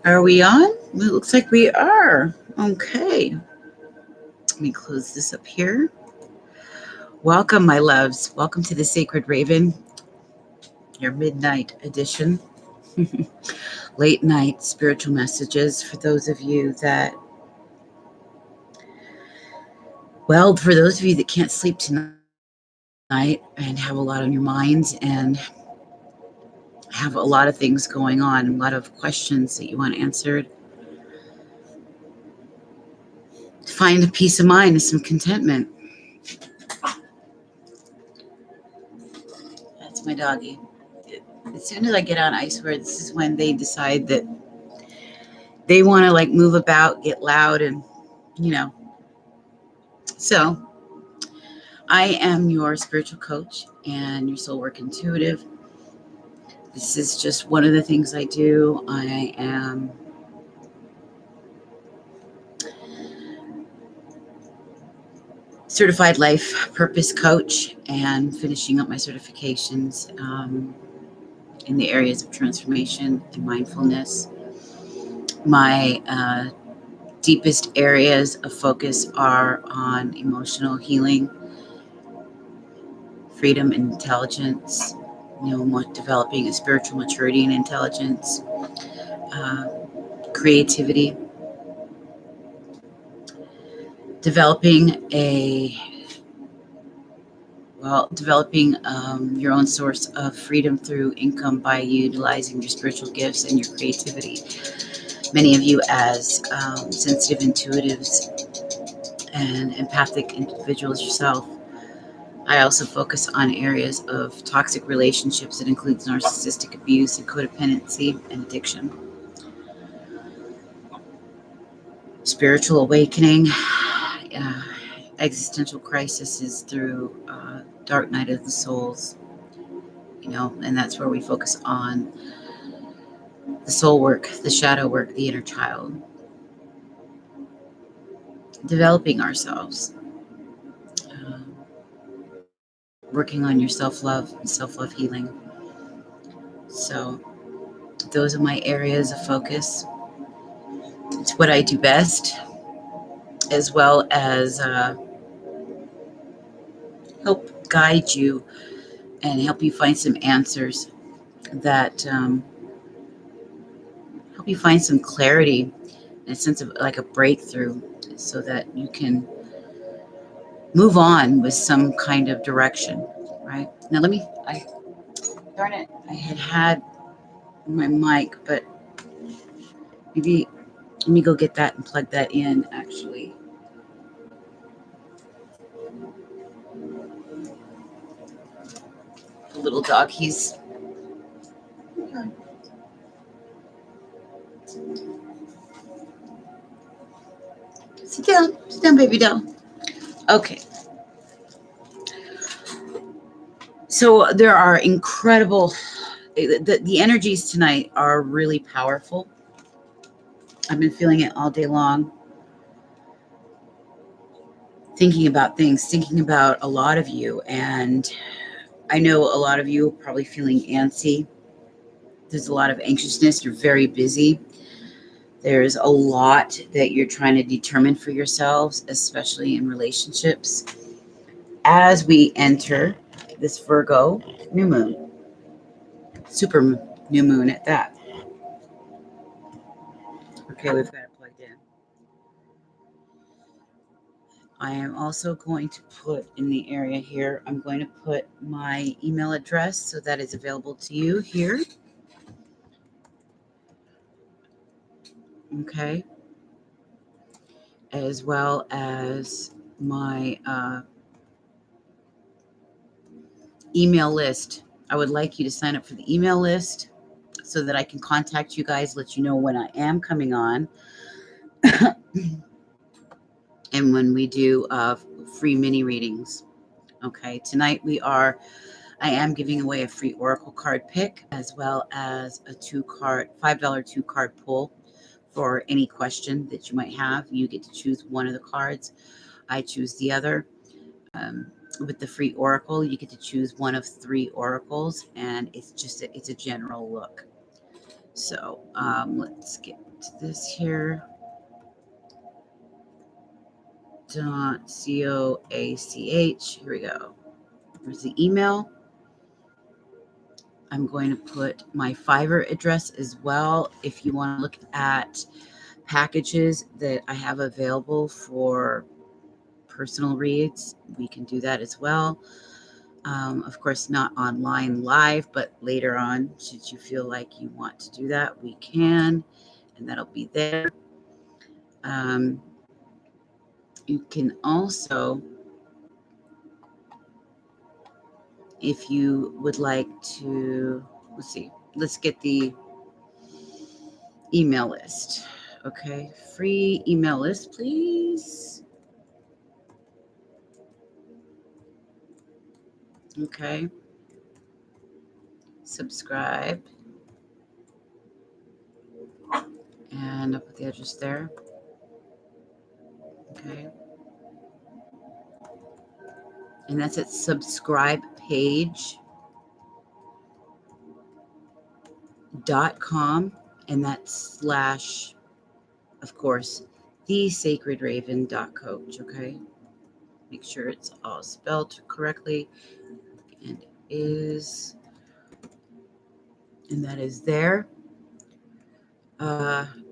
Are we on? It looks like we are. Okay. Let me close this up here. Welcome, my loves. Welcome to the Sacred Raven, your midnight edition. Late night spiritual messages for those of you that, for those of you that can't sleep tonight and have a lot on your minds and have a lot of things going on, a lot of questions that you want answered, find a peace of mind and some contentment. That's my doggy. As soon as I get on, I swear this is when they decide that they want to like move about, get loud, and you know. So I am your spiritual coach and your soul work intuitive. This is just one of the things I do. I am certified life purpose coach and finishing up my certifications in the areas of transformation and mindfulness. My deepest areas of focus are on emotional healing, freedom and intelligence, developing a spiritual maturity and intelligence, uh, creativity, developing your own source of freedom through income by utilizing your spiritual gifts and your creativity. Many of you as sensitive intuitives and empathic individuals yourself. I also focus on areas of toxic relationships that includes narcissistic abuse and codependency and addiction. Spiritual awakening, existential crises through dark night of the souls, and that's where we focus on the soul work, the shadow work, the inner child, developing ourselves, working on your self-love and self-love healing. So those are my areas of focus. It's what I do best, as well as help guide you and help you find some answers that help you find some clarity and a sense of like a breakthrough so that you can move on with some kind of direction, right? Now darn it, I had my mic, but maybe let me go get that and plug that in actually. The little dog, sit down, baby doll. Okay. So there are incredible, the energies tonight are really powerful. I've been feeling it all day long. Thinking about things, thinking about a lot of you. And I know a lot of you are probably feeling antsy. There's a lot of anxiousness. You're very busy. There's a lot that you're trying to determine for yourselves, especially in relationships. As we enter this Virgo new moon, super new moon at that. Okay, we've got it plugged in. I am also going to put in the area here, I'm going to put my email address so that is available to you here. Okay. As well as my email list. I would like you to sign up for the email list so that I can contact you guys, let you know when I am coming on. And when we do free mini readings. Okay, tonight I am giving away a free oracle card pick as well as a $5 2-card pull for any question that you might have. You get to choose one of the cards. I choose the other. With the free oracle, you get to choose one of 3 oracles, and it's a general look. So let's get to this here. .coach. Here we go. There's the email. I'm going to put my Fiverr address as well. If you want to look at packages that I have available for personal reads, we can do that as well. Of course, not online live, but later on, should you feel like you want to do that, we can, and that'll be there. You can also, if you would like to, let's see, let's get the email list. Okay, free email list, please. Okay, subscribe, and I'll put the address there. Okay, and that's at subscribepage.com, and that's / of course, thesacredraven.coach. Okay, make sure it's all spelled correctly, and that is there.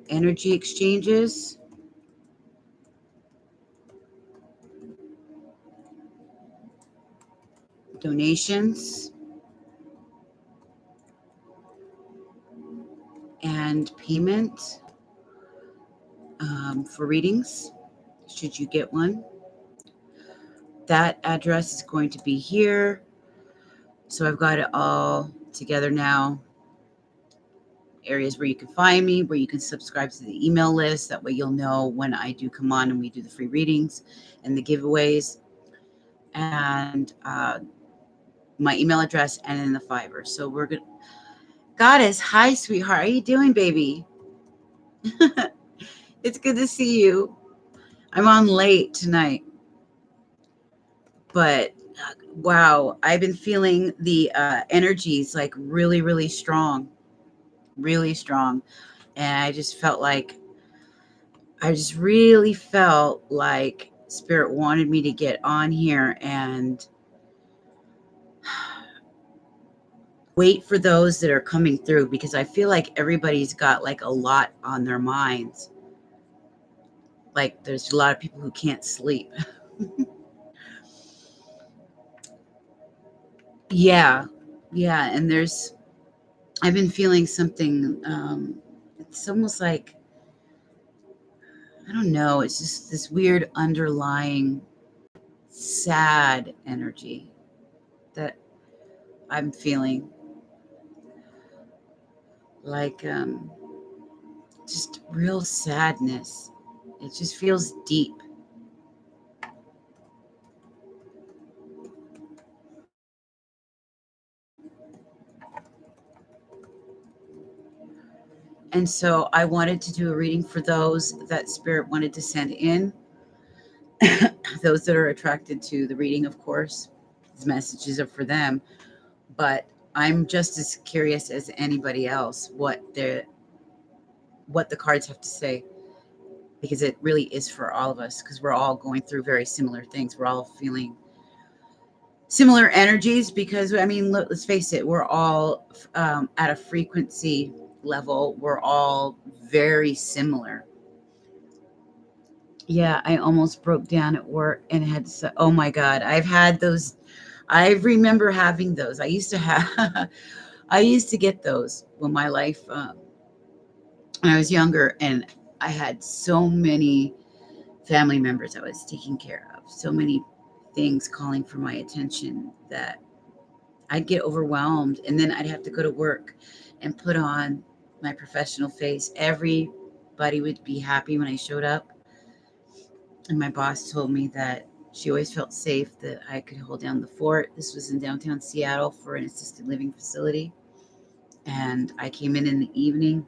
Energy exchanges, donations, and payment for readings, should you get one. That address is going to be here. So I've got it all together now. Areas where you can find me, where you can subscribe to the email list. That way you'll know when I do come on and we do the free readings and the giveaways. And my email address and in the Fiverr. So we're good. Goddess, hi, sweetheart. How are you doing, baby? It's good to see you. I'm on late tonight. But wow, I've been feeling the energies like really, really strong. Really strong. And I just really felt like Spirit wanted me to get on here and wait for those that are coming through, because I feel like everybody's got like a lot on their minds. Like there's a lot of people who can't sleep. Yeah. And I've been feeling something. It's almost like, I don't know. It's just this weird underlying sad energy that I'm feeling. Like just real sadness. It just feels deep. And so I wanted to do a reading for those that Spirit wanted to send in. Those that are attracted to the reading, of course, these messages are for them. But I'm just as curious as anybody else what the cards have to say, because it really is for all of us, because we're all going through very similar things. We're all feeling similar energies, because, I mean, let's face it, we're all at a frequency level. We're all very similar. Yeah, I almost broke down at work and had to, oh my God, I've had those. I remember having those. I used to get those when my life, when I was younger, and I had so many family members I was taking care of, so many things calling for my attention, that I'd get overwhelmed, and then I'd have to go to work and put on my professional face. Everybody would be happy when I showed up. And my boss told me that she always felt safe that I could hold down the fort. This was in downtown Seattle for an assisted living facility. And I came in the evening,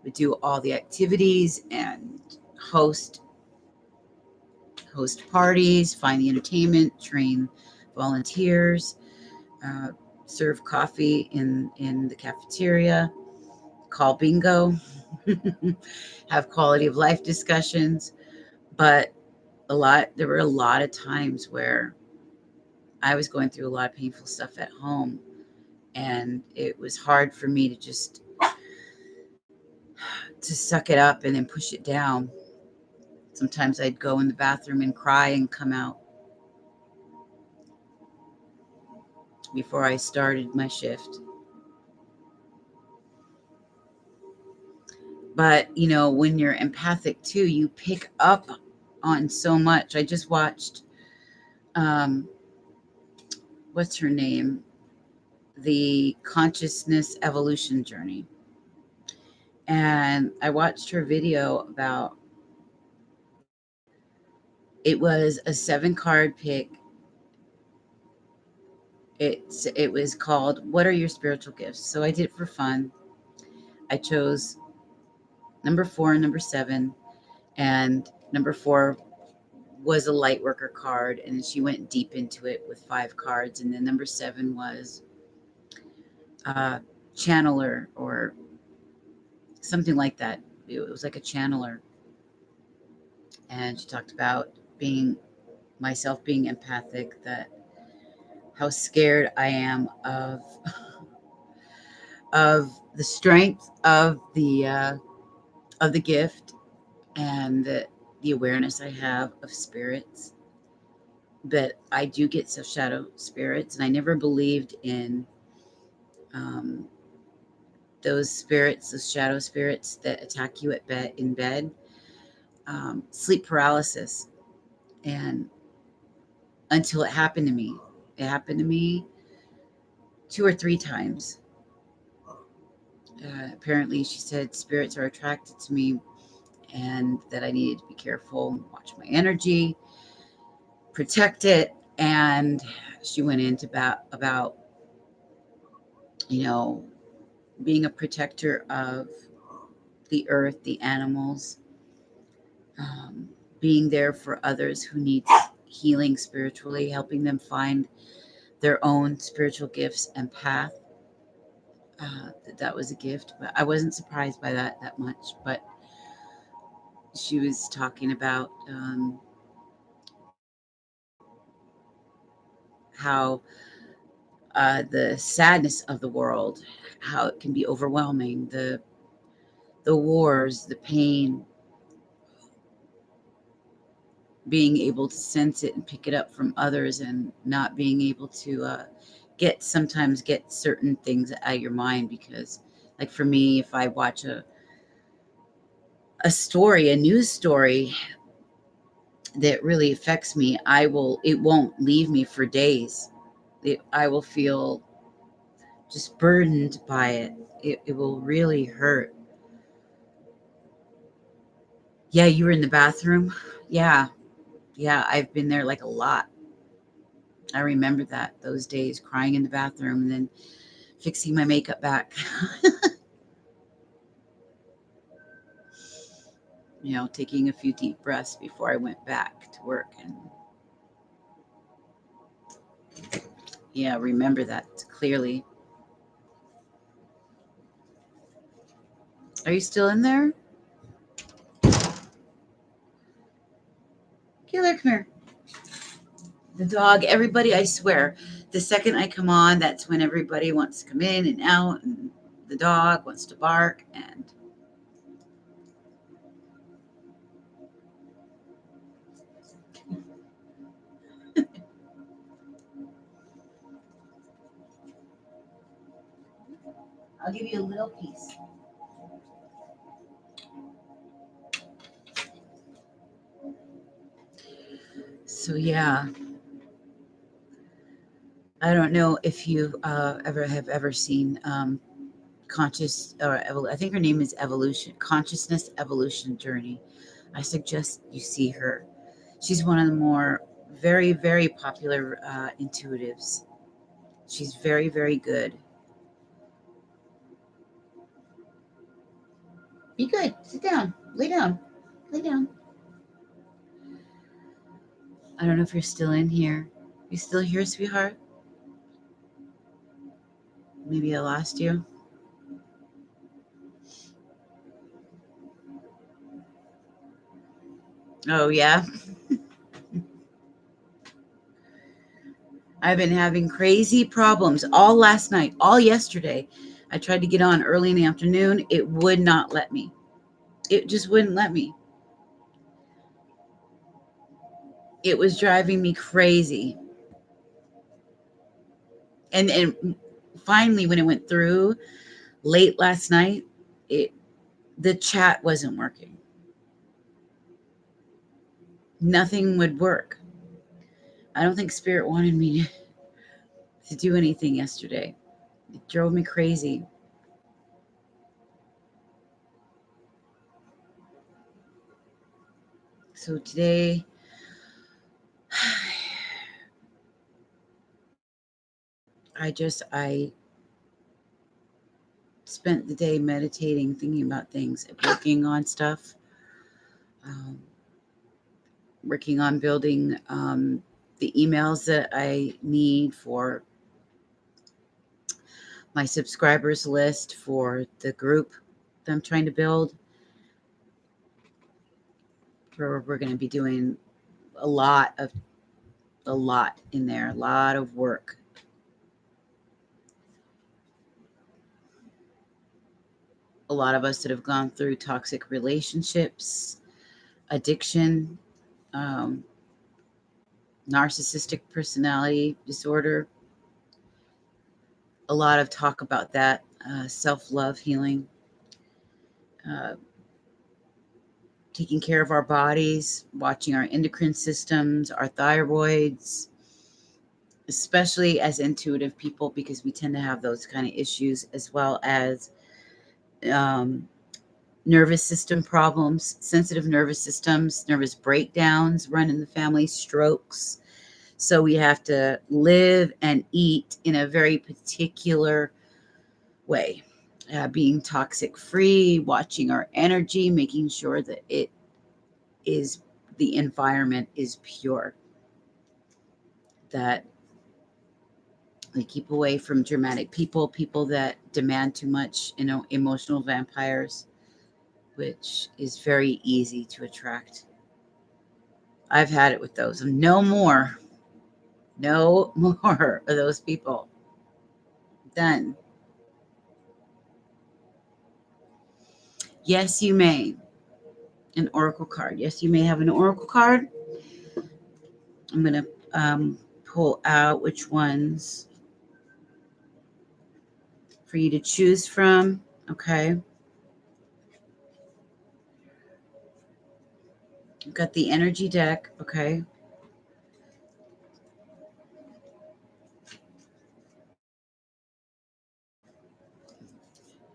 would do all the activities and host parties, find the entertainment, train volunteers, serve coffee in the cafeteria, call bingo, have quality of life discussions. But there were a lot of times where I was going through a lot of painful stuff at home. And it was hard for me to just to suck it up and then push it down. Sometimes I'd go in the bathroom and cry and come out before I started my shift. But, when you're empathic too, you pick up on so much. I just watched, um, what's her name? The Consciousness Evolution Journey. And I watched her video about it was a 7-card pick. It was called What Are Your Spiritual Gifts? So I did it for fun. I chose number 4 and number 7, and number 4 was a light worker card, and she went deep into it with 5 cards, and then number 7 was channeler or something like that. It was like a channeler, and she talked about being empathic, that how scared I am of the strength of the gift, and the awareness I have of spirits. But I do get some shadow spirits, and I never believed in um, those shadow spirits that attack you in bed. Sleep paralysis, and until it happened to me 2 or 3 times. Apparently, she said spirits are attracted to me, and that I needed to be careful, watch my energy, protect it. And she went into about you know being a protector of the earth, the animals, um, being there for others who need healing spiritually, helping them find their own spiritual gifts and path. That was a gift, but I wasn't surprised by that much. But she was talking about how the sadness of the world, how it can be overwhelming, the wars, the pain, being able to sense it and pick it up from others, and not being able to sometimes get certain things out of your mind. Because, like, for me, if I watch a news story that really affects me, it won't leave me for days. I will feel just burdened by it. It will really hurt. Yeah, you were in the bathroom. Yeah, yeah, I've been there like a lot. I remember those days, crying in the bathroom and then fixing my makeup back. Taking a few deep breaths before I went back to work. And yeah, remember that clearly. Are you still in there? Kayla, come here. The dog, everybody, I swear, the second I come on, that's when everybody wants to come in and out, and the dog wants to bark. And I'll give you a little piece. So yeah, I don't know if you ever seen I think her name is Consciousness Evolution Journey. I suggest you see her. She's one of the more very, very popular intuitives. She's very, very good. Be good. Sit down. Lay down. Lay down. I don't know if you're still in here. You still here, sweetheart? Maybe I lost you. Oh, yeah. I've been having crazy problems all last night, all yesterday. I tried to get on early in the afternoon. It would not let me. It just wouldn't let me. It was driving me crazy. And finally, when it went through late last night, it the chat wasn't working. Nothing would work. I don't think Spirit wanted me to do anything yesterday. It drove me crazy. So today, I spent the day meditating, thinking about things, working on stuff, um, working on building the emails that I need for my subscribers list for the group that I'm trying to build. Where we're going to be doing a lot in there, a lot of work. A lot of us that have gone through toxic relationships, addiction, um, narcissistic personality disorder. A lot of talk about that, self-love healing, uh, taking care of our bodies, watching our endocrine systems, our thyroids, especially as intuitive people, because we tend to have those kind of issues, as well as um, nervous system problems, sensitive nervous systems, nervous breakdowns run in the family, strokes. So we have to live and eat in a very particular way, being toxic free, watching our energy, making sure that the environment is pure, that we keep away from dramatic people, people that demand too much, emotional vampires, which is very easy to attract. I've had it with those. No more. No more of those people. Done. Yes, you may. An oracle card. Yes, you may have an oracle card. I'm going to pull out which ones for you to choose from. Okay. I've got the energy deck. Okay.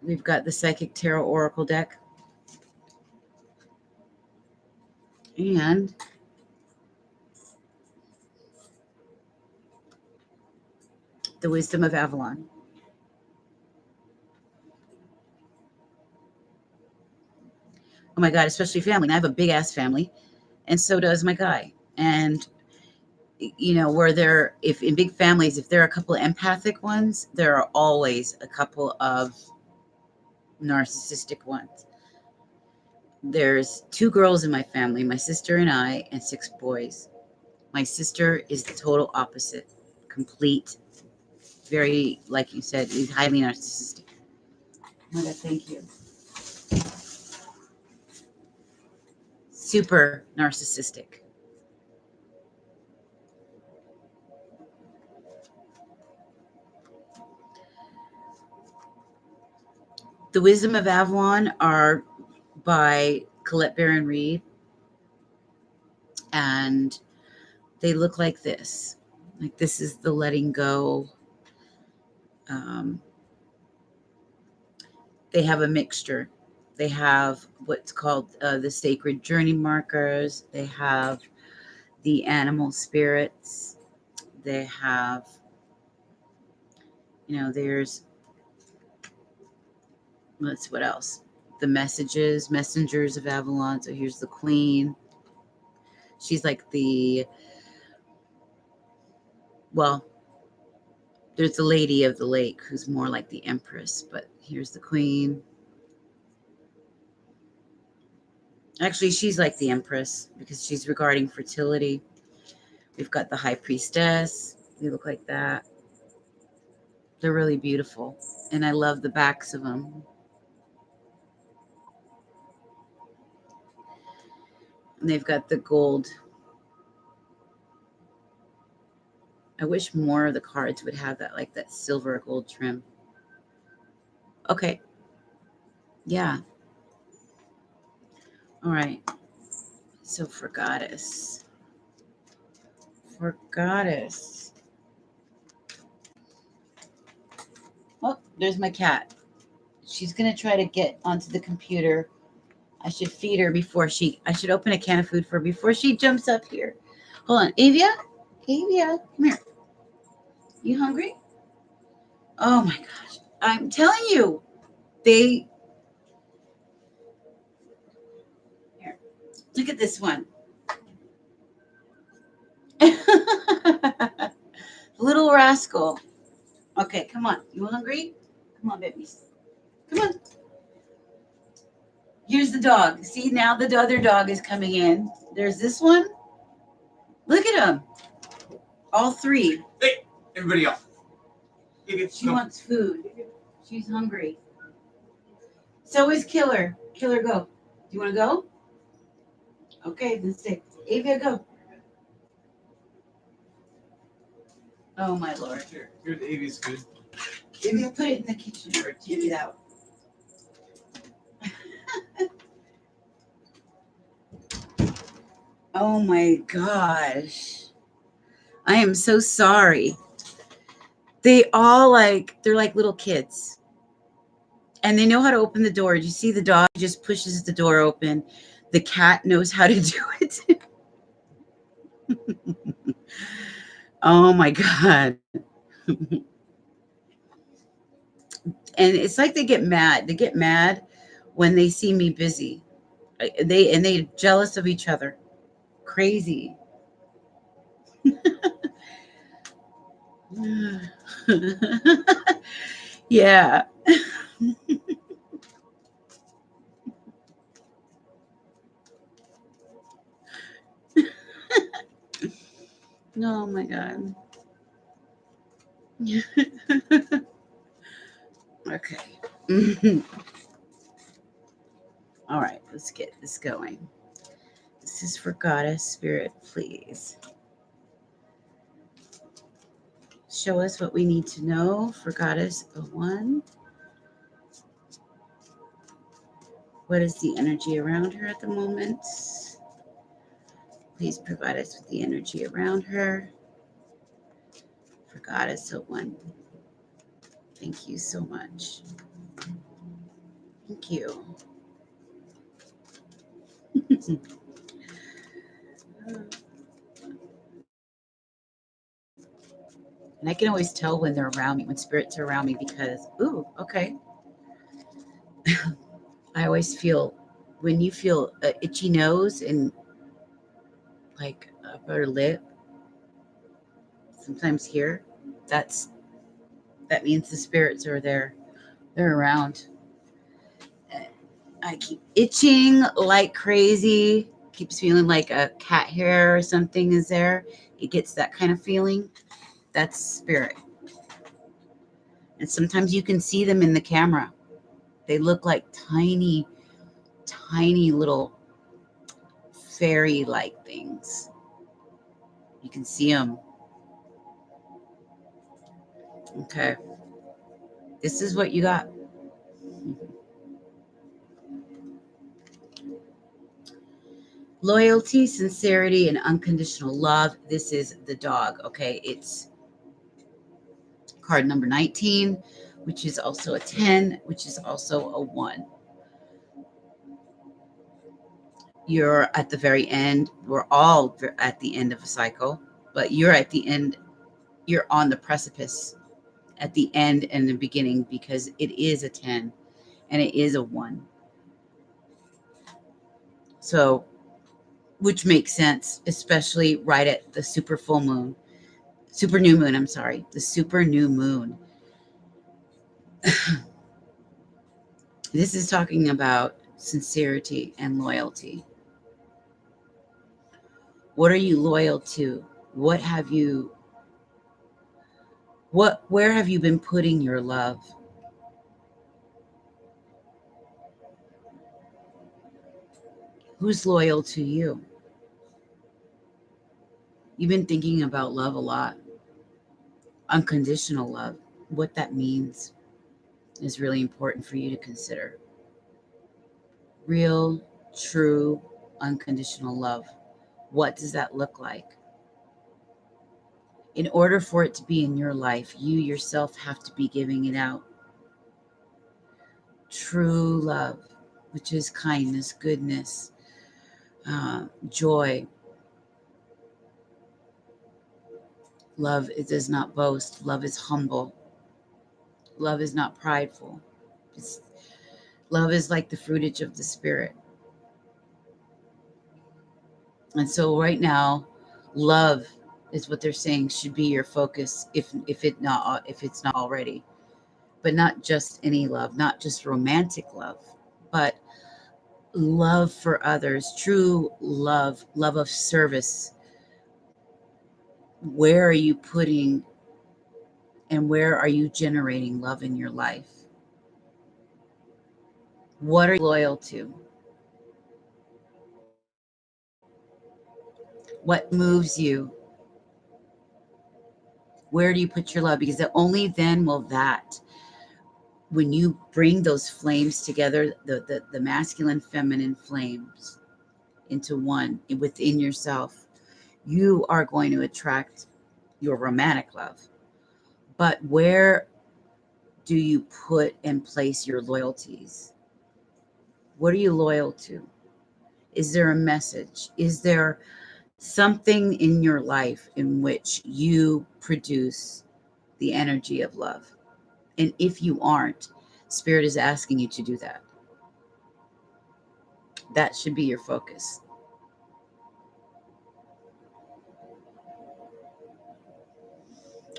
We've got the Psychic Tarot Oracle deck. And the Wisdom of Avalon. Oh my God, especially family. And I have a big ass family, and so does my guy. And where if in big families, if there are a couple of empathic ones, there are always a couple of narcissistic ones. There's 2 girls in my family, my sister and I, and 6 boys. My sister is the total opposite, complete, very, like you said, is highly narcissistic. Oh my God, thank you. Super narcissistic. The Wisdom of Avalon are by Colette Baron Reed, and they look like this. Like, this is the letting go. They have a mixture. They have what's called the sacred journey markers. They have the animal spirits. They have, there's, what else? The messengers of Avalon. So here's the queen. She's like well, there's the lady of the lake who's more like the empress, but here's the queen. Actually, she's like the Empress because she's regarding fertility. We've got the High Priestess. They look like that. They're really beautiful. And I love the backs of them. And they've got the gold. I wish more of the cards would have that, like that silver gold trim. Okay. Yeah. All right. So for Goddess. For Goddess. Oh, there's my cat. She's going to try to get onto the computer. I should feed her I should open a can of food for her before she jumps up here. Hold on. Avia? Avia, come here. You hungry? Oh my gosh. I'm telling you, they, here, look at this one. Little rascal. Okay, come on. You hungry? Come on, babies. Come on. Here's the dog. See, now the other dog is coming in. There's this one. Look at him. All three. Hey, everybody else. She wants food. She's hungry. So is Killer. Killer, go. Do you want to go? Okay, then stay. Avia, go. Oh, my Lord. Here's Avia's food. Avia, put it in the kitchen or take it out. Oh, my gosh. I am so sorry. They're like little kids. And they know how to open the door. Did you see the dog just pushes the door open? The cat knows how to do it. Oh my God. And it's like they get mad. They get mad when they see me busy. They're jealous of each other. Crazy. Yeah. Oh my God. Okay. All right, let's get this going. This is for Goddess Spirit, please. Show us what we need to know for Goddess 01. What is the energy around her at the moment? Please provide us with the energy around her for Goddess 01. Thank you so much. Thank you. And I can always tell when they're around me, when spirits are around me, because, ooh, okay. I always feel, when you feel an itchy nose and like upper lip, sometimes here, that means the spirits are there. They're around. I keep itching like crazy. Keeps feeling like a cat hair or something is there. It gets that kind of feeling. That's spirit. And sometimes you can see them in the camera. They look like tiny, tiny little fairy-like things. You can see them. Okay. This is what you got. Loyalty, sincerity, and unconditional love. This is the dog. Okay. It's card number 19, which is also a 10, which is also a 1. You're at the very end. We're all at the end of a cycle, but you're at the end. You're on the precipice at the end and the beginning because it is a 10 and it is a 1. So, which makes sense, especially right at the super new moon. I'm sorry, the super new moon. This is talking about sincerity and loyalty. What are you loyal to? What have you where have you been putting your love? Who's loyal to you? You've been thinking about love a lot. Unconditional love. What that means is really important for you to consider. Real, true, unconditional love. What does that look like? In order for it to be in your life, you yourself have to be giving it out. True love, which is kindness, goodness, joy. Love, it does not boast. Love is humble. Love is not prideful. It's, love is like the fruitage of the spirit. And so right now, love is what they're saying should be your focus if it's not already. But not just any love, not just romantic love, but love for others, true love, love of service. Where are you putting and where are you generating love in your life? What are you loyal to? What moves you? Where do you put your love? Because only then will that, when you bring those flames together, the masculine, feminine flames into one within yourself, you are going to attract your romantic love. But where do you put and place your loyalties? What are you loyal to? Is there a message? Is there something in your life in which you produce the energy of love? And if you aren't, Spirit is asking you to do that. That should be your focus.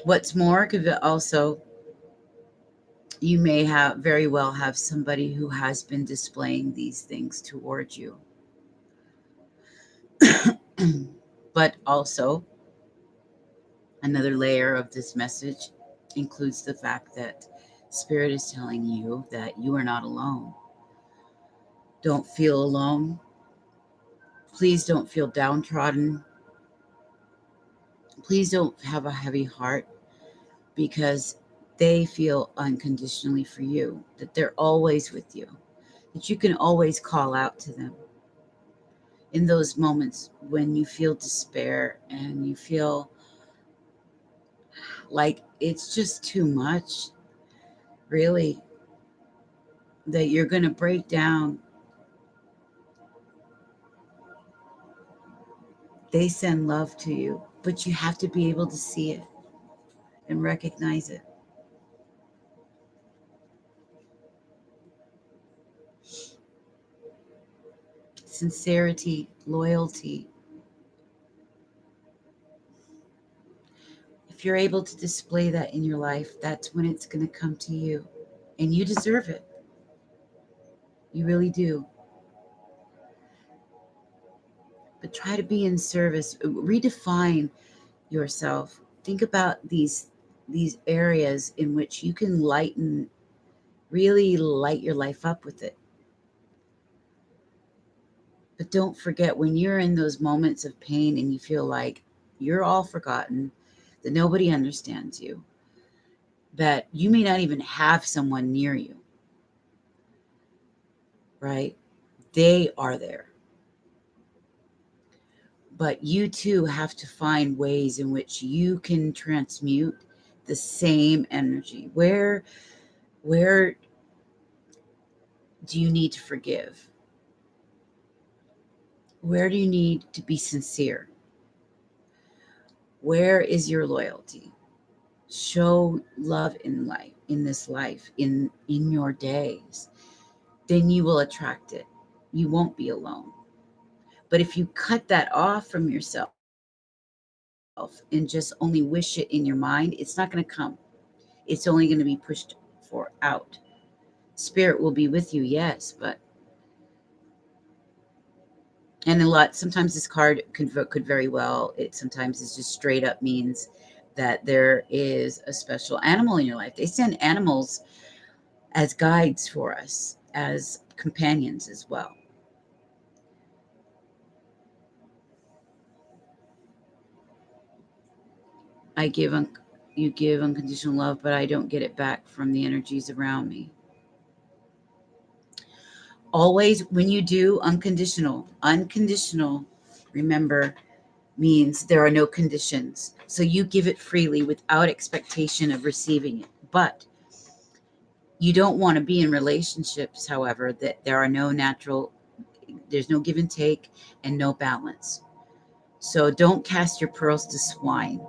What's more, could also, you may have very well have somebody who has been displaying these things towards you. But also, another layer of this message includes the fact that Spirit is telling you that you are not alone. Don't feel alone. Please don't feel downtrodden. Please don't have a heavy heart, because they feel unconditionally for you, that they're always with you, that you can always call out to them in those moments when you feel despair and you feel like it's just too much, really, that you're going to break down. They send love to you, but you have to be able to see it and recognize it. Sincerity, loyalty. If you're able to display that in your life, that's when it's going to come to you. And you deserve it. You really do. But try to be in service. Redefine yourself. Think about these areas in which you can really light your life up with it. But don't forget, when you're in those moments of pain and you feel like you're all forgotten, that nobody understands you, that you may not even have someone near you, right? They are there. But you too have to find ways in which you can transmute the same energy. Where do you need to forgive? Where do you need to be sincere? Where is your loyalty? Show love in life, in this life, in your days. Then you will attract it. You won't be alone. But if you cut that off from yourself and just only wish it in your mind, it's not going to come. It's only going to be pushed for out. Spirit will be with you, yes, but And a lot, sometimes this card could very well, it sometimes is just straight up means that there is a special animal in your life. They send animals as guides for us, as companions as well. I give, you give unconditional love, but I don't get it back from the energies around me. Always, when you do unconditional, remember, means there are no conditions. So you give it freely without expectation of receiving it. But you don't want to be in relationships, however, that there's no give and take and no balance. So don't cast your pearls to swine,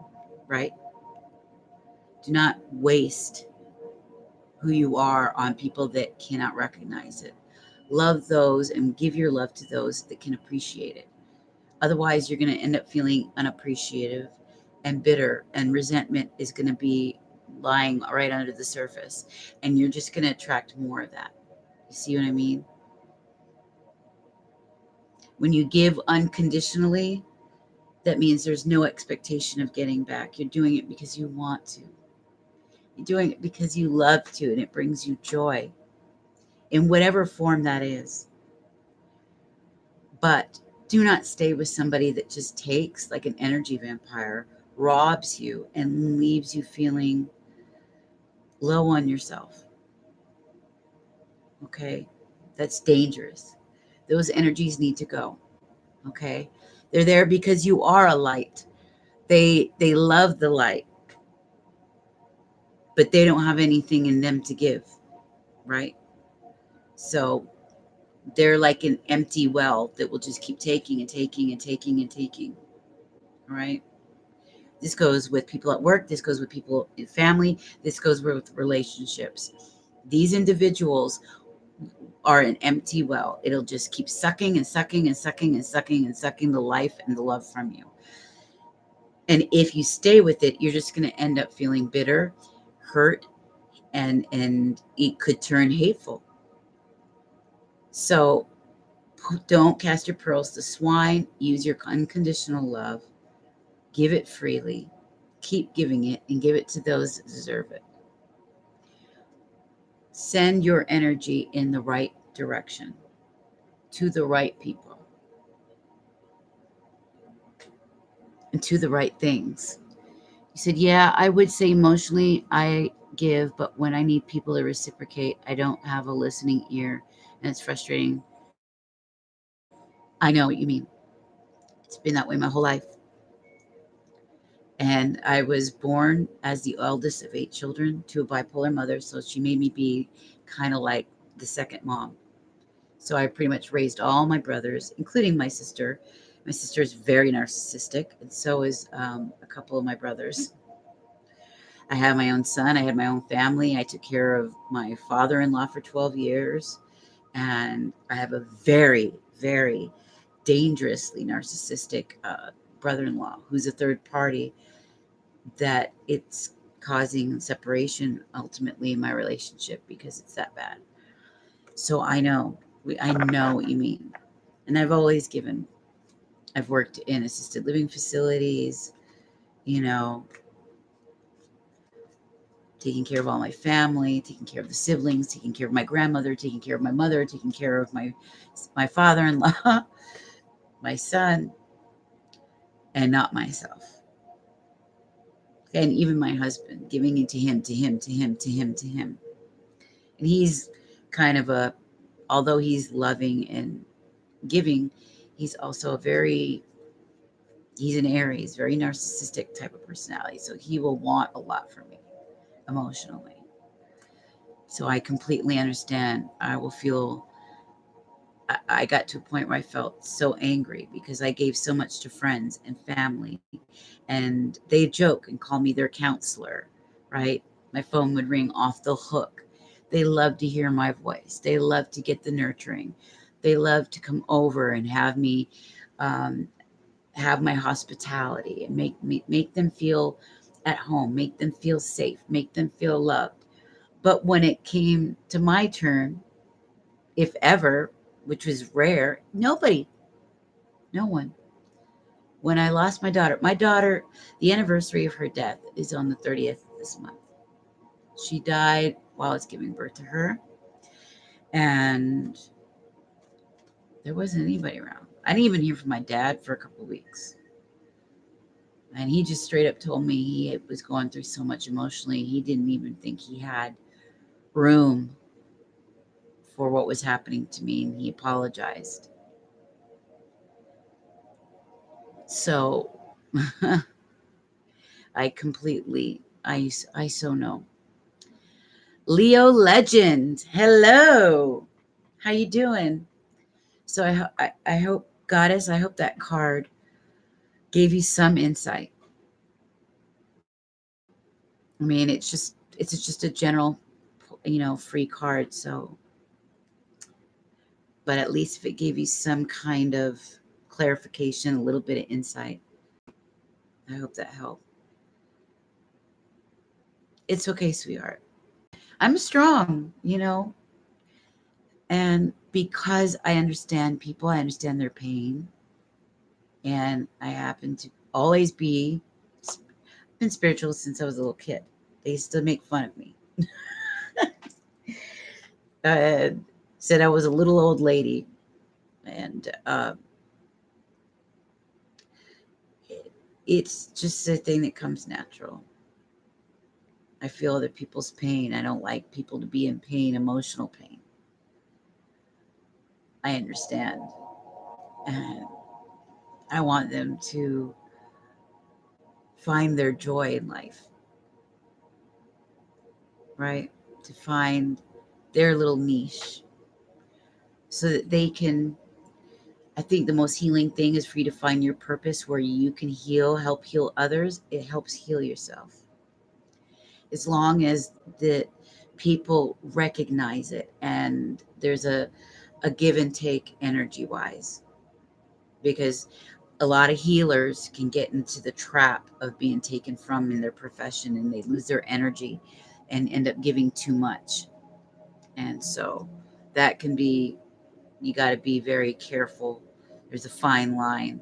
right? Do not waste who you are on people that cannot recognize it. Love those and give your love to those that can appreciate it. Otherwise, you're going to end up feeling unappreciative and bitter, and resentment is going to be lying right under the surface. And you're just going to attract more of that. You see what I mean? When you give unconditionally, that means there's no expectation of getting back. You're doing it because you want to. You're doing it because you love to, and it brings you joy in whatever form that is. But do not stay with somebody that just takes, like an energy vampire, robs you, and leaves you feeling low on yourself. Okay? That's dangerous. Those energies need to go. Okay? They're there because you are a light. They love the light, but they don't have anything in them to give, right? So they're like an empty well that will just keep taking and taking and taking and taking. All right? This goes with people at work. This goes with people in family. This goes with relationships. These individuals are an empty well. It'll just keep sucking and sucking and sucking and sucking and sucking the life and the love from you. And if you stay with it, you're just going to end up feeling bitter, hurt, and it could turn hateful. So don't cast your pearls to swine. Use your unconditional love. Give it freely. Keep giving it and give it to those that deserve it. Send your energy in the right direction to the right people and to the right things. You said, yeah, I would say emotionally I give, but when I need people to reciprocate, I don't have a listening ear, and it's frustrating. I know what you mean. It's been that way my whole life. And I was born as the eldest of 8 children to a bipolar mother, so she made me be kind of like the second mom. So I pretty much raised all my brothers, including my sister. My sister is very narcissistic, and so is a couple of my brothers. I had my own son. I had my own family. I took care of my father-in-law for 12 years. And I have a very, very dangerously narcissistic brother-in-law who's a third party that it's causing separation ultimately in my relationship because it's that bad. So I know what you mean. And I've always given. I've worked in assisted living facilities, you know, taking care of all my family, taking care of the siblings, taking care of my grandmother, taking care of my mother, taking care of my father-in-law, my son, and not myself. And even my husband, giving it to him, to him, to him, to him, to him. And he's kind of although he's loving and giving, he's also he's an Aries, very narcissistic type of personality. So he will want a lot from me emotionally. So I completely understand. I got to a point where I felt so angry because I gave so much to friends and family, and they joke and call me their counselor, right? My phone would ring off the hook. They love to hear my voice. They love to get the nurturing. They love to come over and um, have my hospitality and make them feel at home, make them feel safe, make them feel loved. But when it came to my turn, if ever, which was rare, nobody. No one. When I lost my daughter, the anniversary of her death is on the 30th of this month. She died while I was giving birth to her, and there wasn't anybody around. I didn't even hear from my dad for a couple of weeks. And he just straight up told me he was going through so much emotionally, he didn't even think he had room for what was happening to me, and he apologized. So I so know. Leo Legend, hello. How you doing? So I hope, Goddess, I hope that card gave you some insight. I mean, it's just a general, free card. So, but at least if it gave you some kind of clarification, a little bit of insight, I hope that helped. It's okay, sweetheart. I'm strong, and because I understand people, I understand their pain, and I happen to always been spiritual since I was a little kid. They used to make fun of me. uh, Said I was a little old lady, and it's just a thing that comes natural. I feel other people's pain. I don't like people to be in pain, emotional pain. I understand, and I want them to find their joy in life, right? To find their little niche so that they can. I think the most healing thing is for you to find your purpose where you can help heal others. It helps heal yourself. As long as the people recognize it and there's a give and take energy wise, because a lot of healers can get into the trap of being taken from in their profession, and they lose their energy and end up giving too much. And so that can be, you got to be very careful. There's a fine line.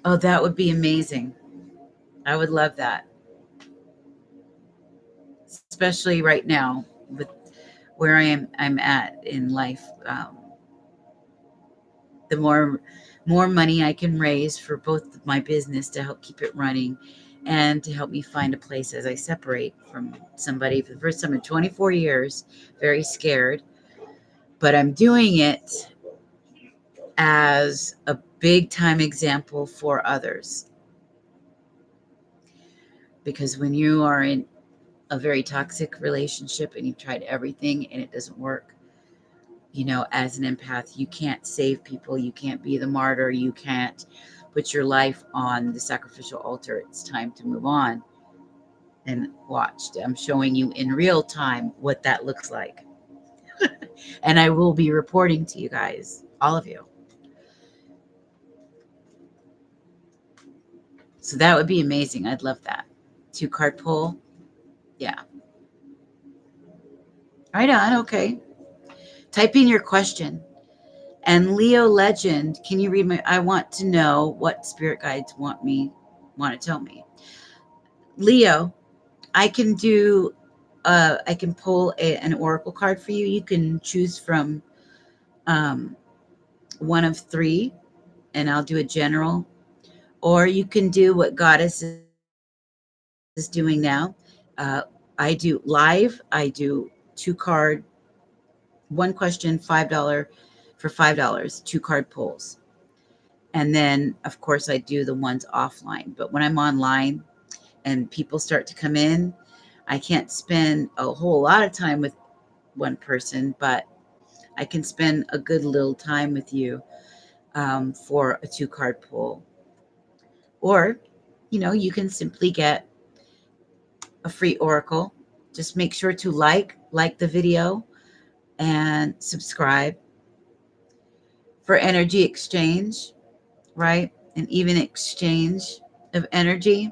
Oh, that would be amazing. I would love that, especially right now with where I'm at in life. The more money I can raise for both my business to help keep it running and to help me find a place as I separate from somebody for the first time in 24 years, very scared, but I'm doing it as a big time example for others. Because when you are in a very toxic relationship and you've tried everything and it doesn't work, as an empath, you can't save people. You can't be the martyr. You can't put your life on the sacrificial altar. It's time to move on. And watch, I'm showing you in real time what that looks like. And I will be reporting to you guys, all of you. So that would be amazing. I'd love that. 2-card pull. Yeah. Right on. Okay. Type in your question. And Leo Legend, can you read I want to know what spirit guides want to tell me. Leo, I can I can pull an oracle card for you. You can choose from um, one of three, and I'll do a general. Or you can do what Goddess is doing now. I do live. I do 2-card, one question, $5 for $5, 2-card pulls. And then, of course, I do the ones offline. But when I'm online and people start to come in, I can't spend a whole lot of time with one person, but I can spend a good little time with you for a 2-card pull. Or, you can simply get a free oracle. Just make sure to like the video and subscribe for energy exchange, right? And even exchange of energy,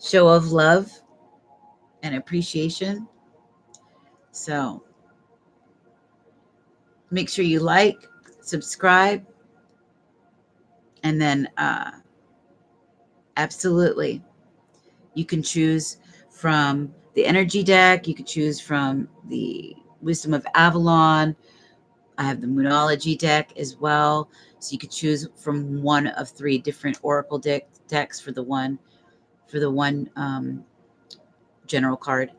show of love and appreciation. So Make sure you like, subscribe, and then absolutely, you can choose from the energy deck. You can choose from the Wisdom of Avalon. I have the Moonology deck as well. So you could choose from one of 3 different Oracle decks for the one general card,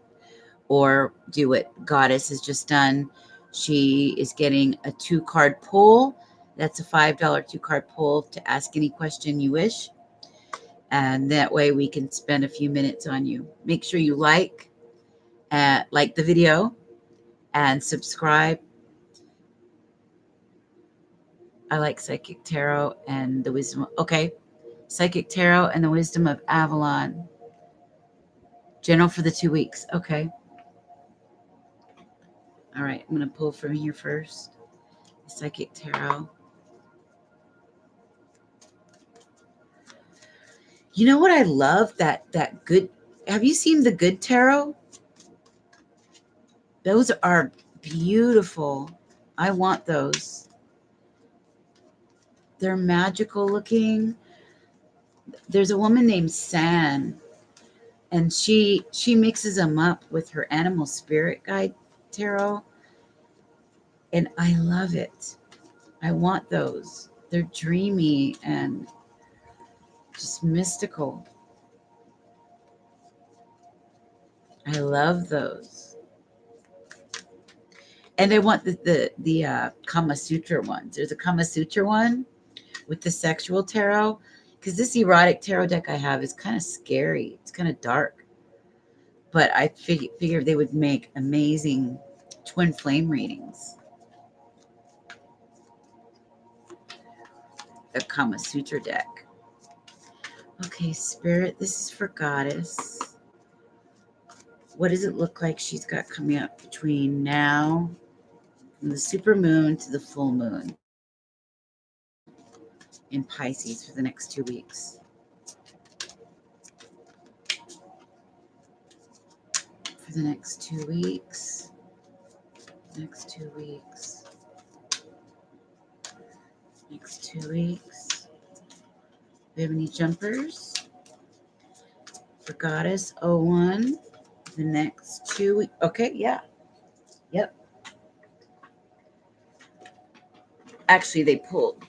or do what Goddess has just done. She is getting a 2-card pull. That's a $5 2-card pull to ask any question you wish. And that way we can spend a few minutes on you. Make sure you like the video and subscribe. I like Psychic Tarot and the Wisdom. Okay. Psychic Tarot and the Wisdom of Avalon. General for the 2 weeks. Okay. All right. I'm going to pull from here first. Psychic Tarot. You know what I love? That good. Have you seen the good tarot? Those are beautiful. I want those. They're magical looking. There's a woman named San, and she mixes them up with her animal spirit guide tarot, and I love it. I want those. They're dreamy and just mystical. I love those. And I want the Kama Sutra ones. There's a Kama Sutra one with the sexual tarot, because this erotic tarot deck I have is kind of scary. It's kind of dark. But I figured they would make amazing twin flame readings. The Kama Sutra deck. Okay, Spirit, this is for Goddess. What does it look like she's got coming up between now, from the super moon to the full moon in Pisces for the next 2 weeks? For the next 2 weeks. Next 2 weeks. Next 2 weeks. We have any jumpers? For Goddess 01. The next 2 weeks. Okay, yeah. Yep. Actually, they pulled.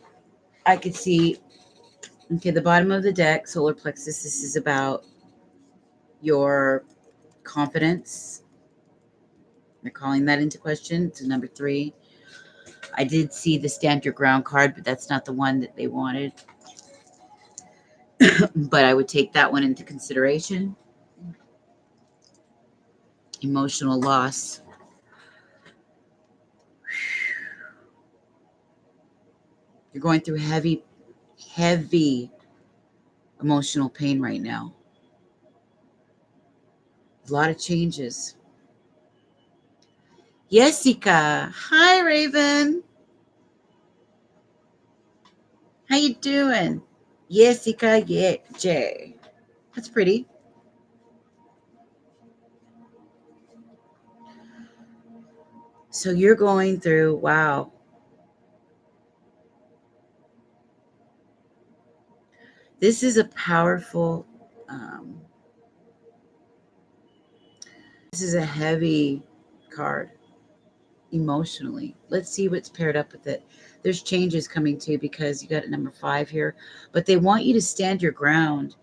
I could see, okay, the bottom of the deck, solar plexus. This is about your confidence. They're calling that into question. It's a number 3. I did see the stand your ground card, but that's not the one that they wanted. But I would take that one into consideration. Emotional loss. You're going through heavy emotional pain right now. A lot of changes. Jessica. Hi, Raven. How you doing? Jessica, yeah, J. That's pretty. So you're going through, wow. This is a powerful, this is a heavy card emotionally. Let's see what's paired up with it. There's changes coming too, because you got a number 5 here, but they want you to stand your ground.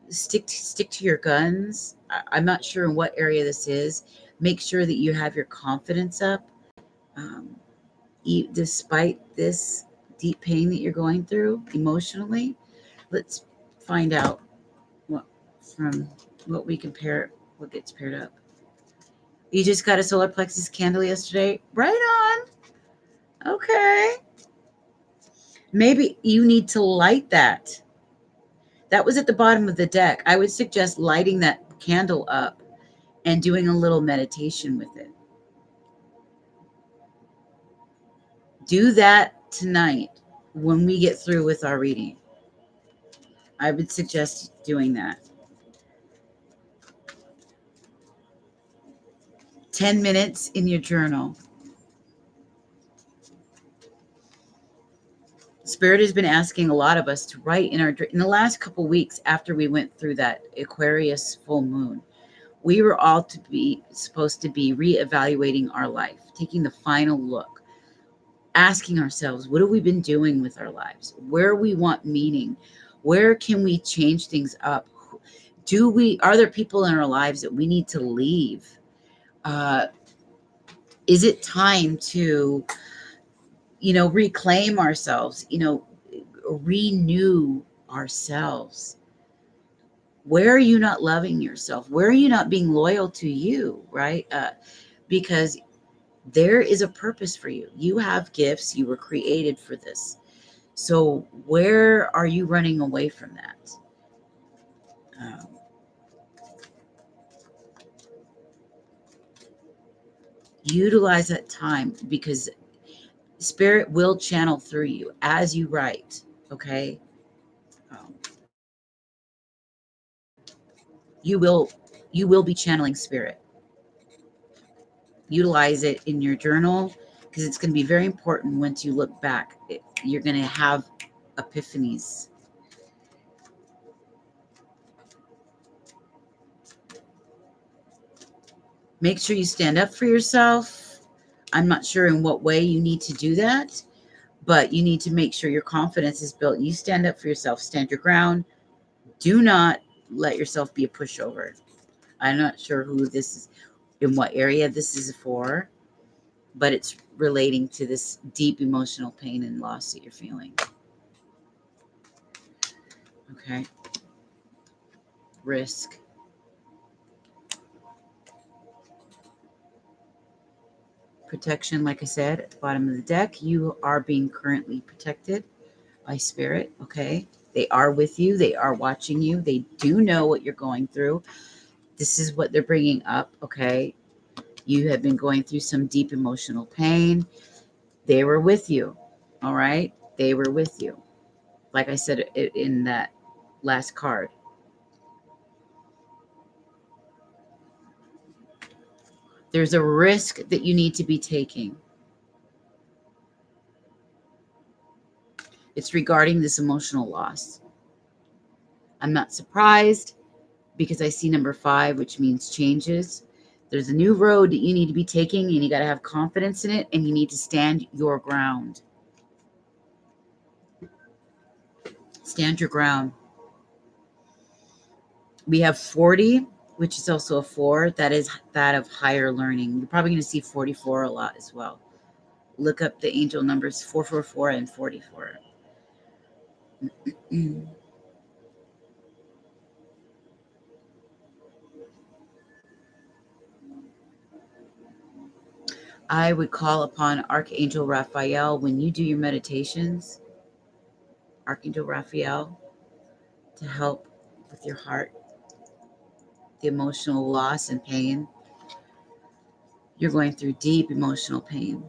Stick to your guns. I'm not sure in what area this is. Make sure that you have your confidence up. Despite this deep pain that you're going through emotionally, let's find out what we compare, what gets paired up. You just got a solar plexus candle yesterday? Right on. Okay. Maybe you need to light that. That was at the bottom of the deck. I would suggest lighting that candle up and doing a little meditation with it. Do that tonight when we get through with our reading. I would suggest doing that. 10 minutes in your journal. Spirit has been asking a lot of us to write in the last couple weeks after we went through that Aquarius full moon. We were all to be supposed to be reevaluating our life, taking the final look, asking ourselves, what have we been doing with our lives? Where we want meaning? Where can we change things up? Are there people in our lives that we need to leave? Uh, is it time to, reclaim ourselves, renew ourselves? Where are you not loving yourself? Where are you not being loyal to you, right? Because there is a purpose for you. You have gifts. You were created for this. So where are you running away from that? Um, Utilize that time, because spirit will channel through you as you write. Okay. Um, you will you will be channeling spirit. Utilize it in your journal, because it's going to be very important. Once you look back, you're going to have epiphanies. Make sure you stand up for yourself. I'm not sure in what way you need to do that, but you need to make sure your confidence is built. You stand up for yourself, stand your ground. Do not let yourself be a pushover. I'm not sure who this is, in what area this is for, but it's relating to this deep emotional pain and loss that you're feeling. Okay. Risk. Protection, like I said, at the bottom of the deck, you are being currently protected by spirit. Okay. They are with you. They are watching you. They do know what you're going through. This is what they're bringing up. Okay. You have been going through some deep emotional pain. They were with you. All right. They were with you. Like I said in that last card. There's a risk that you need to be taking. It's regarding this emotional loss. I'm not surprised, because I see number 5, which means changes. There's a new road that you need to be taking, and you got to have confidence in it, and you need to stand your ground. Stand your ground. We have 40, which is also a 4. That is that of higher learning. You're probably going to see 44 a lot as well. Look up the angel numbers 444 and 44. I would call upon Archangel Raphael when you do your meditations. Archangel Raphael, to help with your heart, the emotional loss and pain. You're going through deep emotional pain.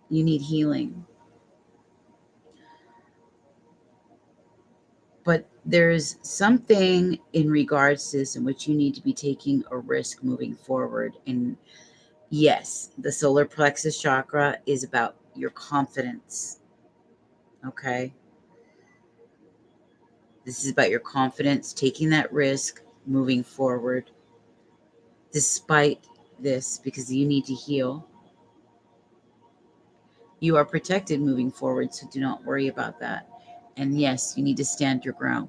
You need healing. But there's something in regards to this in which you need to be taking a risk moving forward. And yes, the solar plexus chakra is about your confidence. Okay. This is about your confidence, taking that risk, moving forward, despite this, because you need to heal. You are protected moving forward, so do not worry about that. And yes, you need to stand your ground.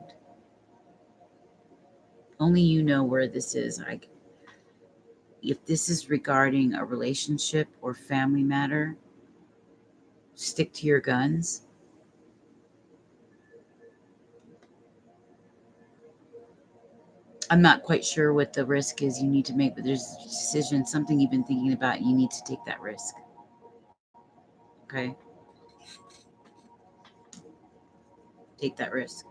Only you know where this is. If this is regarding a relationship or family matter, stick to your guns. I'm not quite sure what the risk is you need to make, but there's a decision, something you've been thinking about. You need to take that risk. Okay? Take that risk.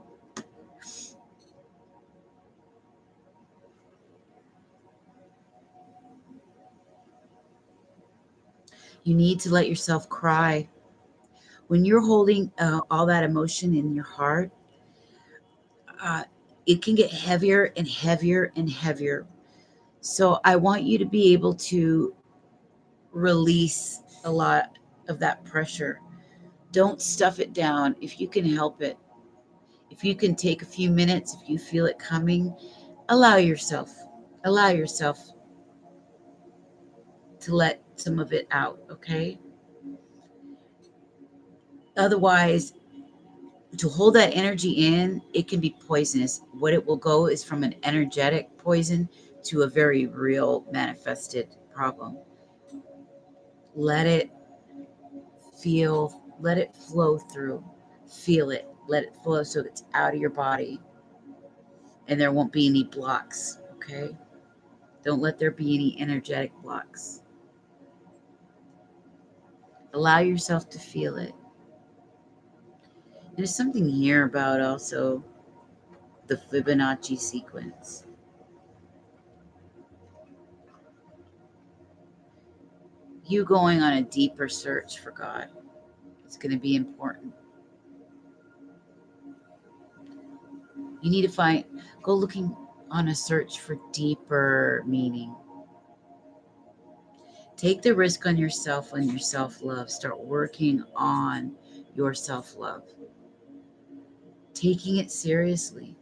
You need to let yourself cry. When you're holding all that emotion in your heart, uh, it can get heavier and heavier and heavier. So I want you to be able to release a lot of that pressure. Don't stuff it down if you can help it. If you can take a few minutes, if you feel it coming, allow yourself. Allow yourself to let some of it out, okay? Otherwise, to hold that energy in, it can be poisonous. What it will go is from an energetic poison to a very real manifested problem. Let it let it flow through. Feel it, let it flow so it's out of your body and there won't be any blocks, okay? Don't let there be any energetic blocks. Allow yourself to feel it. There's something here about also the Fibonacci sequence. You going on a deeper search for God. It's going to be important. You need to go looking on a search for deeper meaning. Take the risk on yourself, on your self-love. Start working on your self-love. Taking it seriously.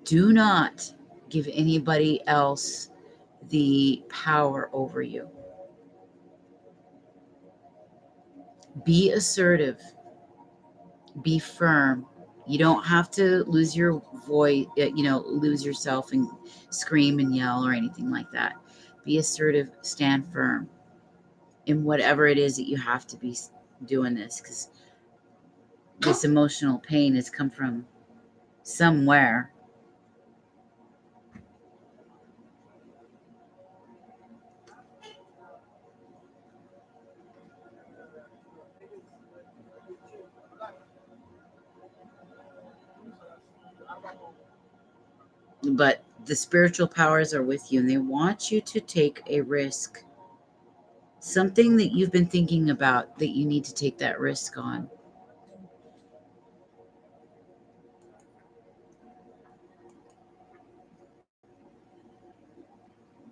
Do not give anybody else the power over you. Be assertive. Be firm. You don't have to lose your voice, lose yourself and scream and yell or anything like that. Be assertive, stand firm in whatever it is that you have to be doing this, because this emotional pain has come from somewhere. But the spiritual powers are with you and they want you to take a risk. Something that you've been thinking about that you need to take that risk on.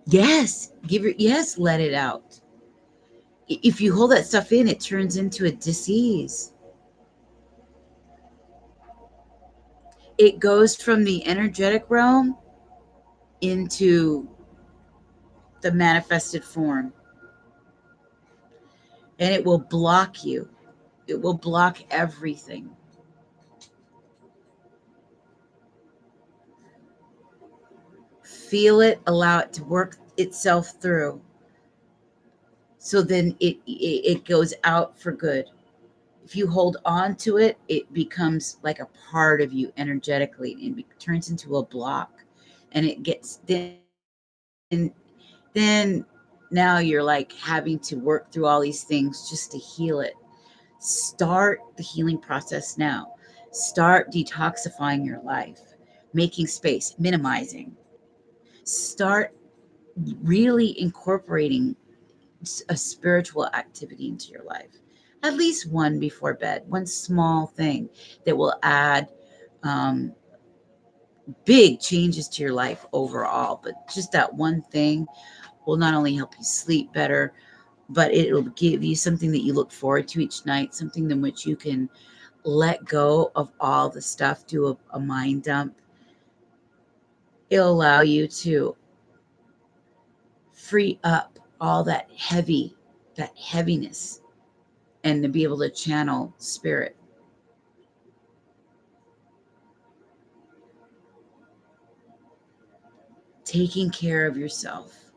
Yes, let it out. If you hold that stuff in, it turns into a disease. It goes from the energetic realm into the manifested form, and it will block you. It will block everything. Feel it, allow it to work itself through. So then it goes out for good. If you hold on to it, it becomes like a part of you energetically and it turns into a block. And it gets then now you're like having to work through all these things just to heal it. Start the healing process now. Start detoxifying your life, making space, minimizing. Start really incorporating a spiritual activity into your life. At least one before bed, one small thing that will add um, big changes to your life overall. But just that one thing will not only help you sleep better, but it'll give you something that you look forward to each night, something in which you can let go of all the stuff, do a mind dump. It'll allow you to free up all that heaviness, and to be able to channel spirit. Taking care of yourself,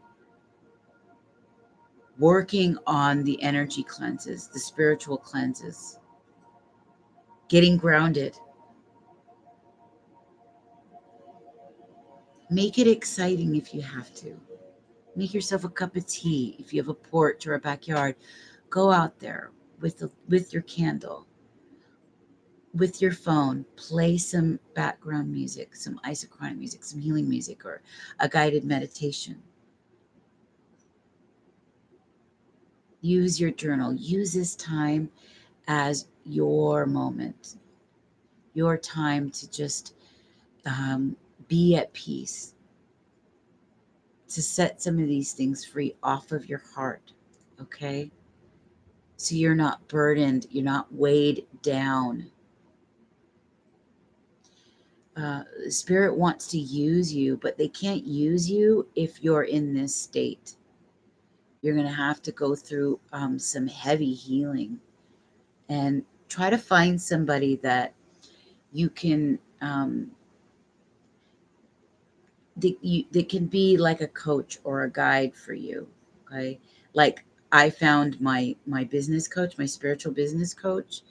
working on the energy cleanses, the spiritual cleanses, getting grounded. Make it exciting if you have to. Make yourself a cup of tea. If you have a porch or a backyard, go out there with your candle, with your phone, play some background music, some isochronic music, some healing music, or a guided meditation. Use your journal. Use this time as your moment, your time to just be at peace, to set some of these things free off of your heart. Okay? so you're not burdened, you're not weighed down. Spirit wants to use you, but they can't use you if you're in this state. You're going to have to go through some heavy healing and try to find somebody that you can that can be like a coach or a guide for you. Okay, like I found my business coach, my spiritual business coach.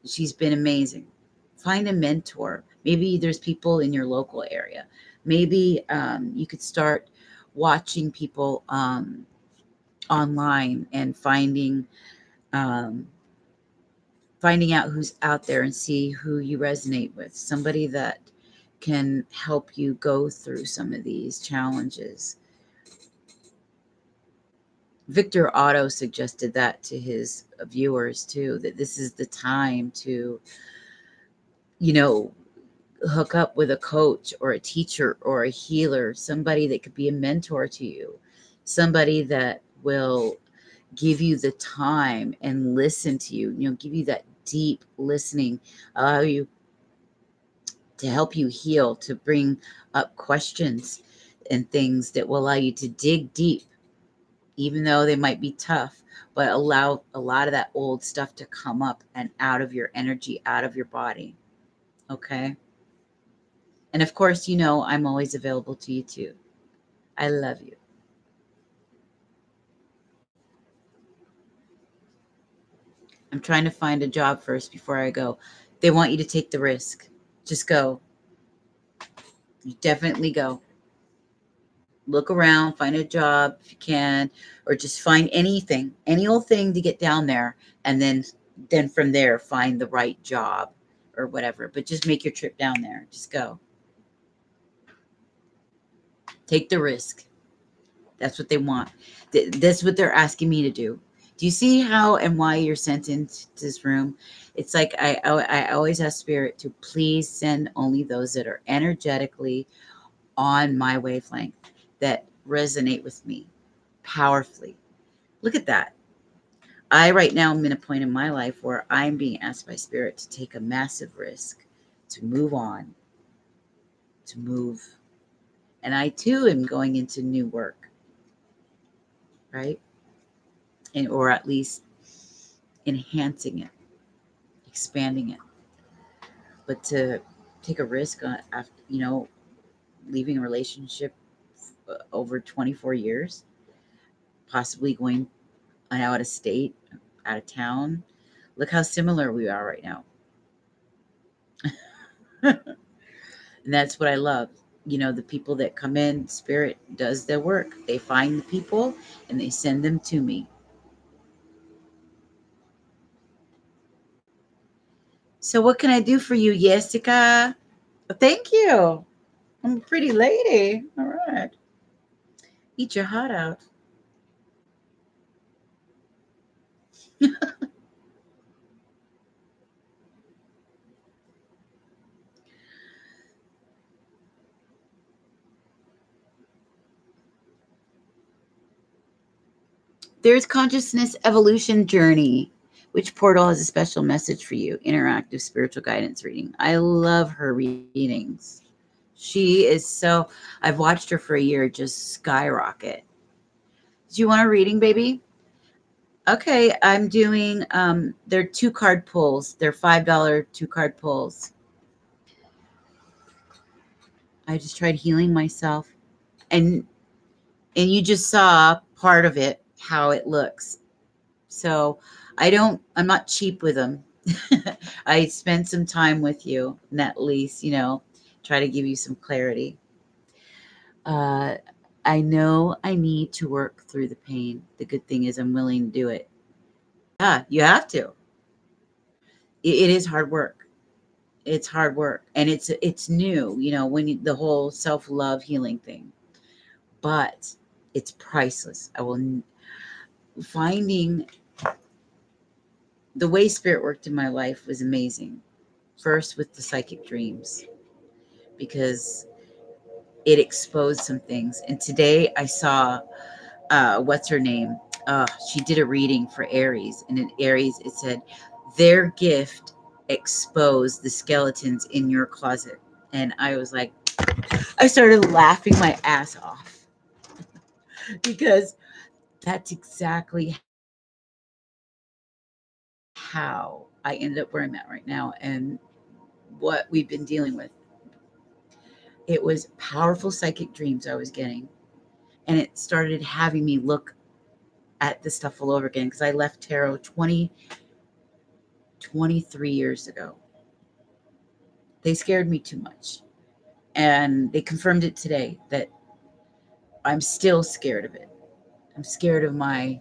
She's been amazing. Find a mentor. Maybe there's people in your local area. Maybe you could start watching people online and um, finding out who's out there and see who you resonate with. Somebody that can help you go through some of these challenges. Victor Otto suggested that to his viewers too, that this is the time to, you know, hook up with a coach or a teacher or a healer, somebody that could be a mentor to you, somebody that will give you the time and listen to you, give you that deep listening, allow you to help you heal, to bring up questions and things that will allow you to dig deep, even though they might be tough, but allow a lot of that old stuff to come up and out of your energy, out of your body. Okay. And of course, I'm always available to you too. I love you. I'm trying to find a job first before I go. They want you to take the risk. Just go. You definitely go. Look around, find a job if you can, or just find anything, any old thing to get down there, and then from there find the right job or whatever. But just make your trip down there. Just go. Take the risk. That's what they want. That's what they're asking me to do. Do you see how and why you're sent into this room? It's like I always ask Spirit to please send only those that are energetically on my wavelength, that resonate with me powerfully. Look at that. I right now am in a point in my life where I'm being asked by Spirit to take a massive risk, to move on, to move. And I too am going into new work, right? And or at least enhancing it, expanding it. But to take a risk on after, leaving a relationship over 24 years, possibly going out of state, out of town. Look how similar we are right now. And that's what I love. The people that come in, Spirit does their work. They find the people and they send them to me. So what can I do for you, Jessica? Thank you. I'm a pretty lady. All right. Eat your heart out. There's Consciousness Evolution Journey. Which portal has a special message for you? Interactive spiritual guidance reading. I love her readings. She is so, I've watched her for a year just skyrocket. Do you want a reading, baby? Okay, I'm doing, they're 2-card pulls. They're $5 2-card pulls. I just tried healing myself. And you just saw part of it, how it looks. So I'm not cheap with them. I spent some time with you and at least, try to give you some clarity. I know I need to work through the pain. The good thing is I'm willing to do it. Yeah, you have to. It is hard work. It's hard work. And it's new, the whole self-love healing thing. But it's priceless. Finding the way Spirit worked in my life was amazing. First with the psychic dreams, because it exposed some things. And today I saw, what's her name? she did a reading for Aries, and in Aries it said, their gift exposed the skeletons in your closet. And I was like, I started laughing my ass off because that's exactly how I ended up where I'm at right now and what we've been dealing with. It was powerful psychic dreams I was getting, and it started having me look at the stuff all over again because I left tarot 23 years ago. They scared me too much, and they confirmed it today that I'm still scared of it. I'm scared of my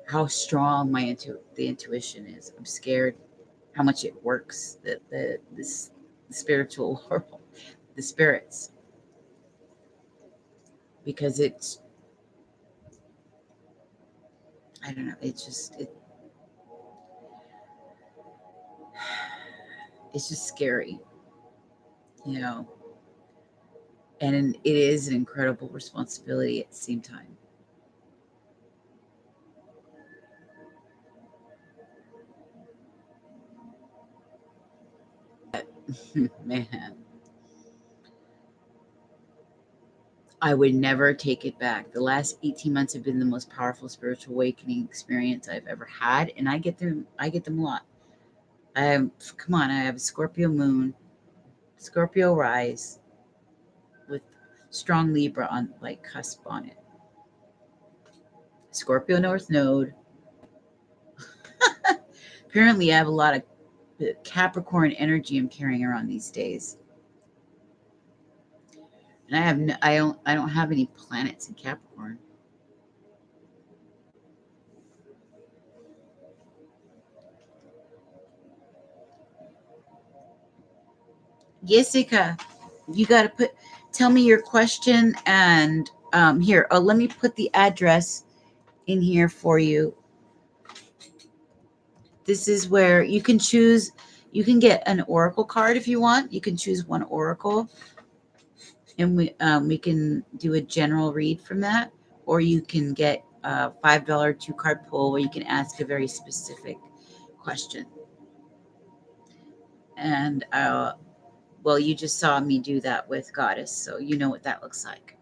how strong the intuition is. I'm scared how much it works. The spiritual world, the spirits, because I don't know. It's just scary, you know. And it is an incredible responsibility at the same time. Man, I would never take it back. The last 18 months have been the most powerful spiritual awakening experience I've ever had, and I get them a lot. Come on, I have a Scorpio moon, Scorpio rise with strong Libra on like cusp on it. Scorpio North Node. Apparently I have a lot of Capricorn energy I'm carrying around these days. And I don't have any planets in Capricorn. Jessica, you got to tell me your question. And here, let me put the address in here for you. This is where you can get an oracle card if you want. You can choose one oracle, and we can do a general read from that, or you can get a $5 2-card pull where you can ask a very specific question. And well, you just saw me do that with Goddess, so you know what that looks like.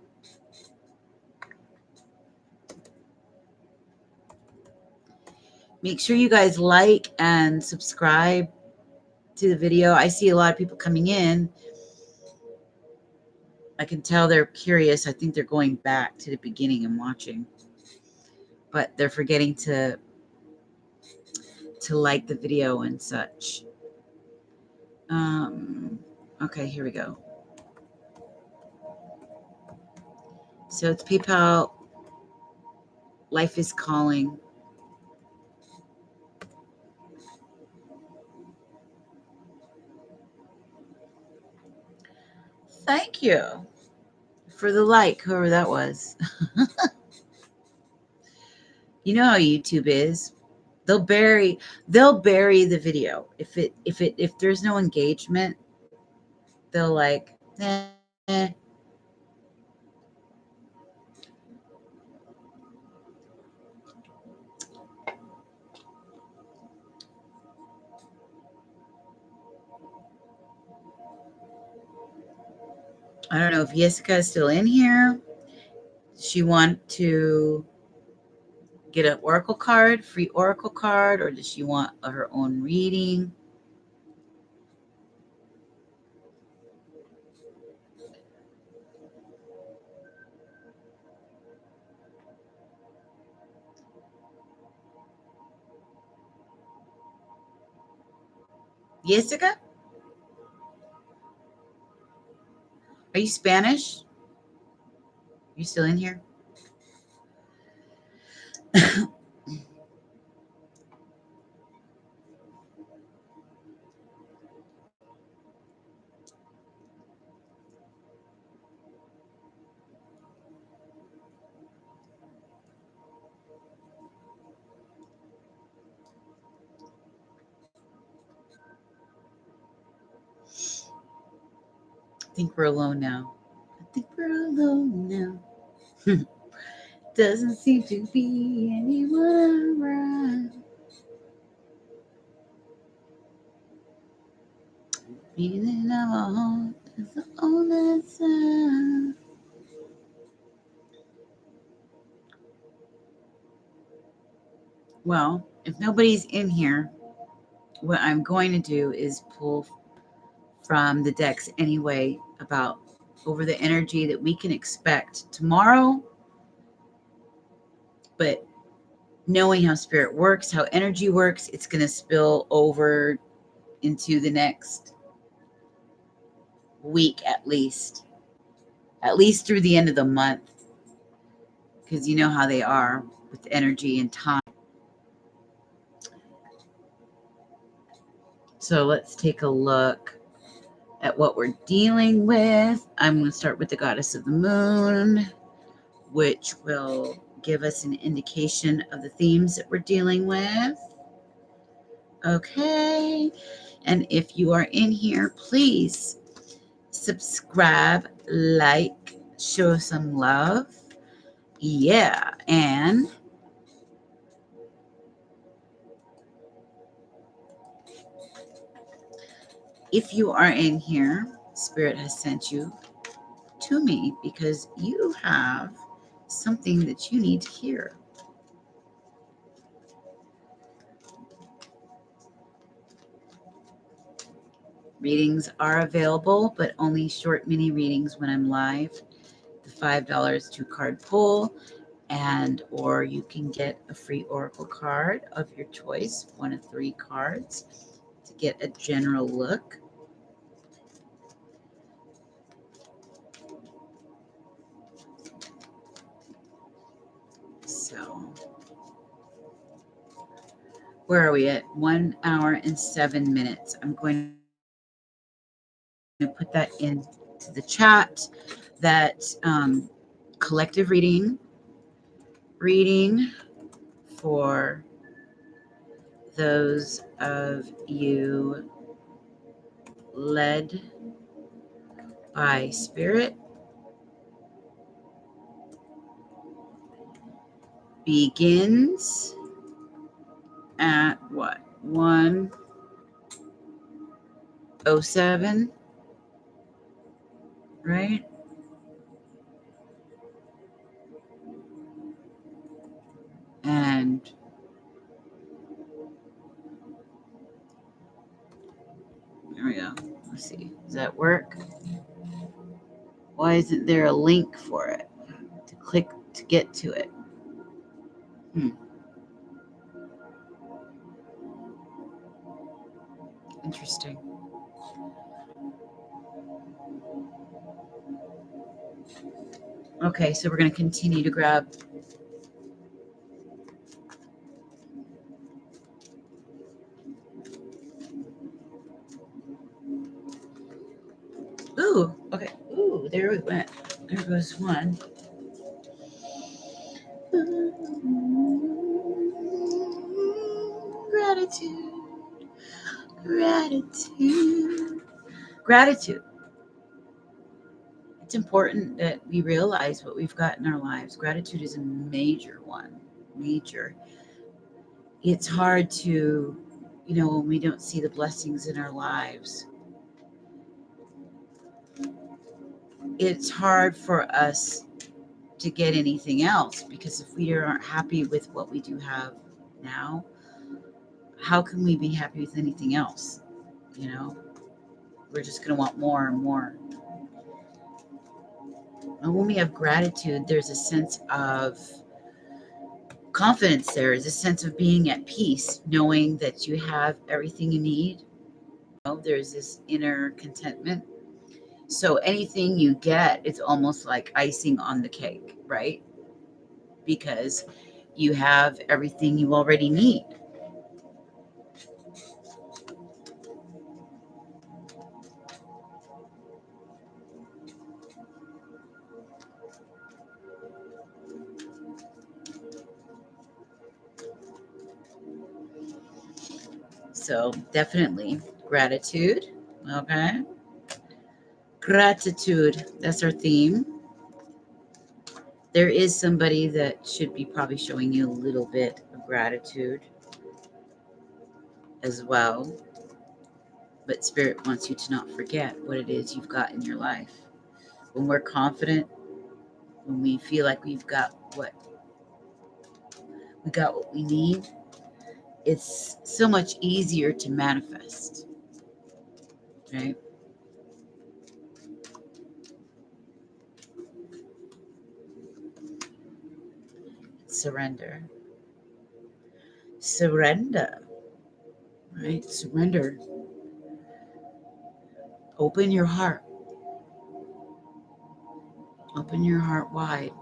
Make sure you guys like and subscribe to the video. I see a lot of people coming in. I can tell they're curious. I think they're going back to the beginning and watching, but they're forgetting to like the video and such. Okay, here we go. So it's PayPal. Life is calling. Thank you for the like, whoever that was. You know how YouTube is. They'll bury the video. If there's no engagement, they'll like, I don't know if Jessica is still in here. Does she want to get an oracle card, free oracle card, or does she want her own reading? Jessica, are you Spanish? You still in here? I think we're alone now. I think we're alone now. Doesn't seem to be anyone around. Feeling of a heart is the only sound. Well, if nobody's in here, what I'm going to do is pull from the decks anyway about over the energy that we can expect tomorrow. But knowing how spirit works, how energy works, it's going to spill over into the next week at least through the end of the month, because you know how they are with energy and time. So let's take a look at what we're dealing with. I'm going to start with the goddess of the moon, which will give us an indication of the themes that we're dealing with. Okay. And if you are in here, please subscribe, like, show some love. Yeah. And if you are in here, Spirit has sent you to me because you have something that you need to hear. Readings are available, but only short mini readings when I'm live. The $5 2-card pull, and or you can get a free oracle card of your choice, one of 3 cards, to get a general look. So where are we at? 1 hour and 7 minutes. I'm going to put that into the chat. That collective reading for those of you led by spirit begins at what? 1:07, right? And there we go. Let's see. Does that work? Why isn't there a link for it to click to get to it? Interesting. Okay, so we're going to continue to grab. Ooh, okay. Ooh, there we went. There goes one. Gratitude. Gratitude. Gratitude. It's important that we realize what we've got in our lives. Gratitude is a major one. Major. It's hard to, when we don't see the blessings in our lives, it's hard for us to get anything else, because if we aren't happy with what we do have now, how can we be happy with anything else? We're just going to want more and more. And when we have gratitude, there's a sense of confidence. There is a sense of being at peace, knowing that you have everything you need. There's this inner contentment. So anything you get, it's almost like icing on the cake, right? Because you have everything you already need. So definitely gratitude. Okay. Gratitude. That's our theme. There is somebody that should be probably showing you a little bit of gratitude as well. But Spirit wants you to not forget what it is you've got in your life. When we're confident, when we feel like we've got what we need, it's so much easier to manifest, right? Surrender. Surrender, right? Surrender. Open your heart. Open your heart wide.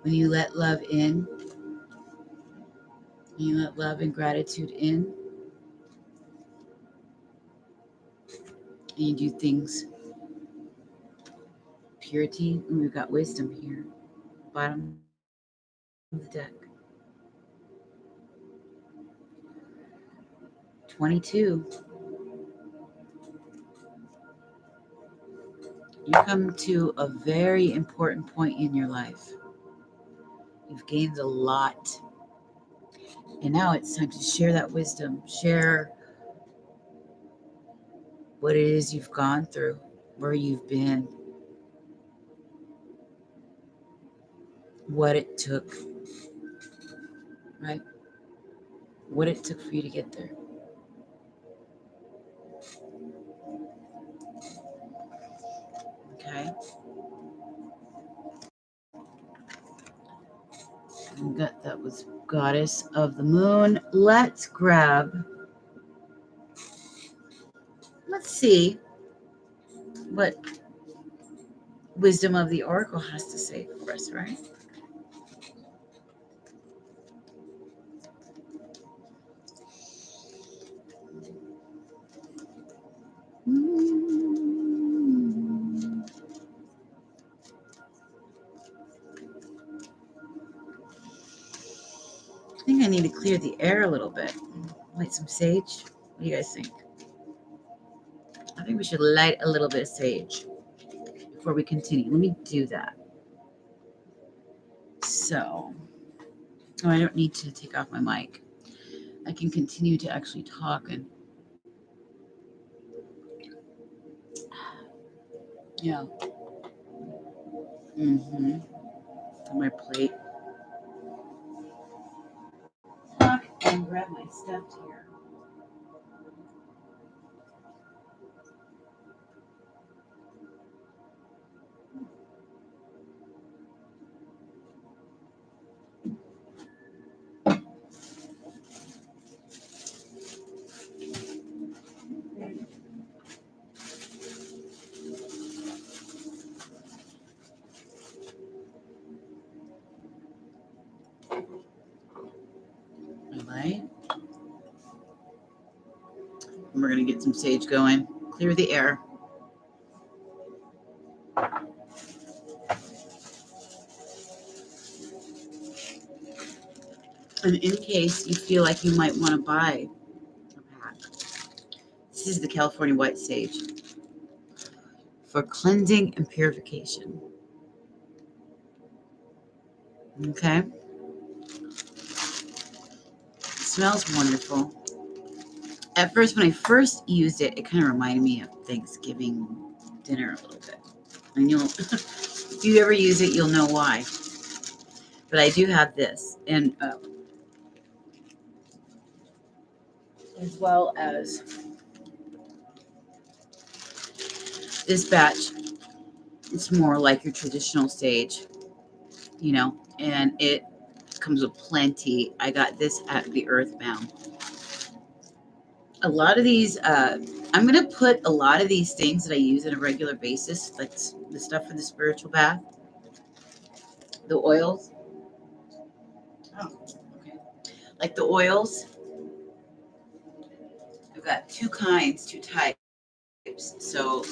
When you let love in, when you let love and gratitude in, and you do things purity, and we've got wisdom here, bottom of the deck. 22. You come to a very important point in your life. You've gained a lot. And now it's time to share that wisdom. Share what it is you've gone through, where you've been, what it took, right? What it took for you to get there. Okay? That was Goddess of the Moon. Let's see what Wisdom of the Oracle has to say for us, right? I think I need to clear the air a little bit. Light some sage. What do you guys think? I think we should light a little bit of sage before we continue. Let me do that. So, I don't need to take off my mic. I can continue to actually talk and yeah. On my plate. And grab my stuff here. All right. And we're going to get some sage going. Clear the air. And in case you feel like you might want to buy a pack, this is the California White Sage for cleansing and purification. Okay? It smells wonderful. At first, when I first used it, it kind of reminded me of Thanksgiving dinner a little bit. And you'll, if you ever use it, you'll know why. But I do have this, and as well as this batch. It's more like your traditional sage, and it comes with plenty. I got this at the Earthbound. A lot of these, I'm going to put a lot of these things that I use on a regular basis, like the stuff for the spiritual bath, the oils. Oh, okay. Like the oils. I've got two types. So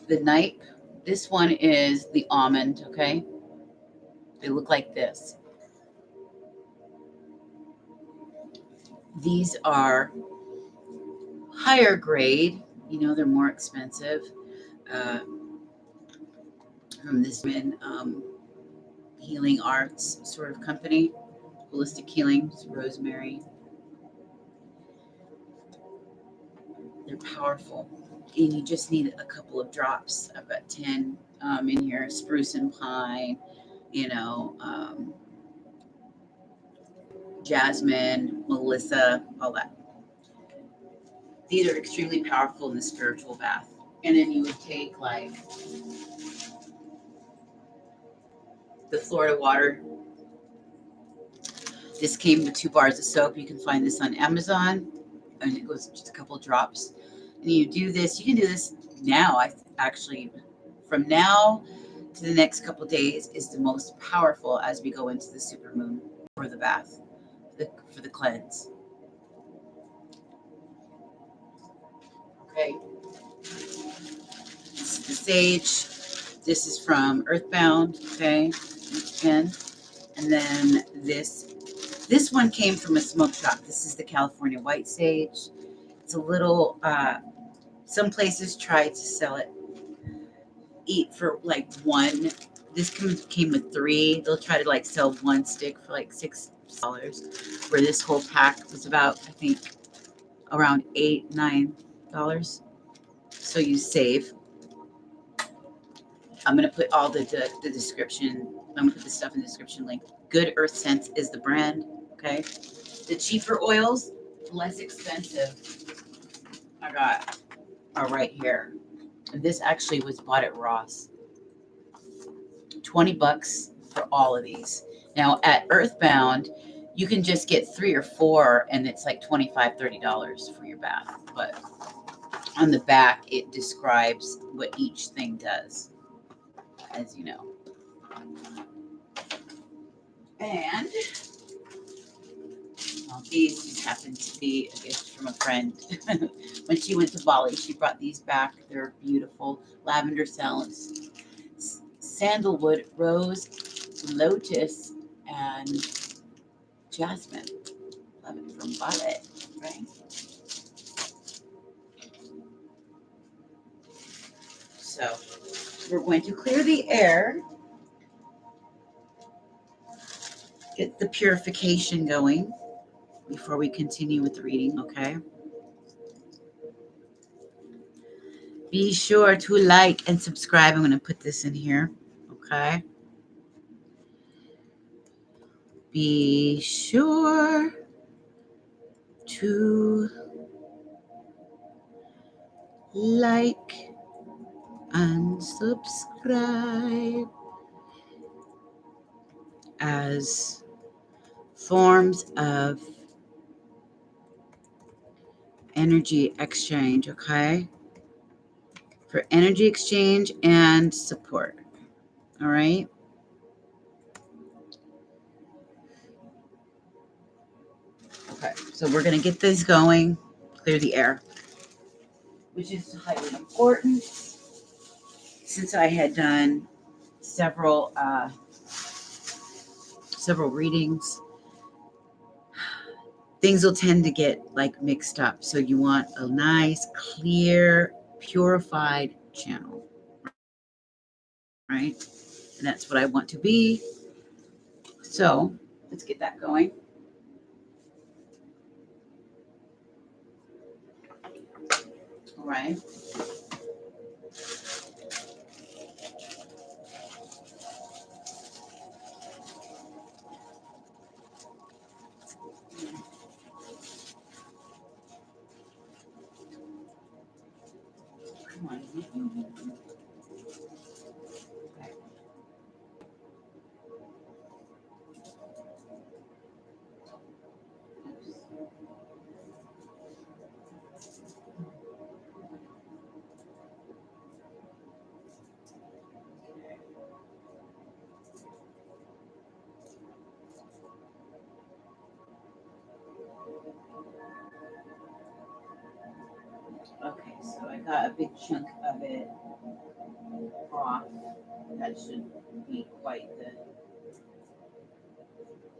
the night, this one is the almond, okay? They look like this. These are higher grade, they're more expensive. Uh, from this healing arts sort of company, holistic healing, rosemary. They're powerful. And you just need a couple of drops. I've got 10 in here, spruce and pine, jasmine, melissa, all that. These are extremely powerful in the spiritual bath. And then you would take like the Florida water. This came with 2 bars of soap. You can find this on Amazon, and it goes just a couple drops. And you do this. You can do this now. I actually, from now to the next couple days, is the most powerful as we go into the supermoon or the bath, for the cleanse. Okay. This is the sage. This is from Earthbound. Okay. Again. And then this one came from a smoke shop. This is the California white sage. It's a little, some places try to sell it, eat for like one. This came with 3. They'll try to like sell one stick for like $6, where this whole pack was about, I think, around $8-9. So you save. I'm going to put all the description. I'm going to put the stuff in the description link. Good Earth Sense is the brand. Okay. The cheaper oils, less expensive, I got are right here. And this actually was bought at Ross. $20 for all of these. Now at Earthbound, you can just get 3 or 4 and it's like $25-30 for your bath. But on the back, it describes what each thing does, as you know. And well, these just happened to be a gift from a friend. When she went to Bali, she brought these back. They're beautiful. Lavender scents, sandalwood, rose, lotus, and jasmine. Love it from Bali, right? So we're going to clear the air, get the purification going before we continue with the reading, okay? Be sure to like and subscribe. I'm going to put this in here, okay? Be sure to like and subscribe as forms of energy exchange, okay? For energy exchange and support, all right? Okay, so we're going to get this going, clear the air, which is highly important since I had done several readings. Things will tend to get like mixed up, so you want a nice, clear, purified channel, right? And that's what I want to be. So let's get that going. All right. Come on. Okay, so I got a big chunk of it off. That should be quite the,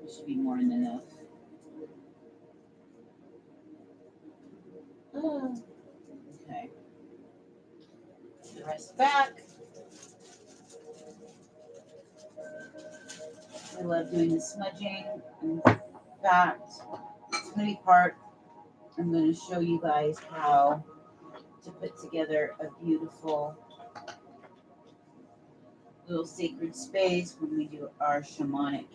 it should be more than enough. Okay. The rest back. I love doing the smudging. In fact, it's going to be part. I'm going to show you guys how to put together a beautiful little sacred space when we do our shamanic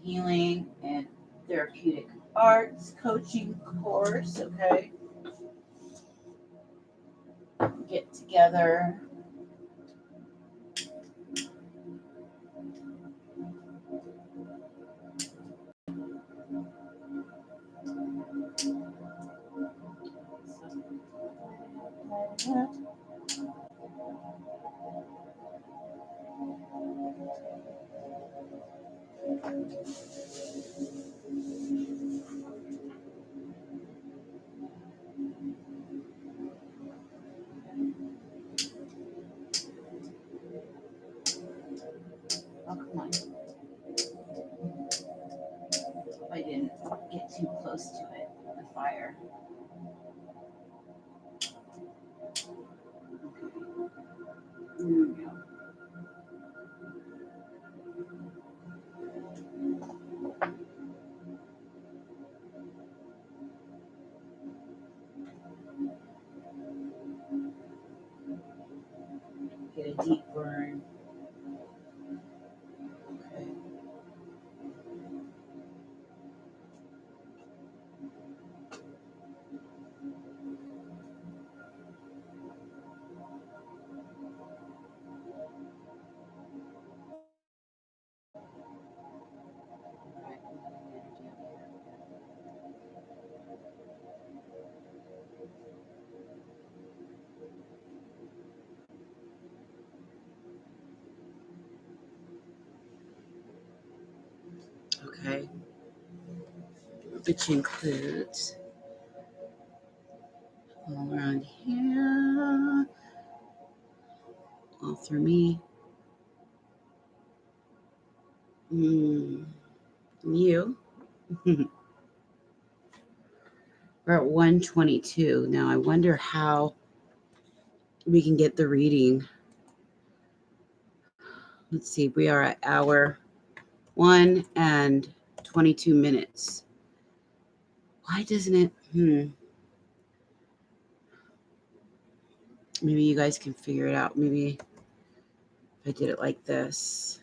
healing and therapeutic arts coaching course. Okay. Get together. Oh, come on. I didn't get too close to it, the fire. There we go. Get a deep burn. Okay. Okay. Which includes all around here, all through me. You. We're at 122. Now I wonder how we can get the reading. Let's see, we are at hour 1 and 22 minutes. Why doesn't it? Maybe you guys can figure it out. Maybe if I did it like this,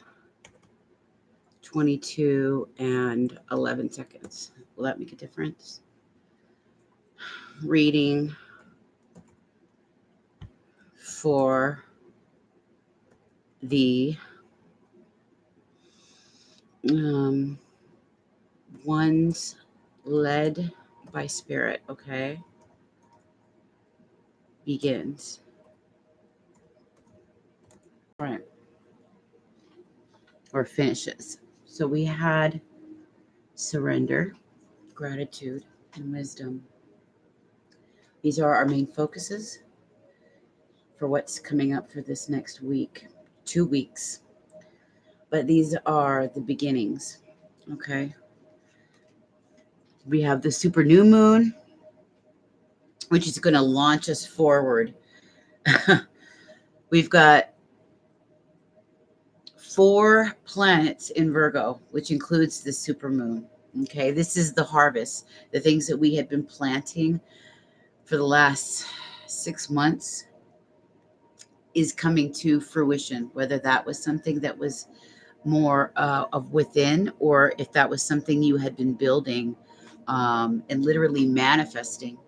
22 and 11 seconds. Will that make a difference? Reading for the ones led by spirit, okay, begins. Right. Or finishes. So we had surrender, gratitude, and wisdom. These are our main focuses for what's coming up for this next week, 2 weeks. But these are the beginnings, okay? We have the super new moon, which is going to launch us forward. We've got 4 planets in Virgo, which includes the super moon. Okay, this is the harvest, the things that we had been planting for the last 6 months is coming to fruition, whether that was something that was more of within, or if that was something you had been building and literally manifesting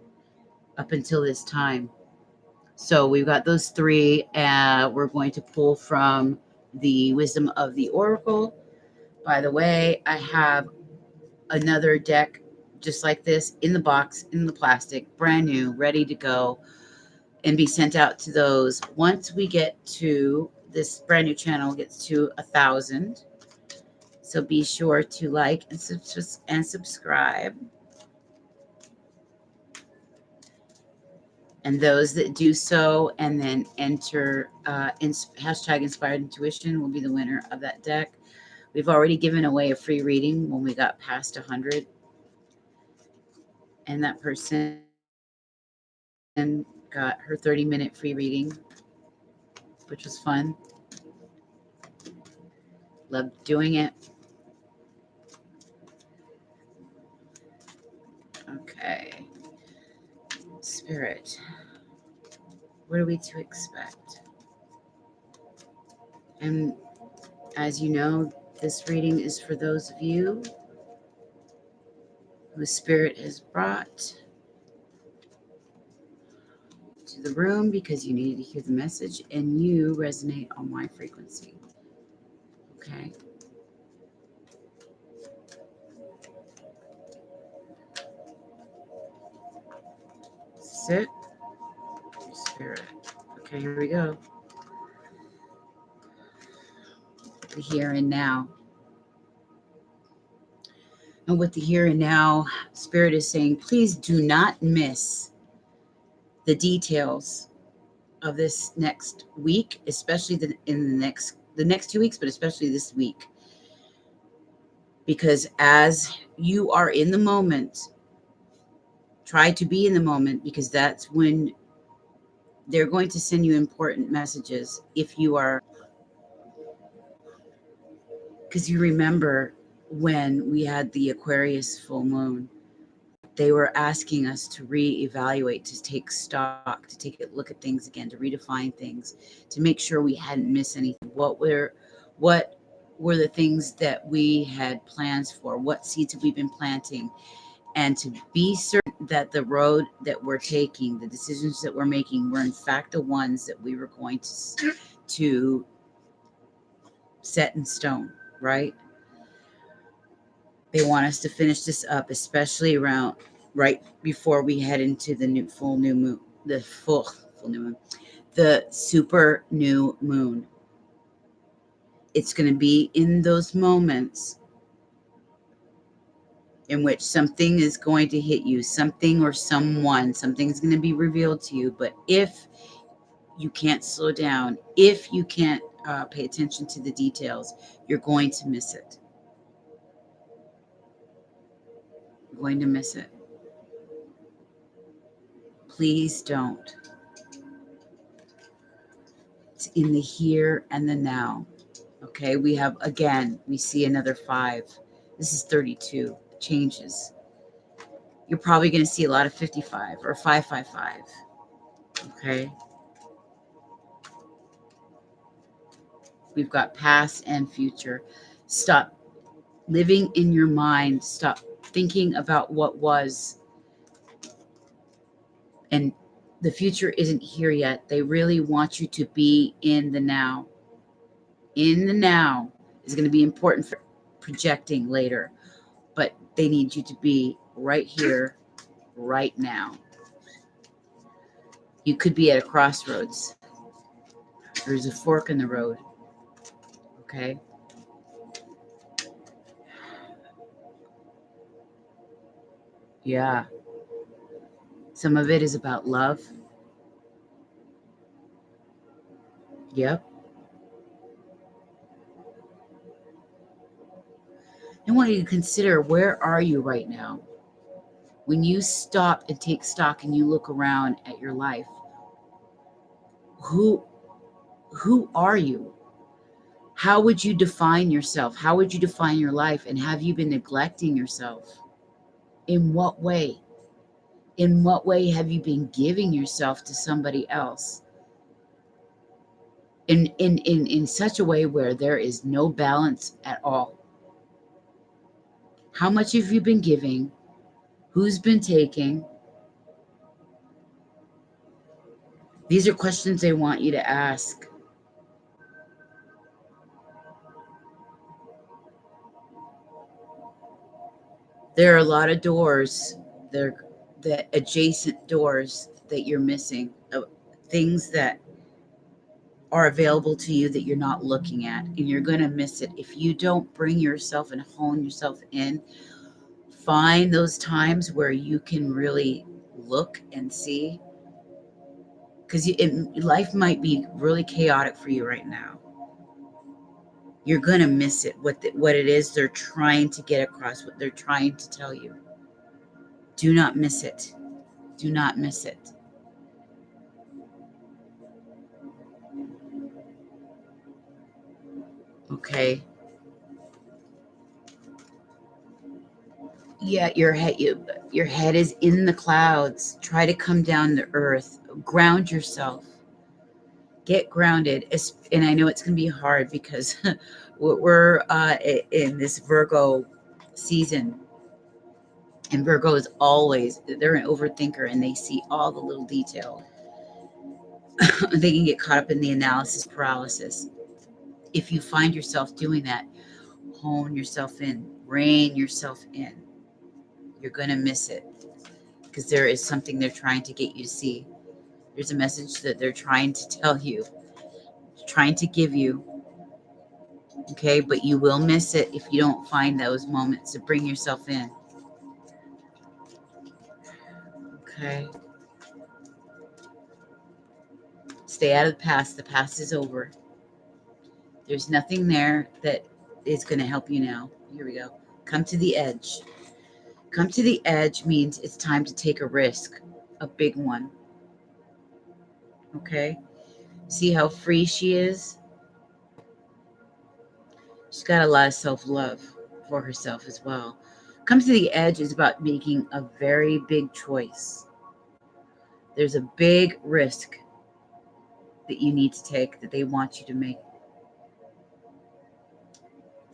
up until this time. So we've got those 3. We're going to pull from the Wisdom of the Oracle. By the way, I have another deck just like this in the box, in the plastic, brand new, ready to go and be sent out to those. Once we get to this brand new channel gets to 1,000. So be sure to like and subscribe. And those that do so and then enter hashtag inspired intuition will be the winner of that deck. We've already given away a free reading when we got past 100. And that person got her 30-minute free reading, which was fun. Loved doing it. Okay. Spirit, what are we to expect? And as you know, this reading is for those of you who Spirit has brought to the room because you needed to hear the message and you resonate on my frequency. Okay. Sit, Spirit. Okay, here we go. The here and now. And with the here and now, Spirit is saying, please do not miss the details of this next week, especially in the next 2 weeks, but especially this week. Because as you are in the moment, try to be in the moment, because that's when they're going to send you important messages. If you are, because you remember when we had the Aquarius full moon, they were asking us to reevaluate, to take stock, to take a look at things again, to redefine things, to make sure we hadn't missed anything. What were the things that we had plans for? What seeds have we been planting? And to be certain that the road that we're taking, the decisions that we're making, were in fact the ones that we were going to set in stone, right? They want us to finish this up, especially around right before we head into the full new moon, the full new moon, the super new moon. It's going to be in those moments in which something is going to hit you, something or someone, something's going to be revealed to you. But if you can't slow down, if you can't pay attention to the details, you're going to miss it. You're going to miss it. Please don't. It's in the here and the now. Okay, we have, again, we see another 5. This is 32. Changes. You're probably going to see a lot of 55 or 555. Okay. We've got past and future. Stop living in your mind. Stop thinking about what was. And the future isn't here yet. They really want you to be in the now. In the now is going to be important for projecting later, but they need you to be right here, right now. You could be at a crossroads. There's a fork in the road. Okay. Yeah. Some of it is about love. Yep. I want you to consider, where are you right now? When you stop and take stock and you look around at your life, who are you? How would you define yourself? How would you define your life? And have you been neglecting yourself? In what way? In what way have you been giving yourself to somebody else? In such a way where there is no balance at all. How much have you been giving? Who's been taking? These are questions they want you to ask. There are a lot of doors, the adjacent doors that you're missing, things that are available to you that you're not looking at, and you're going to miss it if you don't bring yourself and hone yourself in. Find those times where you can really look and see, because life might be really chaotic for you right now. You're going to miss it, what it is they're trying to get across, what they're trying to tell you. Do not miss it. Do not miss it. Okay. Yeah, your head is in the clouds. Try to come down to earth. Ground yourself. Get grounded. And I know it's going to be hard because we're in this Virgo season. And Virgo is always, they're an overthinker and they see all the little detail. They can get caught up in the analysis paralysis. If you find yourself doing that, hone yourself in, rein yourself in. You're going to miss it because there is something they're trying to get you to see. There's a message that they're trying to tell you, trying to give you. Okay, but you will miss it if you don't find those moments to bring yourself in. Okay. Stay out of the past. The past is over. There's nothing there that is going to help you now. Here we go. Come to the edge. Come to the edge means it's time to take a risk, a big one. Okay? See how free she is? She's got a lot of self-love for herself as well. Come to the edge is about making a very big choice. There's a big risk that you need to take that they want you to make.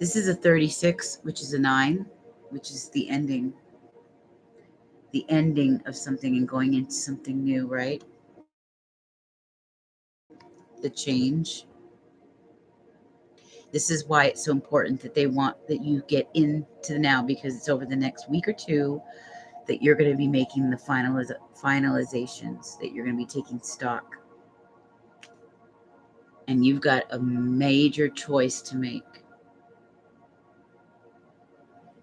This is a 36, which is a 9, which is the ending of something and going into something new, right? The change. This is why it's so important that they want that you get into the now, because it's over the next week or two that you're going to be making the finalizations, that you're going to be taking stock. And you've got a major choice to make.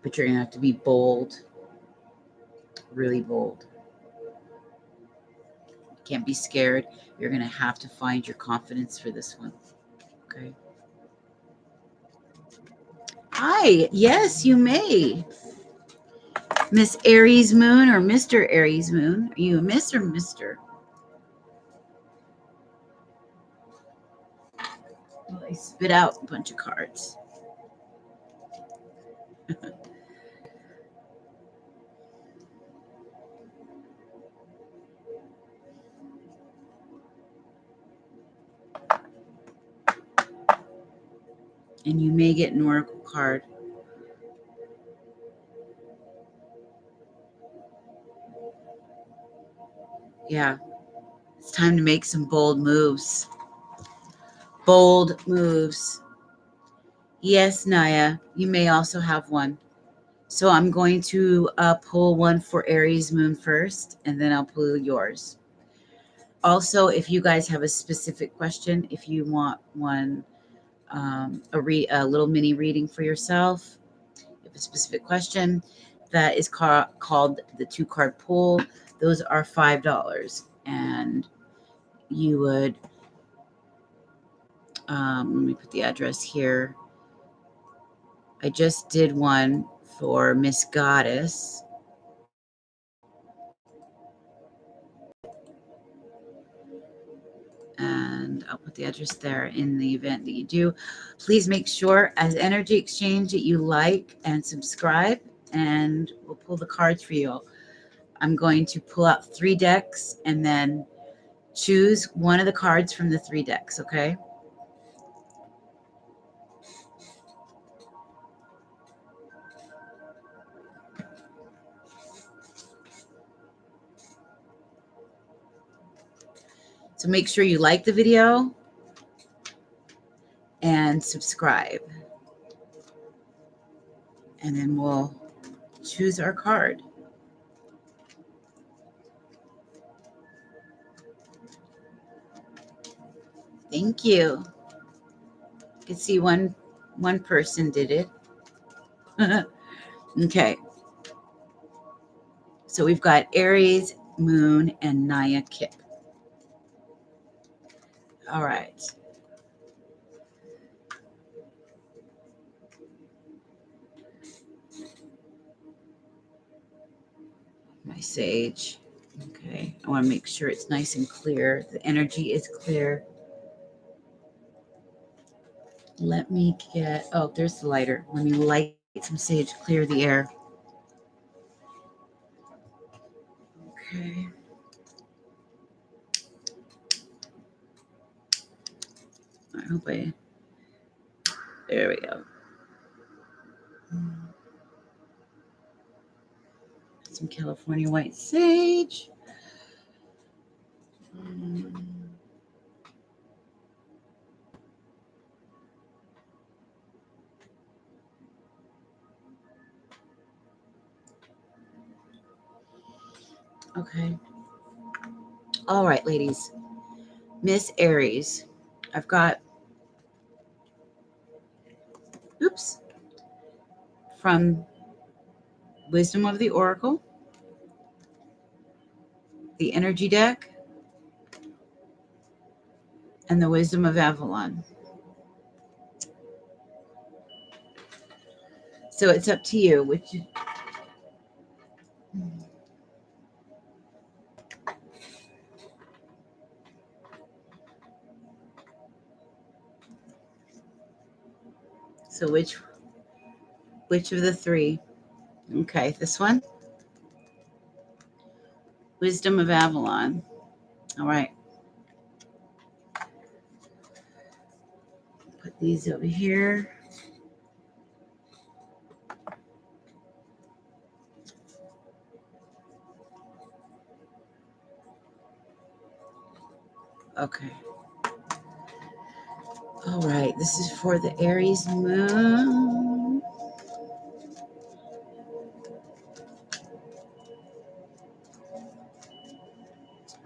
But you're going to have to be bold, really bold. You can't be scared. You're going to have to find your confidence for this one. Okay. Hi. Yes, you may. Miss Aries Moon or Mr. Aries Moon. Are you a Miss or Mr.? Well, I spit out a bunch of cards. And you may get an oracle card. Yeah, it's time to make some bold moves. Bold moves. Yes, Naya, you may also have one. So I'm going to pull one for Aries Moon first, and then I'll pull yours. Also, if you guys have a specific question, if you want one, a little mini reading for yourself, if a specific question, that is called the 2-card pull. Those are $5, and you would let me put the address here. I just did one for Miss Goddess. And I'll put the address there in the event that you do. Please make sure as energy exchange that you like and subscribe, and we'll pull the cards for you. I'm going to pull out 3 decks and then choose one of the cards from the 3 decks, okay? So make sure you like the video and subscribe. And then we'll choose our card. Thank you. You can see one person did it. Okay. So we've got Aries, Moon, and Naya Kip. All right. my sage. Okay, I want to make sure it's nice and clear. The energy is clear. Let me get, oh, there's the lighter. Let me light some sage, clear the air. Okay. I hope there we go. Some California white sage. Okay. All right, ladies. Miss Aries, I've got, oops, from Wisdom of the Oracle, the Energy Deck, and the Wisdom of Avalon. So it's up to you. So which of the three? Okay, this one. Wisdom of Avalon. All right. Put these over here. Okay. All right. This is for the Aries moon.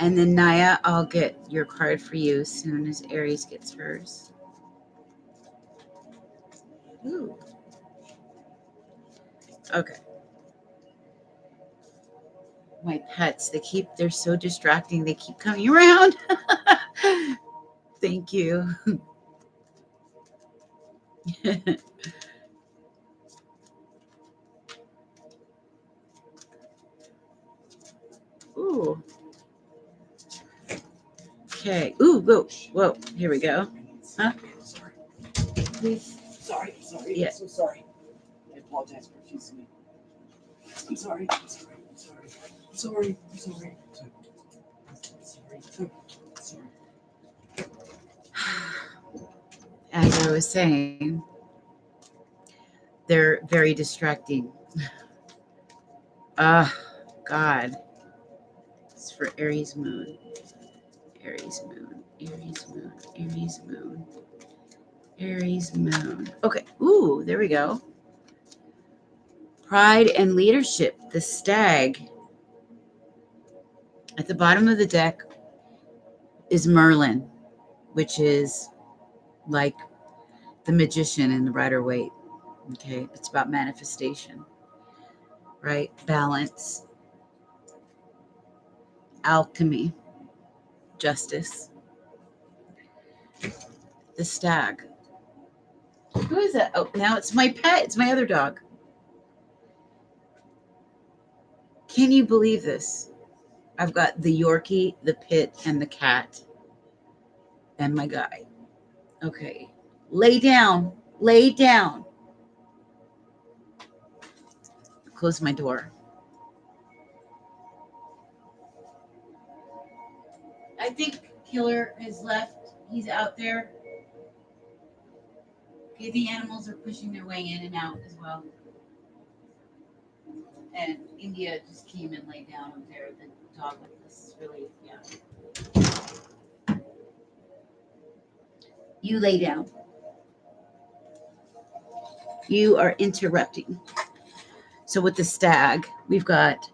And then Naya, I'll get your card for you as soon as Aries gets hers. Ooh. Okay. My pets, they're so distracting. They keep coming around. Thank you. Ooh. Okay. Ooh, whoa. Here we go. Huh? Sorry. Please. Sorry. Yeah. I'm so sorry. I apologize for confusing me. I'm sorry. As I was saying, they're very distracting. Ah, God. It's for Aries moon. Aries moon. Aries moon. Aries moon. Aries moon. Okay. Ooh, there we go. Pride and leadership. The stag. At the bottom of the deck is Merlin, which is like the magician in the Rider Waite. Okay. It's about manifestation, right? Balance, alchemy, justice. The stag. Who is that? Oh, now it's my pet. It's my other dog. Can you believe this? I've got the Yorkie, the pit, and the cat, and my guy. Okay. Lay down. Lay down. Close my door. I think Killer has left. He's out there. Okay, the animals are pushing their way in and out as well. And India just came and laid down over there. The dog with this really, yeah. You lay down. You are interrupting. So with the stag, we've got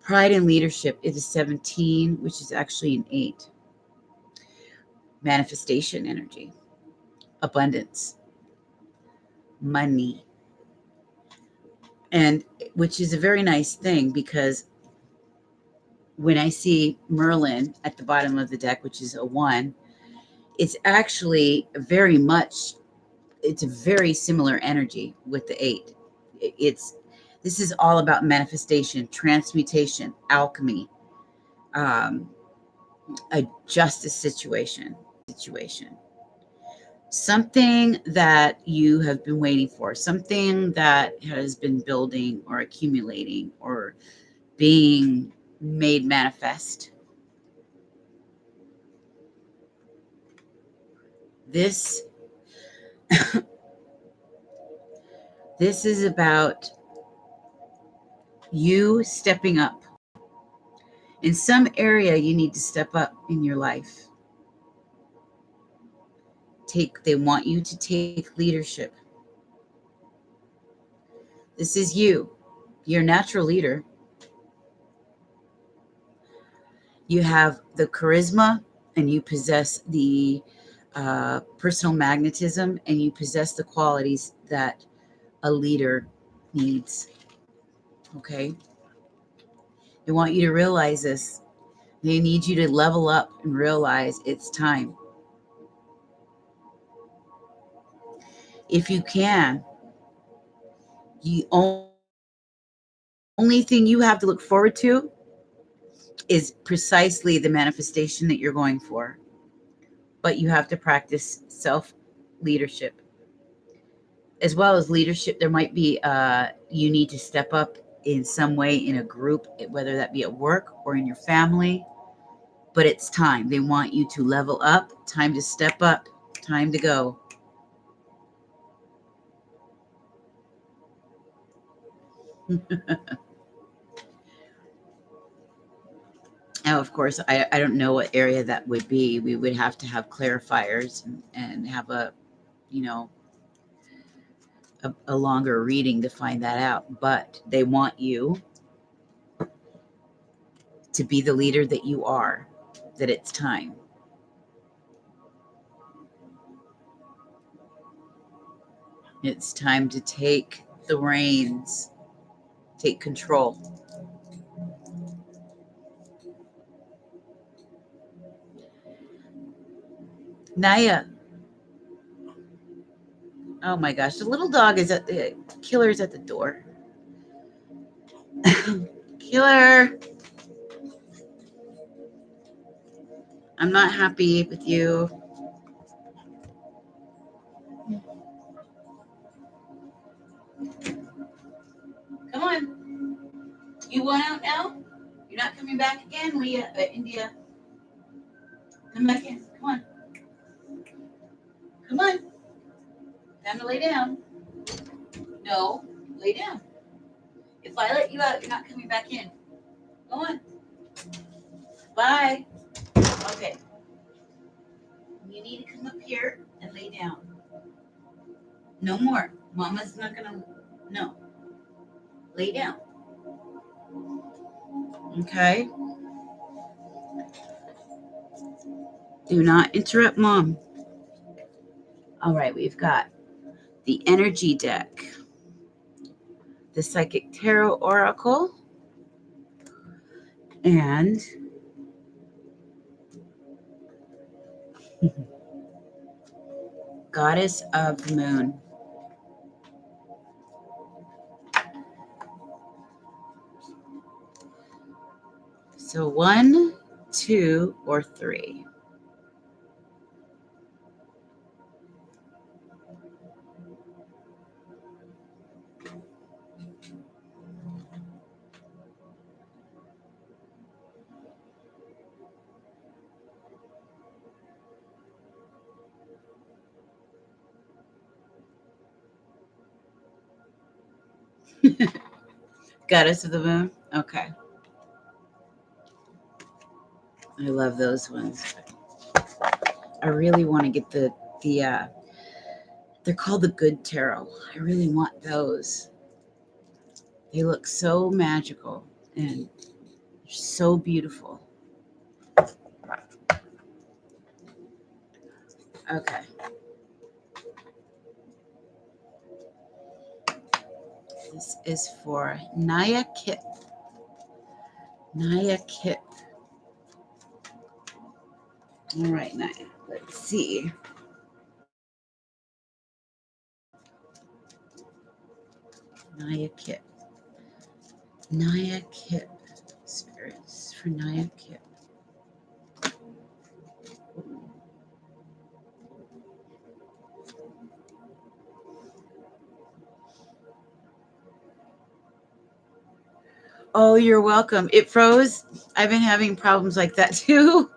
pride and leadership. It is 17, which is actually an 8. Manifestation energy, abundance, money, and which is a very nice thing because when I see Merlin at the bottom of the deck, which is a 1, it's actually it's a very similar energy with the 8. It's This is all about manifestation, transmutation, alchemy, um, a justice situation. Something that you have been waiting for, something that has been building or accumulating or being made manifest. This this is about you stepping up. In some area you need to step up in your life. They want you to take leadership. This is you. You're a natural leader. You have the charisma and you possess the personal magnetism and you possess the qualities that a leader needs. Okay? They want you to realize this. They need you to level up and realize it's time. If you can, the only thing you have to look forward to is precisely the manifestation that you're going for. But you have to practice self-leadership. As well as leadership, there might be, you need to step up in some way in a group, whether that be at work or in your family. But it's time. They want you to level up, time to step up, time to go. Now, of course, I don't know what area that would be. We would have to have clarifiers and have a, a longer reading to find that out. But they want you to be the leader that you are, that it's time. It's time to take the reins, take control. Naya. Oh my gosh, the little dog is at the killer's at the door. Killer. I'm not happy with you. Come on. You want out now? You're not coming back again, Leah? India. Come back in. Come on. Come on. Time to lay down. No, lay down. If I let you out, you're not coming back in. Go on. Bye. Okay. You need to come up here and lay down. No more. Mama's not gonna. No. Lay down. Okay. Do not interrupt mom. All right, we've got the energy deck, the psychic tarot oracle, and goddess of the moon. So 1, 2, or 3. Goddess of the moon. Okay. I love those ones. I really want to get the they're called the good tarot. I really want those. They look so magical and so beautiful. Okay. This is for Naya Kip. Naya Kip. All right, Naya. Let's see. Naya Kip. Naya Kip. Spirits for Naya Kip. Oh, you're welcome. It froze. I've been having problems like that too.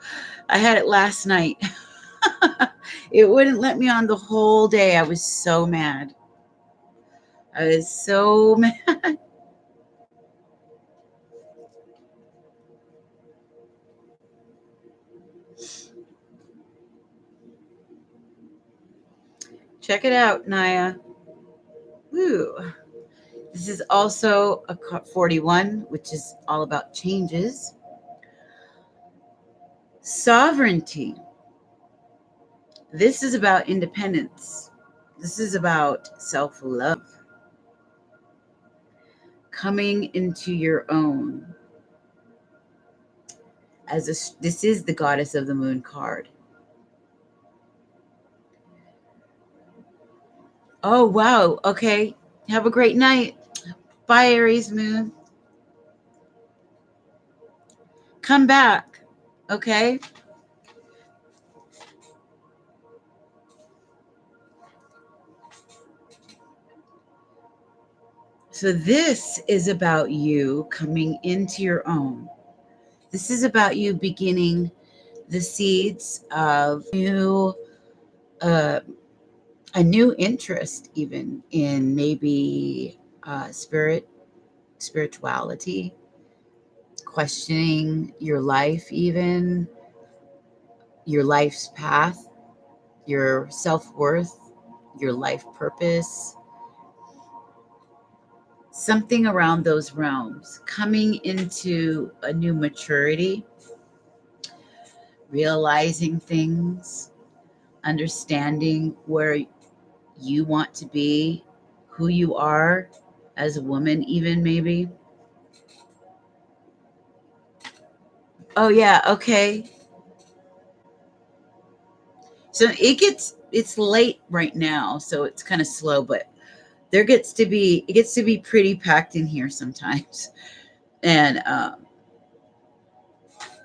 I had it last night. It wouldn't let me on the whole day. I was so mad. I was so mad. Check it out, Naya. Woo. This is also a 41, which is all about changes. Sovereignty. This is about independence. This is about self love. Coming into your own. This is the Goddess of the Moon card. Oh, wow. Okay. Have a great night. Bye, Aries Moon. Come back. Okay. So, this is about you coming into your own. This is about you beginning the seeds of uh, a new interest, even in maybe spirituality, questioning your life, even your life's path, your self-worth, your life purpose, something around those realms, coming into a new maturity, realizing things, understanding where you want to be, who you are as a woman, even maybe. Oh, yeah, okay. So it's late right now, so it's kind of slow, but it gets to be pretty packed in here sometimes. And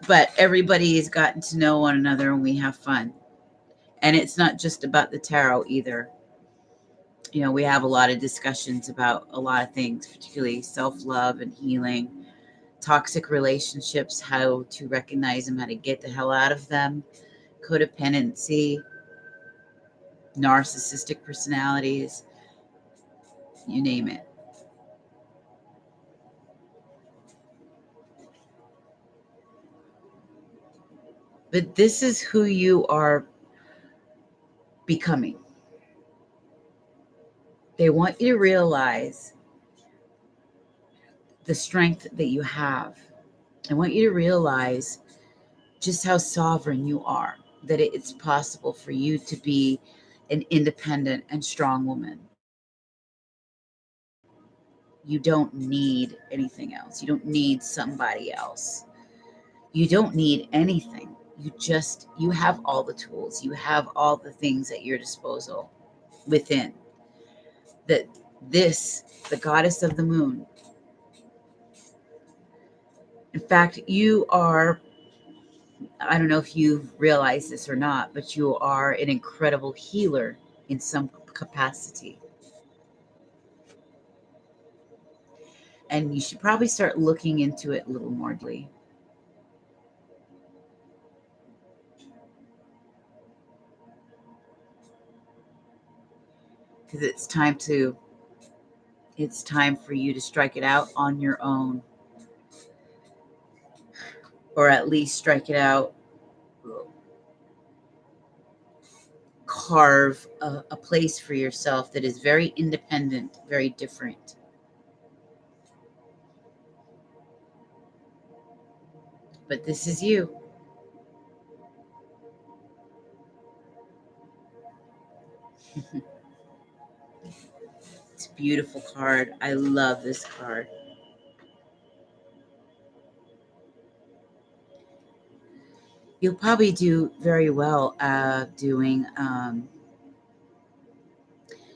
but everybody's gotten to know one another and we have fun. And it's not just about the tarot either. You know, we have a lot of discussions about a lot of things, particularly self-love and healing, toxic relationships, how to recognize them, how to get the hell out of them, codependency, narcissistic personalities, you name it. But this is who you are becoming. They want you to realize the strength that you have. I want you to realize just how sovereign you are, that it's possible for you to be an independent and strong woman. You don't need anything else. You don't need somebody else. You don't need anything. You have all the tools. You have all the things at your disposal within. That the goddess of the moon, in fact, you are, I don't know if you've realized this or not, but you are an incredible healer in some capacity. And you should probably start looking into it a little more deeply. Because it's time for you to strike it out on your own, or at least strike it out, carve a place for yourself that is very independent, very different. But this is you. It's a beautiful card. I love this card. You'll probably do very well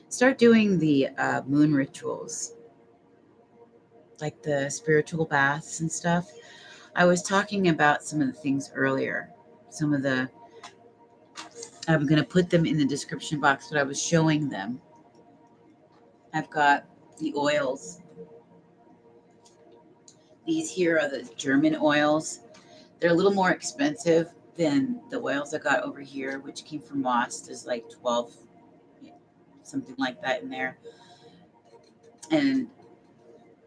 start doing the moon rituals. like the spiritual baths and stuff. I was talking about some of the things earlier. Some of the, I'm going to put them in the description box, but I was showing them. I've got the oils. These here are the German oils. They're a little more expensive than the oils I got over here, which came from Moss. There's like 12, something like that in there. And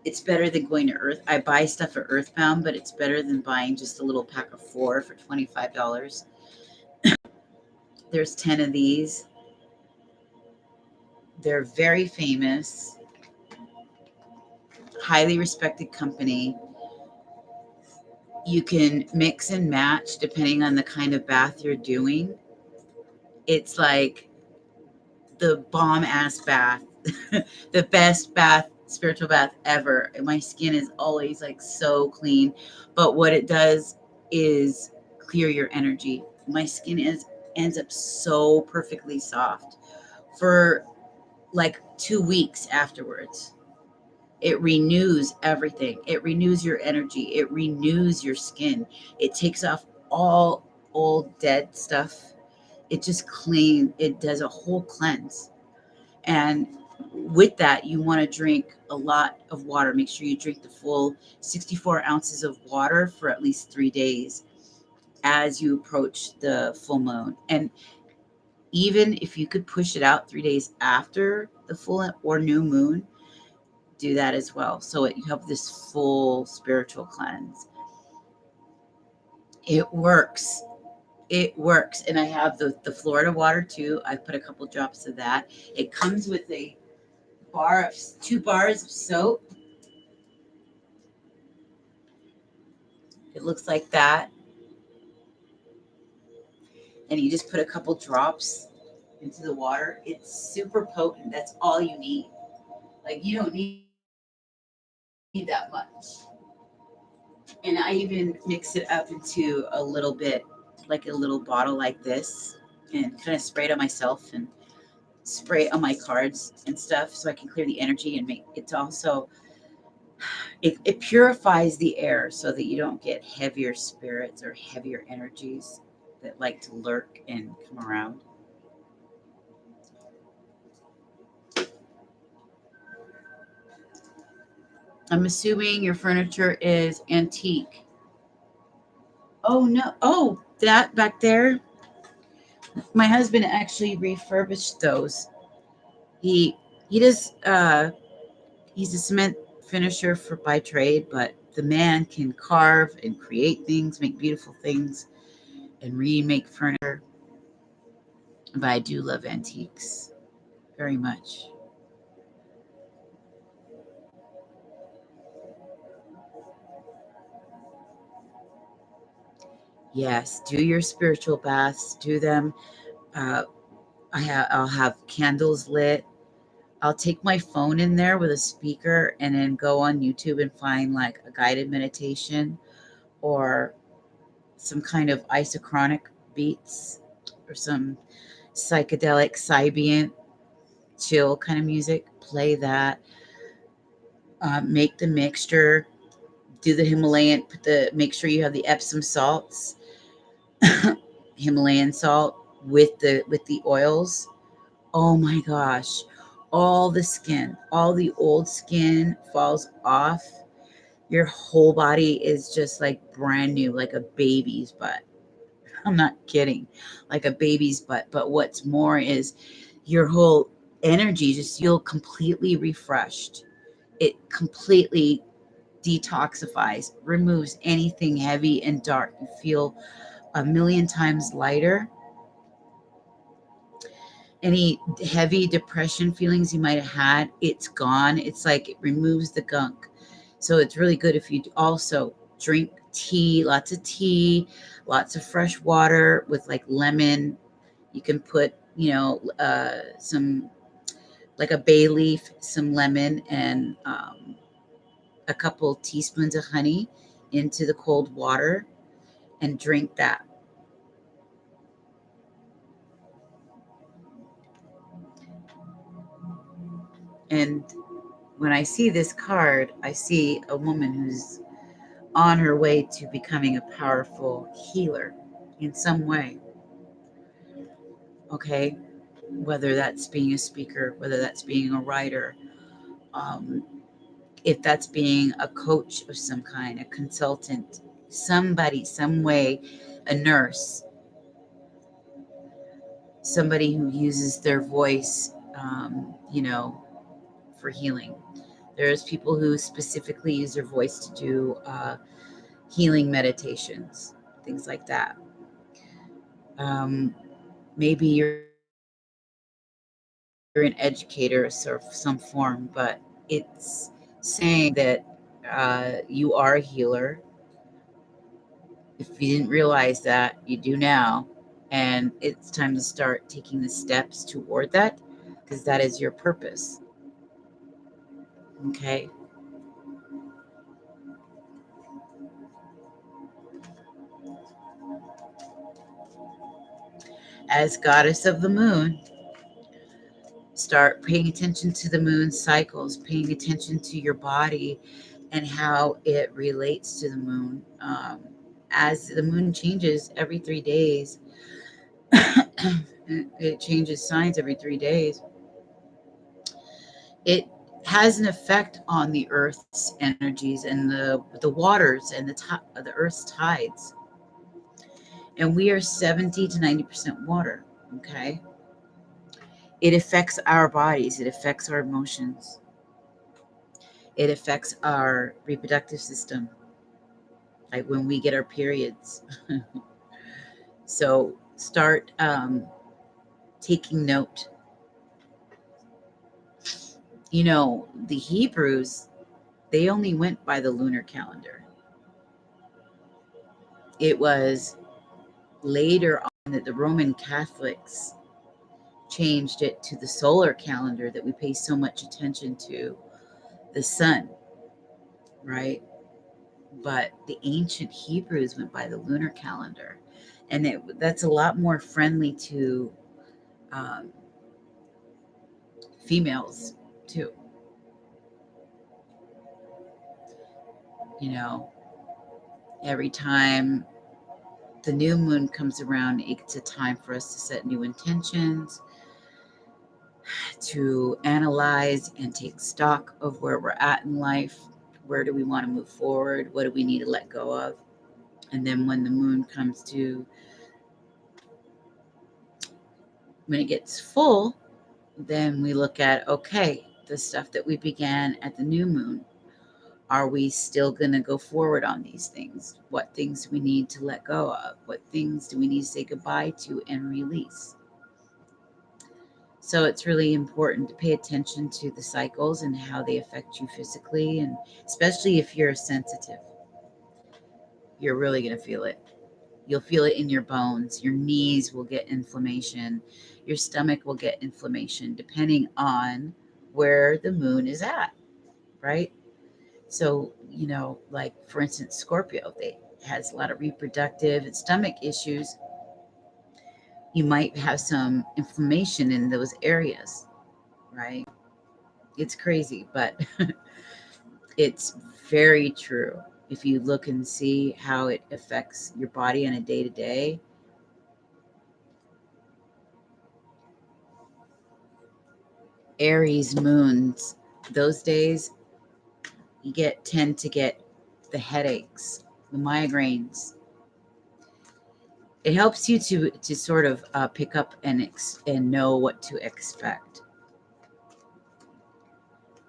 it's better than going to Earth. I buy stuff at Earthbound, but it's better than buying just a little pack of 4 for $25. There's 10 of these. They're very famous, highly respected company. You can mix and match depending on the kind of bath you're doing. It's like the bomb ass bath, the best bath, spiritual bath ever. And my skin is always like so clean. But what it does is clear your energy. My skin ends up so perfectly soft for like 2 weeks afterwards. It renews everything. It renews your energy. It renews your skin. It takes off all old dead stuff. It just clean. It does a whole cleanse. And with that, you want to drink a lot of water. Make sure you drink the full 64 ounces of water for at least 3 days as you approach the full moon. And even if you could push it out 3 days after the full or new moon, do that as well. So you have this full spiritual cleanse. It works. It works. And I have the Florida water too. I put a couple drops of that. It comes with a bar of 2 bars of soap. It looks like that. And you just put a couple drops into the water. It's super potent. That's all you need. Like you don't need that much. And I even mix it up into a little bit, like a little bottle like this, and kind of spray it on myself and spray it on my cards and stuff so I can clear the energy and make it also, it purifies the air so that you don't get heavier spirits or heavier energies that like to lurk and come around. I'm assuming your furniture is antique. Oh no. Oh, that back there. My husband actually refurbished those. He he does he's a cement finisher for by trade, but the man can carve and create things, make beautiful things, and remake furniture. But I do love antiques very much. Yes, do your spiritual baths. Do them. Uh, I'll have candles lit. I'll take my phone in there with a speaker and then go on YouTube and find like a guided meditation or some kind of isochronic beats or some psychedelic Sybian chill kind of music. Play that. Make the mixture. Do the Himalayan. Make sure you have the Epsom salts, Himalayan salt with the oils. Oh my gosh, all the old skin falls off. Your whole body is just like brand new, like a baby's butt. I'm not kidding, like a baby's butt. But what's more is your whole energy just feel completely refreshed. It completely detoxifies, removes anything heavy and dark. You feel a million times lighter. Any heavy depression feelings you might have had, it's gone. It's like it removes the gunk. So it's really good if you also drink tea, lots of fresh water with like lemon. You can put, some like a bay leaf, some lemon, and a couple teaspoons of honey into the cold water and drink that. And when I see this card, I see a woman who's on her way to becoming a powerful healer in some way. Okay. Whether that's being a speaker, whether that's being a writer, um, if that's being a coach of some kind, a consultant, somebody, some way, a nurse, somebody who uses their voice, for healing. There's people who specifically use their voice to do healing meditations, things like that. Um, Maybe you're an educator of some form, but it's saying that you are a healer. If you didn't realize that, you do now. And it's time to start taking the steps toward that because that is your purpose. Okay. As goddess of the moon, start paying attention to the moon cycles, paying attention to your body and how it relates to the moon. As the moon changes every 3 days, it changes signs every 3 days. It has an effect on the Earth's energies and the waters and the Earth's tides. And we are 70 to 90% water. Okay, it affects our bodies. It affects our emotions. It affects our reproductive system, like when we get our periods. So start taking note. The Hebrews, they only went by the lunar calendar. It was later on that the Roman Catholics changed it to the solar calendar that we pay so much attention to, the sun, right? But the ancient Hebrews went by the lunar calendar. And that's a lot more friendly to um, females, too. You know, every time the new moon comes around, it's a time for us to set new intentions, to analyze and take stock of where we're at in life. Where do we want to move forward? What do we need to let go of? And then when it gets full, then we look at, okay, the stuff that we began at the new moon, are we still going to go forward on these things? What things do we need to let go of? What things do we need to say goodbye to and release? So it's really important to pay attention to the cycles and how they affect you physically. And especially if you're sensitive, you're really going to feel it. You'll feel it in your bones. Your knees will get inflammation. Your stomach will get inflammation, depending on where the moon is at, right? So, like for instance, Scorpio, they has a lot of reproductive and stomach issues. You might have some inflammation in those areas, right? It's crazy, but it's very true. If you look and see how it affects your body on a day to day, Aries moons, those days tend to get the headaches, the migraines. It helps you to sort of pick up and know what to expect.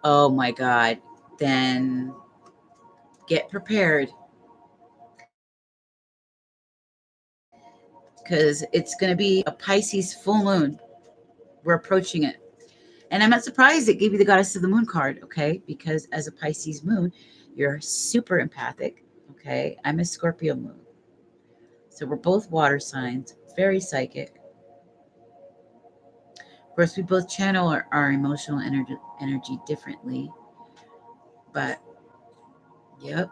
Oh my God! Then get prepared because it's going to be a Pisces full moon. We're approaching it. And I'm not surprised it gave you the goddess of the moon card, okay? Because as a Pisces moon, you're super empathic, okay? I'm a Scorpio moon. So we're both water signs, very psychic. Of course, we both channel our emotional energy differently. But, yep.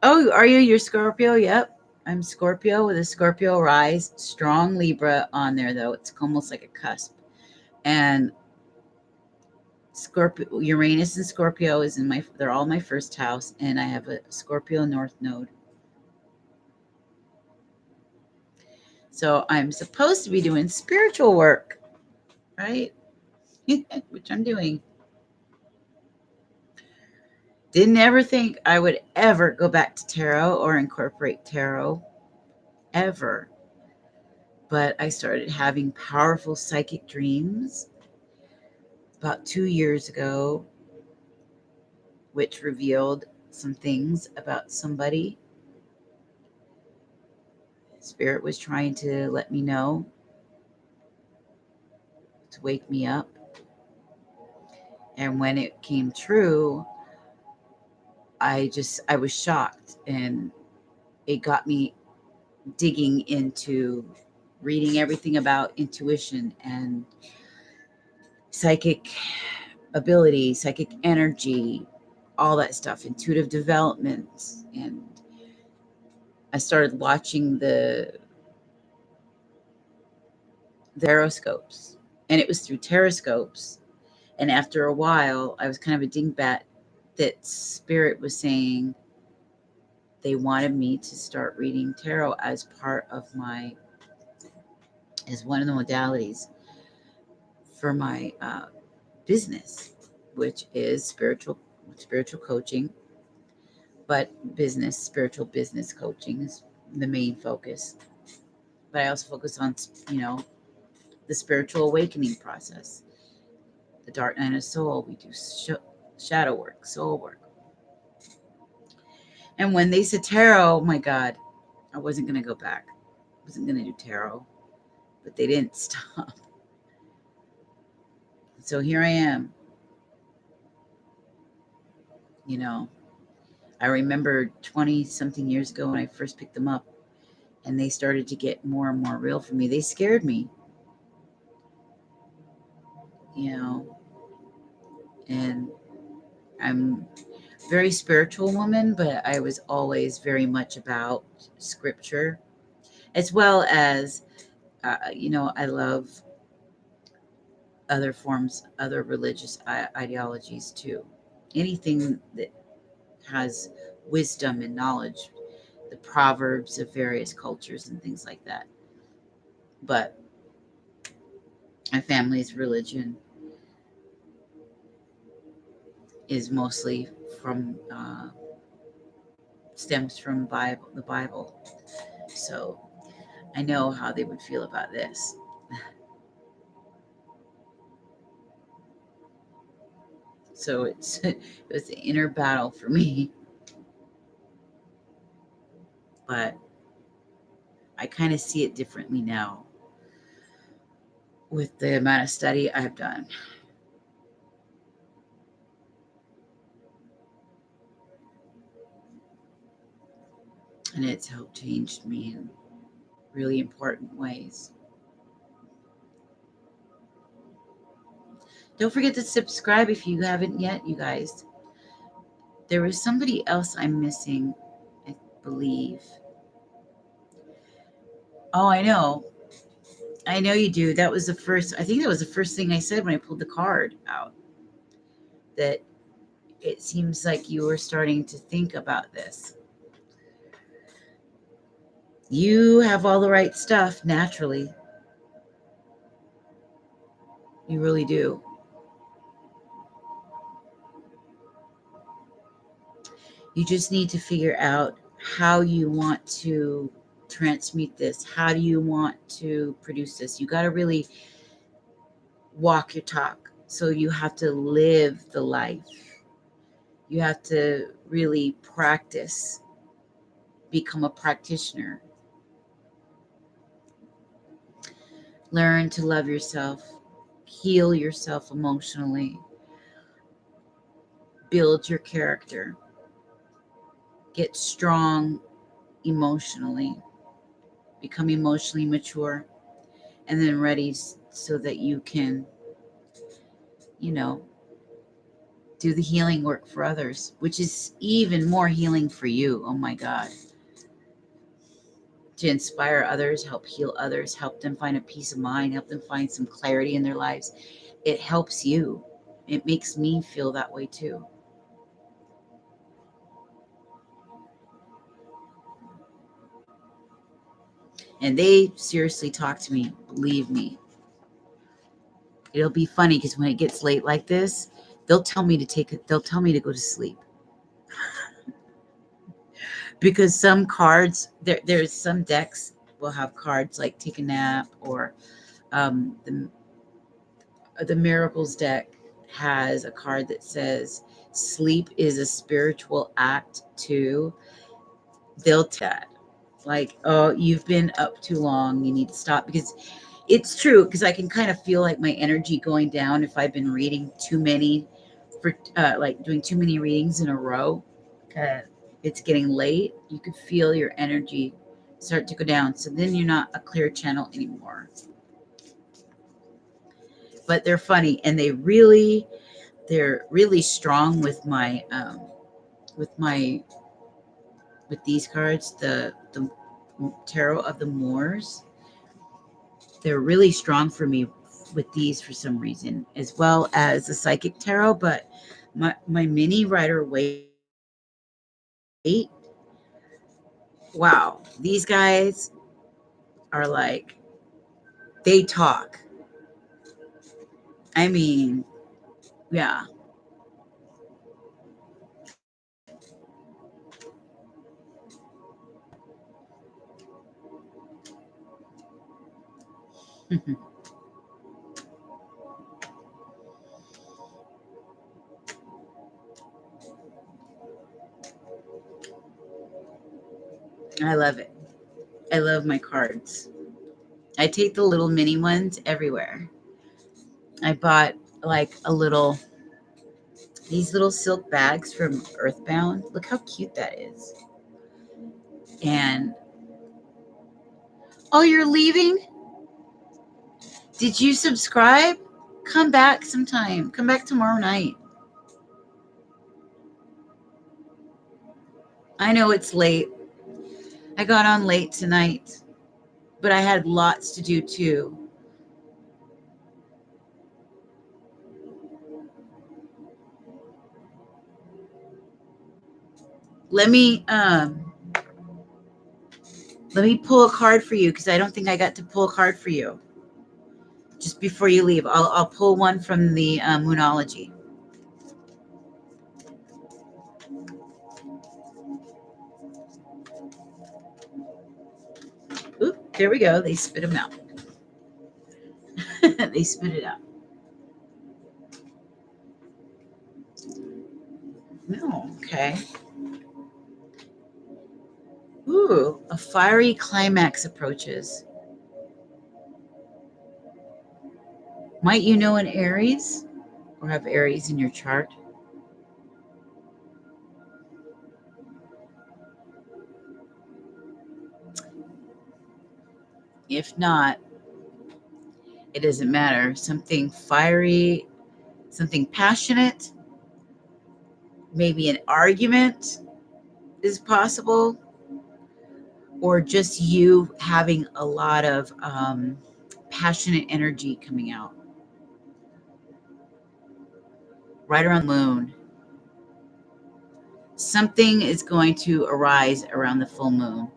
Oh, are you? You're Scorpio? Yep. I'm Scorpio with a Scorpio rise. Strong Libra on there, though. It's almost like a cusp. And Scorpio, Uranus and Scorpio is in they're all my first house, and I have a Scorpio North Node. So I'm supposed to be doing spiritual work, right? Which I'm doing. Didn't ever think I would ever go back to tarot or incorporate tarot, ever. But I started having powerful psychic dreams about 2 years ago, which revealed some things about somebody. Spirit was trying to let me know, to wake me up. And when it came true, I was shocked, and it got me digging into reading everything about intuition and psychic ability, psychic energy, all that stuff, intuitive development. And I started watching the horoscopes, and it was through teroscopes. And after a while, I was kind of a dingbat that Spirit was saying they wanted me to start reading tarot as one of the modalities for my business, which is spiritual coaching, but spiritual business coaching is the main focus. But I also focus on, the spiritual awakening process, the dark night of soul. We do shadow work, soul work. And when they said tarot, oh my God, I wasn't going to go back. I wasn't going to do tarot, but they didn't stop. So here I am. I remember 20 something years ago when I first picked them up, and they started to get more and more real for me. They scared me, and I'm a very spiritual woman, but I was always very much about scripture, as well as, I love other religious ideologies too. Anything that has wisdom and knowledge, the proverbs of various cultures and things like that. But my family's religion is mostly stems from the Bible. So I know how they would feel about this. So it was an inner battle for me, but I kind of see it differently now with the amount of study I've done. And it's helped change me in really important ways. Don't forget to subscribe if you haven't yet, you guys. There was somebody else I'm missing, I believe. Oh, I know. I know you do. I think that was the first thing I said when I pulled the card out. That it seems like you were starting to think about this. You have all the right stuff naturally. You really do. You just need to figure out how you want to transmute this. How do you want to produce this? You got to really walk your talk. So you have to live the life. You have to really practice, become a practitioner. Learn to love yourself, heal yourself emotionally, build your character, get strong emotionally, become emotionally mature, and then ready so that you can, do the healing work for others, which is even more healing for you. Oh my God. to inspire others, help heal others, help them find a peace of mind, help them find some clarity in their lives. It helps you. It makes me feel that way too. And they seriously talk to me, believe me. It'll be funny because when it gets late like this, they'll tell me to go to sleep. Because some cards, there's some decks will have cards like take a nap, or the Miracles deck has a card that says sleep is a spiritual act too. They'll tell that, like, oh, you've been up too long, you need to stop. Because it's true, because I can kind of feel like my energy going down if I've been reading too many, for like doing too many readings in a row. It's getting late, you could feel your energy start to go down, so then you're not a clear channel anymore. But they're funny, and they're really strong with my with my with these cards, the tarot of the Moors. They're really strong for me with these for some reason, as well as the psychic tarot. But my mini Rider Waite, wow, these guys are like, they talk. I mean, yeah. I love it. I love my cards. I take the little mini ones everywhere. I bought like these little silk bags from Earthbound. Look how cute that is. And oh, you're leaving? Did you subscribe? Come back sometime. Come back tomorrow night. I know it's late. I got on late tonight, but I had lots to do too. Let me let me pull a card for you, because I don't think I got to pull a card for you just before you leave. I'll pull one from the Moonology. Oop, there we go. They spit them out. They spit it out. No, okay. Ooh, a fiery climax approaches. Might you know an Aries, or have Aries in your chart? If not, it doesn't matter. Something fiery, something passionate, maybe an argument is possible, or just you having a lot of passionate energy coming out. Right around the moon, something is going to arise around the full moon.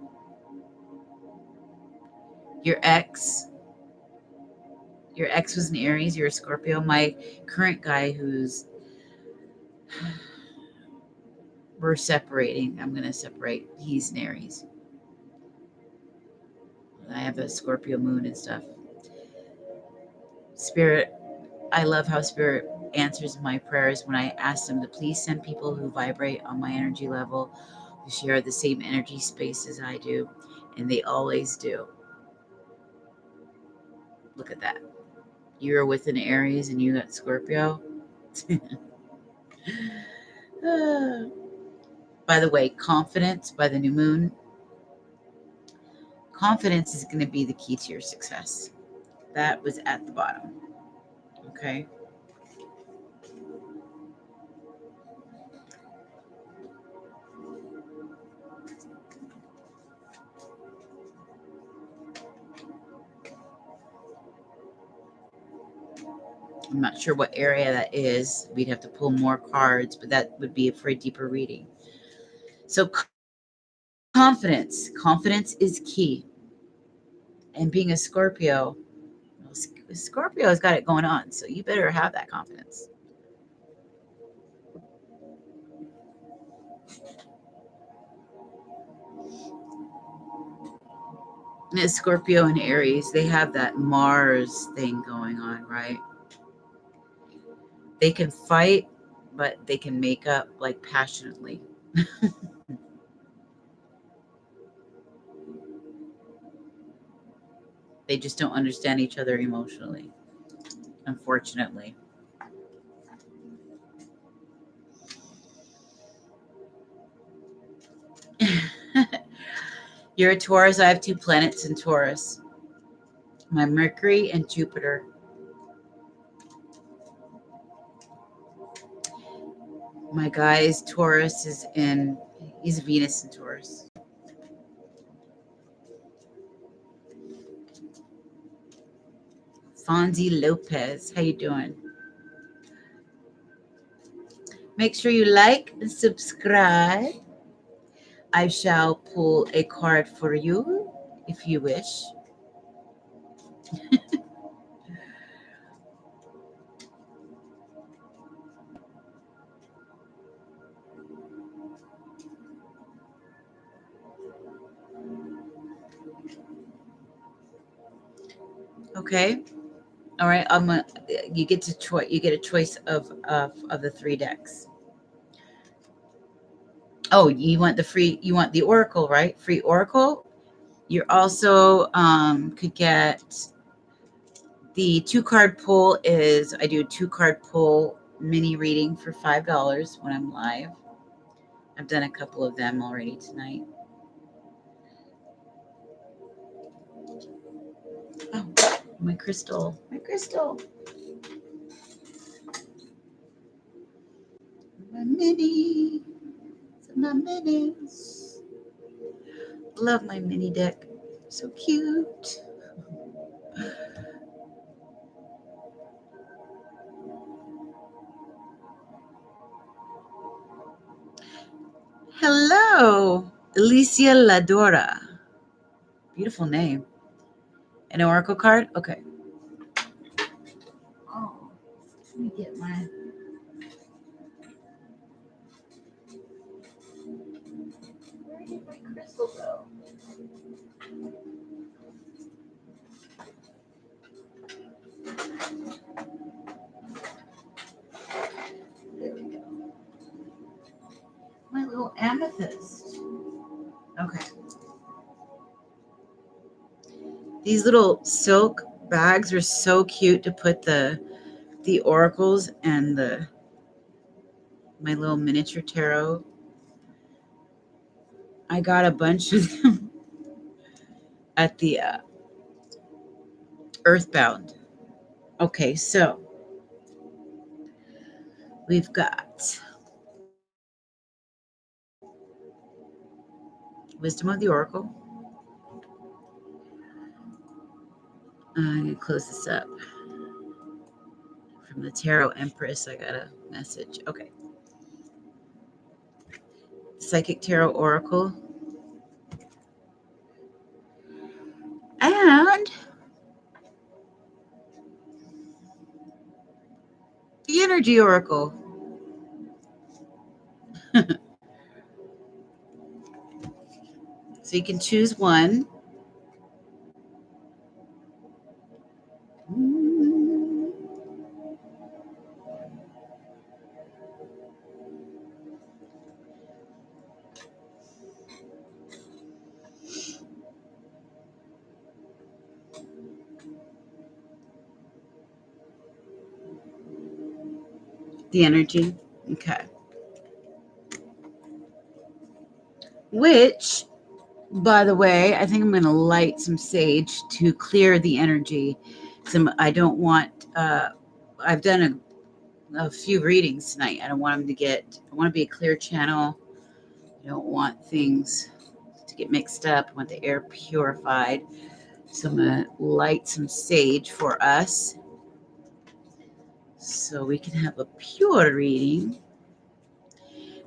Your ex, your ex was an Aries, you're a Scorpio. My current guy, who's we're separating, I'm going to separate, he's an Aries. I have a Scorpio moon and stuff. Spirit, I love how Spirit answers my prayers when I ask them to please send people who vibrate on my energy level, who share the same energy space as I do, and they always do. Look at that. You're with an Aries and you got Scorpio. By the way, confidence by the new moon. Confidence is going to be the key to your success. That was at the bottom. Okay. I'm not sure what area that is. We'd have to pull more cards, but that would be for a deeper reading. So confidence is key. And being a Scorpio, Scorpio's got it going on, so you better have that confidence. And Scorpio and Aries, they have that Mars thing going on, right? They can fight, but they can make up like passionately. They just don't understand each other emotionally, unfortunately. You're a Taurus. I have 2 planets in Taurus, my Mercury and Jupiter. My guy's Taurus he's Venus in Taurus. Fonzie Lopez, how you doing? Make sure you like and subscribe. I shall pull a card for you if you wish. Okay. All right. You get a choice of the 3 decks. Oh, you want the Oracle, right? Free Oracle. You're also could get the 2-card pull. I do a 2-card pull mini reading for $5 when I'm live. I've done a couple of them already tonight. Oh, my crystal. My mini. My minis. Love my mini deck. So cute. Hello, Alicia Ladora. Beautiful name. An oracle card? Okay. Oh, let me get my. Where did my crystal go? There we go. My little amethyst. Okay. These little silk bags are so cute to put the oracles and my little miniature tarot. I got a bunch of them at the Earthbound. Okay, so we've got Wisdom of the Oracle. I'm going to close this up. From the Tarot Empress, I got a message. Okay. Psychic Tarot Oracle. And the Energy Oracle. So you can choose one. The energy. Okay. Which, by the way, I think I'm going to light some sage to clear the energy. I don't want, I've done a few readings tonight. I don't want them I want to be a clear channel. I don't want things to get mixed up. I want the air purified. So I'm going to light some sage for us. so we can have a pure reading.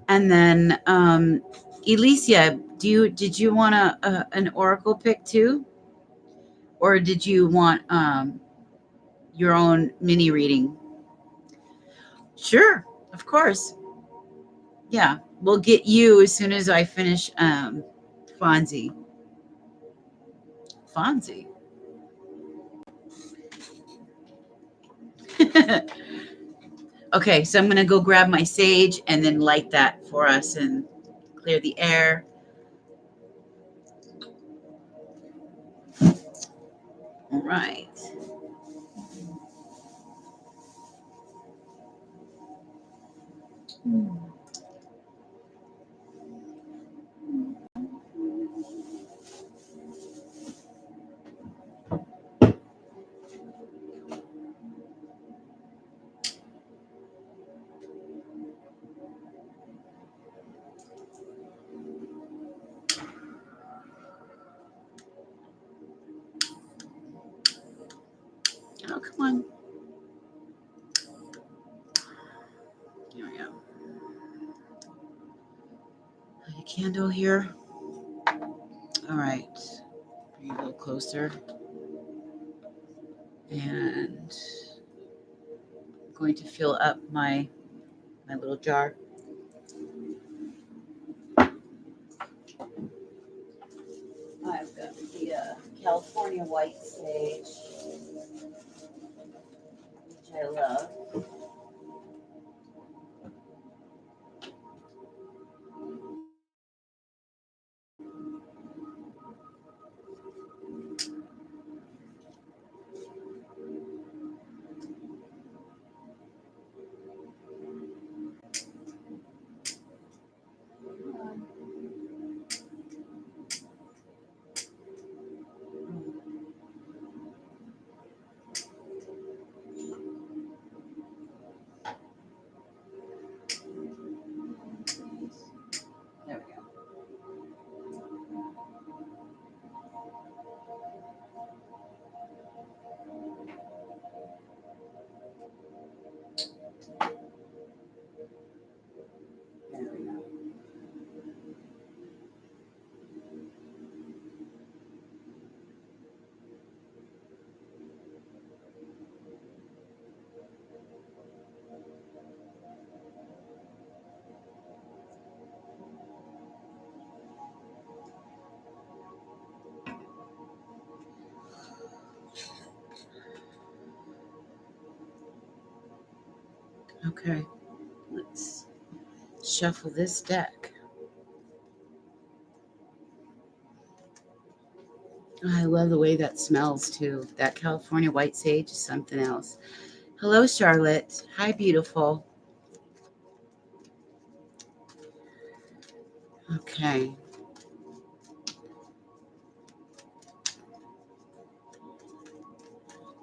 And then, Alicia, did you want an oracle pick too, or did you want your own mini reading? Sure, of course. Yeah, we'll get you as soon as I finish Fonzie. Fonzie. Okay, so I'm going to go grab my sage and then light that for us and clear the air. All right. Oh, come on. Here we go. A candle here. All right. Bring it a little closer. And I'm going to fill up my little jar. I've got the California white sage, which I love. There we go. There we go. Okay, let's shuffle this deck. Oh, I love the way that smells too. That California white sage is something else. Hello, Charlotte. Hi, beautiful. Okay.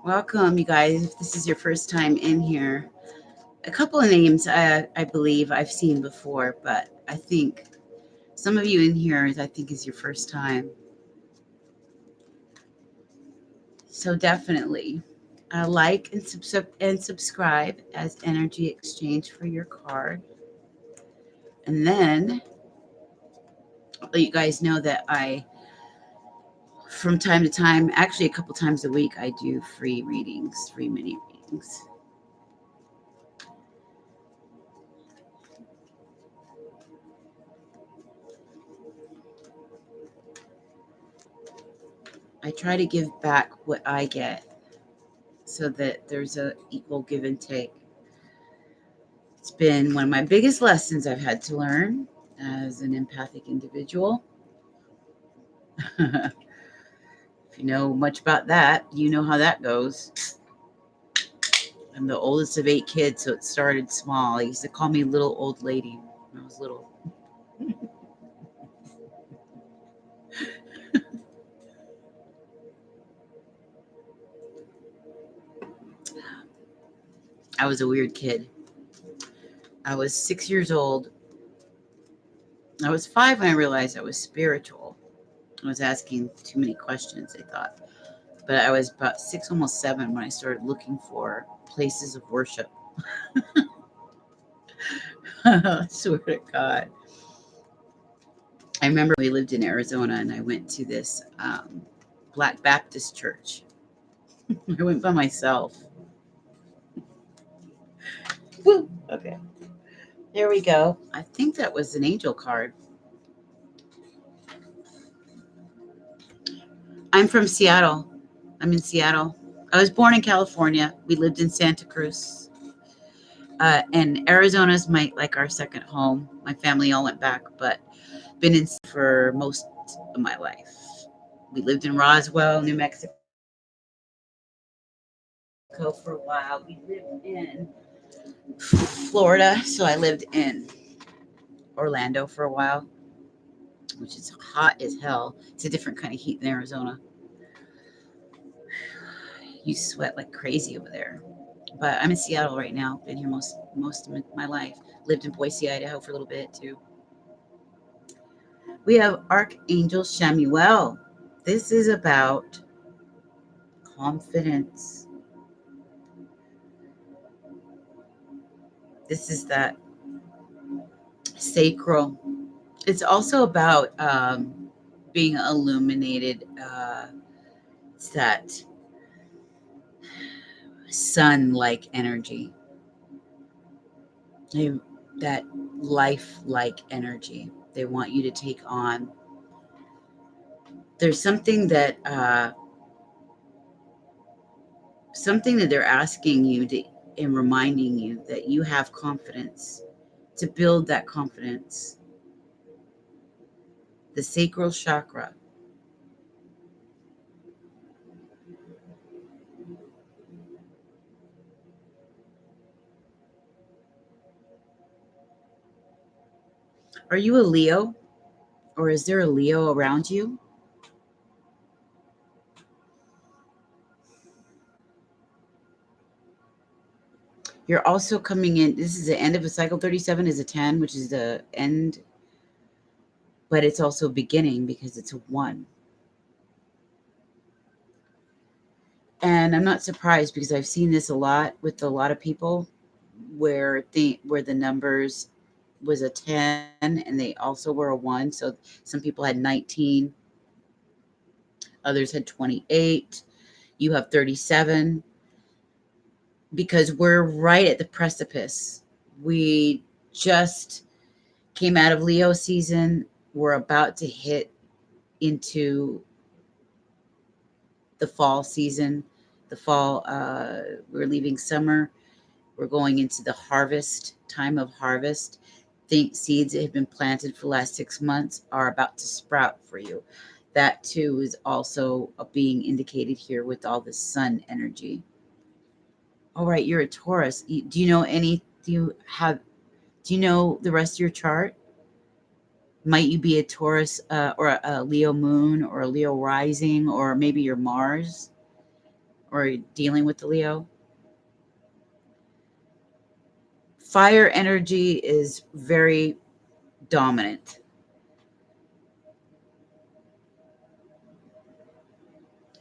Welcome, you guys. If this is your first time in here, a couple of names I believe I've seen before, but I think some of you in here I think is your first time. So definitely like and subscribe as energy exchange for your card. And then I'll let you guys know that from time to time, actually a couple times a week, I do free readings, free mini readings. I try to give back what I get so that there's a equal give and take. It's been one of my biggest lessons I've had to learn as an empathic individual. If you know much about that, you know how that goes. I'm the oldest of 8 kids, so it started small. They used to call me little old lady when I was little. I was a weird kid. I was 6 years old. I was 5 when I realized I was spiritual. I was asking too many questions, I thought. But I was about 6, almost 7, when I started looking for places of worship. I swear to God. I remember we lived in Arizona and I went to this Black Baptist church. I went by myself. Woo! Okay. There we go. I think that was an angel card. I'm from Seattle. I'm in Seattle. I was born in California. We lived in Santa Cruz. And Arizona's like our second home. My family all went back, but been in for most of my life. We lived in Roswell, New Mexico for a while. We lived in Florida, so I lived in Orlando for a while, which is hot as hell. It's a different kind of heat than Arizona. You sweat like crazy over there. But I'm in Seattle right now. Been here most of my life. Lived in Boise, Idaho for a little bit too. We have Archangel Shamuel. This is about confidence. This is that sacral. It's also about being illuminated. It's that sun-like energy, that life-like energy. They want you to take on. There's something that they're asking you to and reminding you that you have confidence to build that confidence. The sacral chakra. Are you a Leo, or is there a Leo around you? You're also coming in. This is the end of a cycle. 37 is a 10, which is the end, but it's also beginning because it's a 1. And I'm not surprised because I've seen this a lot with a lot of people where the numbers was a 10 and they also were a 1. So some people had 19, others had 28. You have 37 because we're right at the precipice. We just came out of Leo season. We're about to hit into the fall season. The fall, we're leaving summer. We're going into the harvest, time of harvest. Think seeds that have been planted for the last 6 months are about to sprout for you. That too is also being indicated here with all the sun energy. All right, you're a Taurus. Do you know any? Do you know the rest of your chart? Might you be a Taurus or a Leo moon or a Leo rising, or maybe your Mars, or dealing with the Leo? Fire energy is very dominant.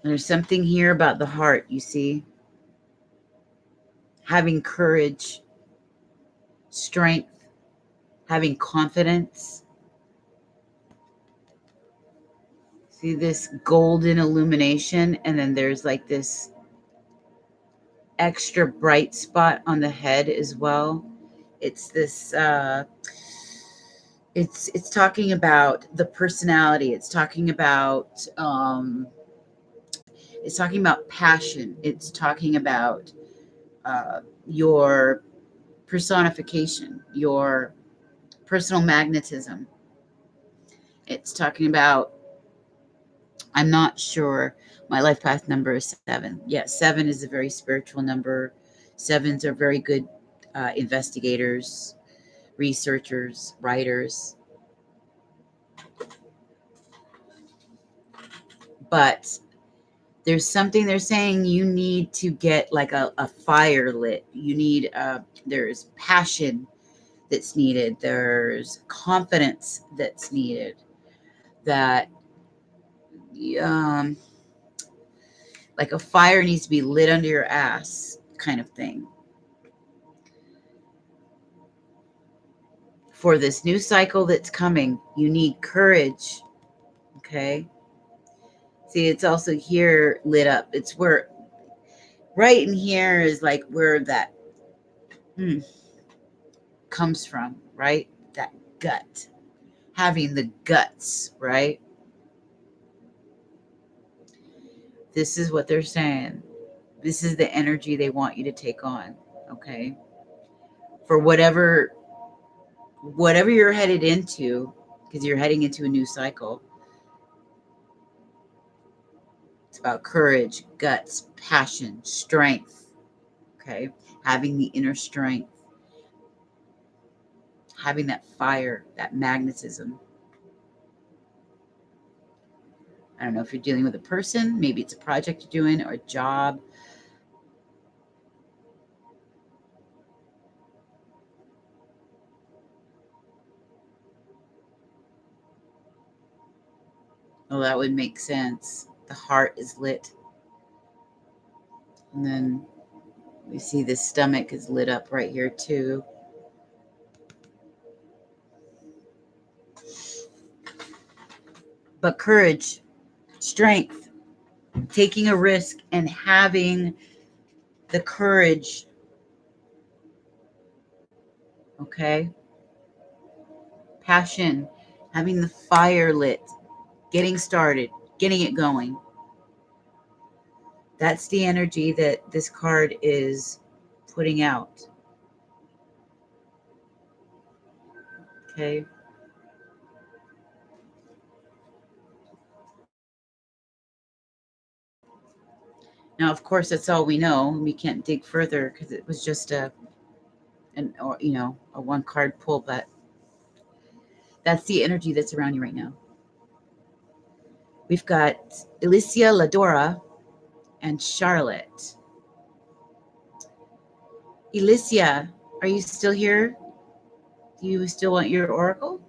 There's something here about the heart, you see, having courage, strength, having confidence. See this golden illumination, and then there's like this extra bright spot on the head as well. It's this it's talking about the personality. It's talking about passion. It's talking about your personification, your personal magnetism. It's talking about, I'm not sure, my life path number is 7. Yes, 7 is a very spiritual number. Sevens are very good investigators, researchers, writers. But there's something they're saying you need to get like a fire lit. You need, there's passion that's needed. There's confidence that's needed. That, um, like a fire needs to be lit under your ass kind of thing. for this new cycle that's coming, you need courage. Okay. See, it's also here lit up. It's where right in here is like where that comes from, right? That gut, having the guts, right? This is what they're saying. This is the energy they want you to take on, okay? For whatever you're headed into, because you're heading into a new cycle. It's about courage, guts, passion, strength, okay? Having the inner strength, having that fire, that magnetism. I don't know if you're dealing with a person, maybe it's a project you're doing or a job. Well, that would make sense. The heart is lit. And then we see the stomach is lit up right here too. But courage, strength, taking a risk and having the courage, okay? Passion, having the fire lit, getting started, getting it going. That's the energy that this card is putting out. Okay. Now, of course, that's all we know. We can't dig further because it was just a one card pull, but that's the energy that's around you right now. We've got Alicia Ladora and Charlotte. Alicia, are you still here? Do you still want your oracle?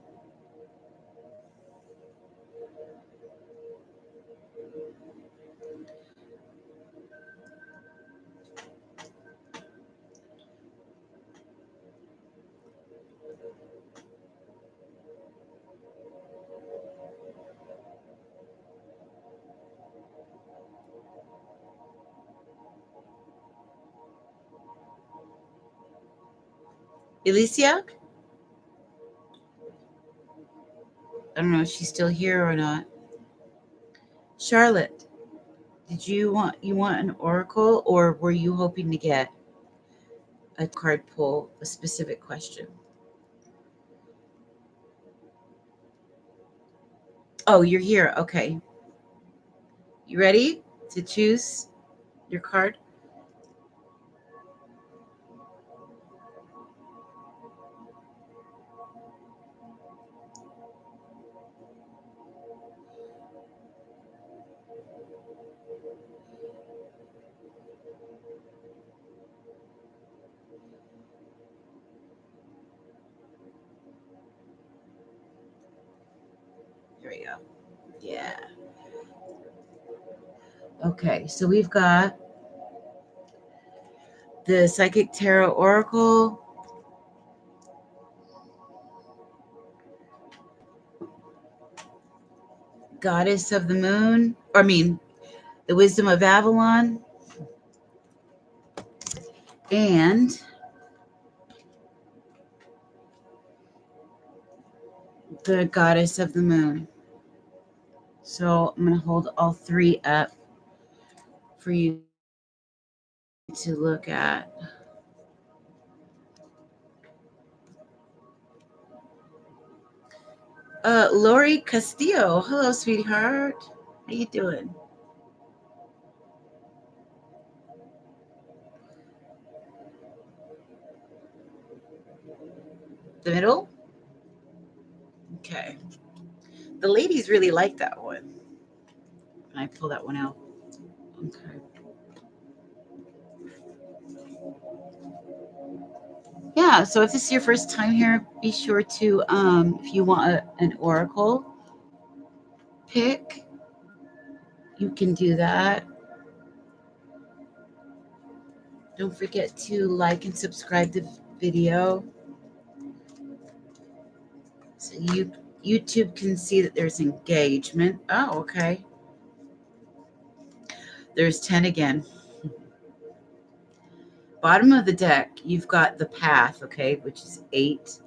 Alicia? I don't know if she's still here or not. Charlotte, did you want an oracle, or were you hoping to get a card pull, a specific question? Oh, you're here. Okay. You ready to choose your card? There we go. Yeah. Okay, so we've got the Psychic Tarot Oracle, Goddess of the Moon, the Wisdom of Avalon, and the Goddess of the Moon. So I'm going to hold all three up for you to look at. Lori Castillo. Hello, sweetheart. How you doing? The middle? Okay. The ladies really like that one. Can I pull that one out? Okay. Yeah, so if this is your first time here, be sure to, if you want an oracle pick, you can do that. Don't forget to like and subscribe the video. YouTube can see that there's engagement. Oh, okay. There's 10 again. Bottom of the deck, you've got the path, okay, which is 8.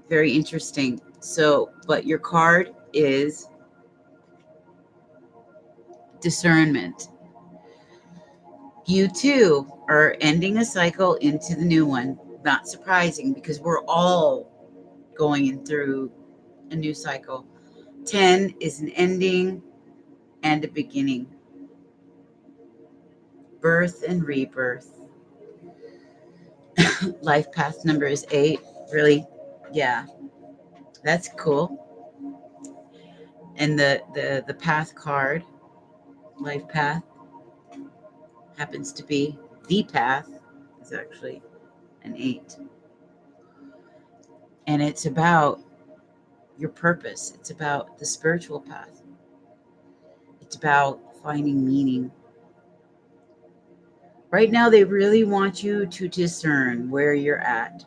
Very interesting. So, but your card is discernment. You too are ending a cycle into the new one. Not surprising because we're all going through a new cycle. 10 is an ending and a beginning. Birth and rebirth. Life path number is 8. Really? Yeah, that's cool. And the path card, life path, happens to be the path, is actually an 8. And it's about your purpose. It's about the spiritual path. It's about finding meaning. Right now, they really want you to discern where you're at.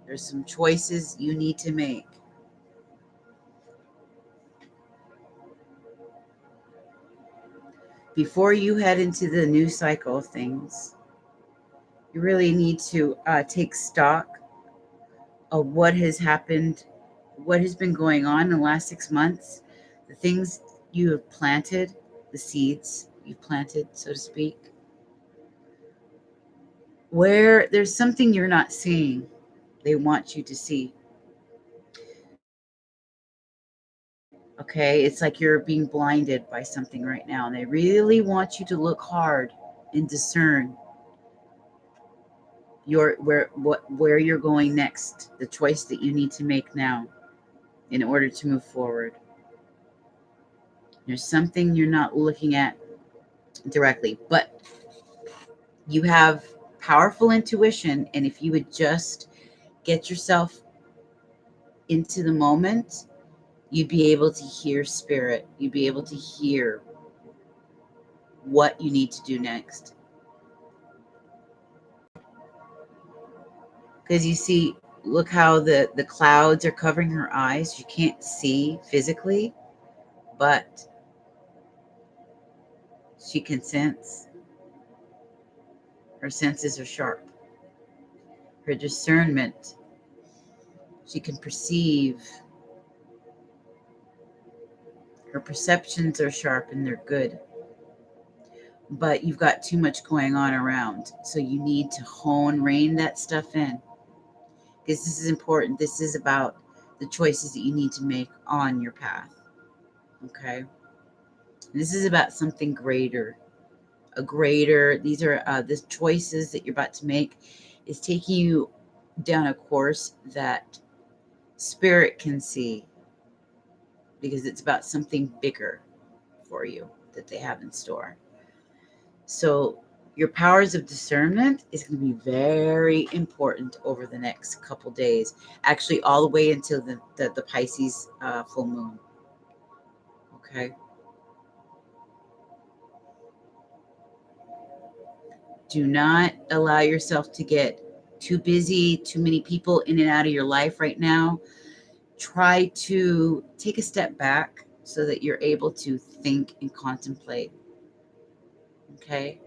There's some choices you need to make. Before you head into the new cycle of things, you really need to take stock of what has happened, what has been going on in the last 6 months, the things you have planted, the seeds you've planted, so to speak, where there's something you're not seeing, they want you to see. Okay, it's like you're being blinded by something right now, and they really want you to look hard and discern where you're going next, the choice that you need to make now in order to move forward. There's something you're not looking at directly, but you have powerful intuition, and if you would just get yourself into the moment, you'd be able to hear spirit. You'd be able to hear what you need to do next. Because you see, look how the clouds are covering her eyes. You can't see physically, but she can sense. Her senses are sharp. Her discernment, she can perceive. Her perceptions are sharp and they're good. But you've got too much going on around. So you need to rein that stuff in. Because this is important. This is about the choices that you need to make on your path. Okay? This is about something greater. These are the choices that you're about to make is taking you down a course that spirit can see, because it's about something bigger for you that they have in store. So your powers of discernment is going to be very important over the next couple days, actually all the way until the Pisces full moon. Okay. Do not allow yourself to get too busy, too many people in and out of your life right now. Try to take a step back so that you're able to think and contemplate. Okay.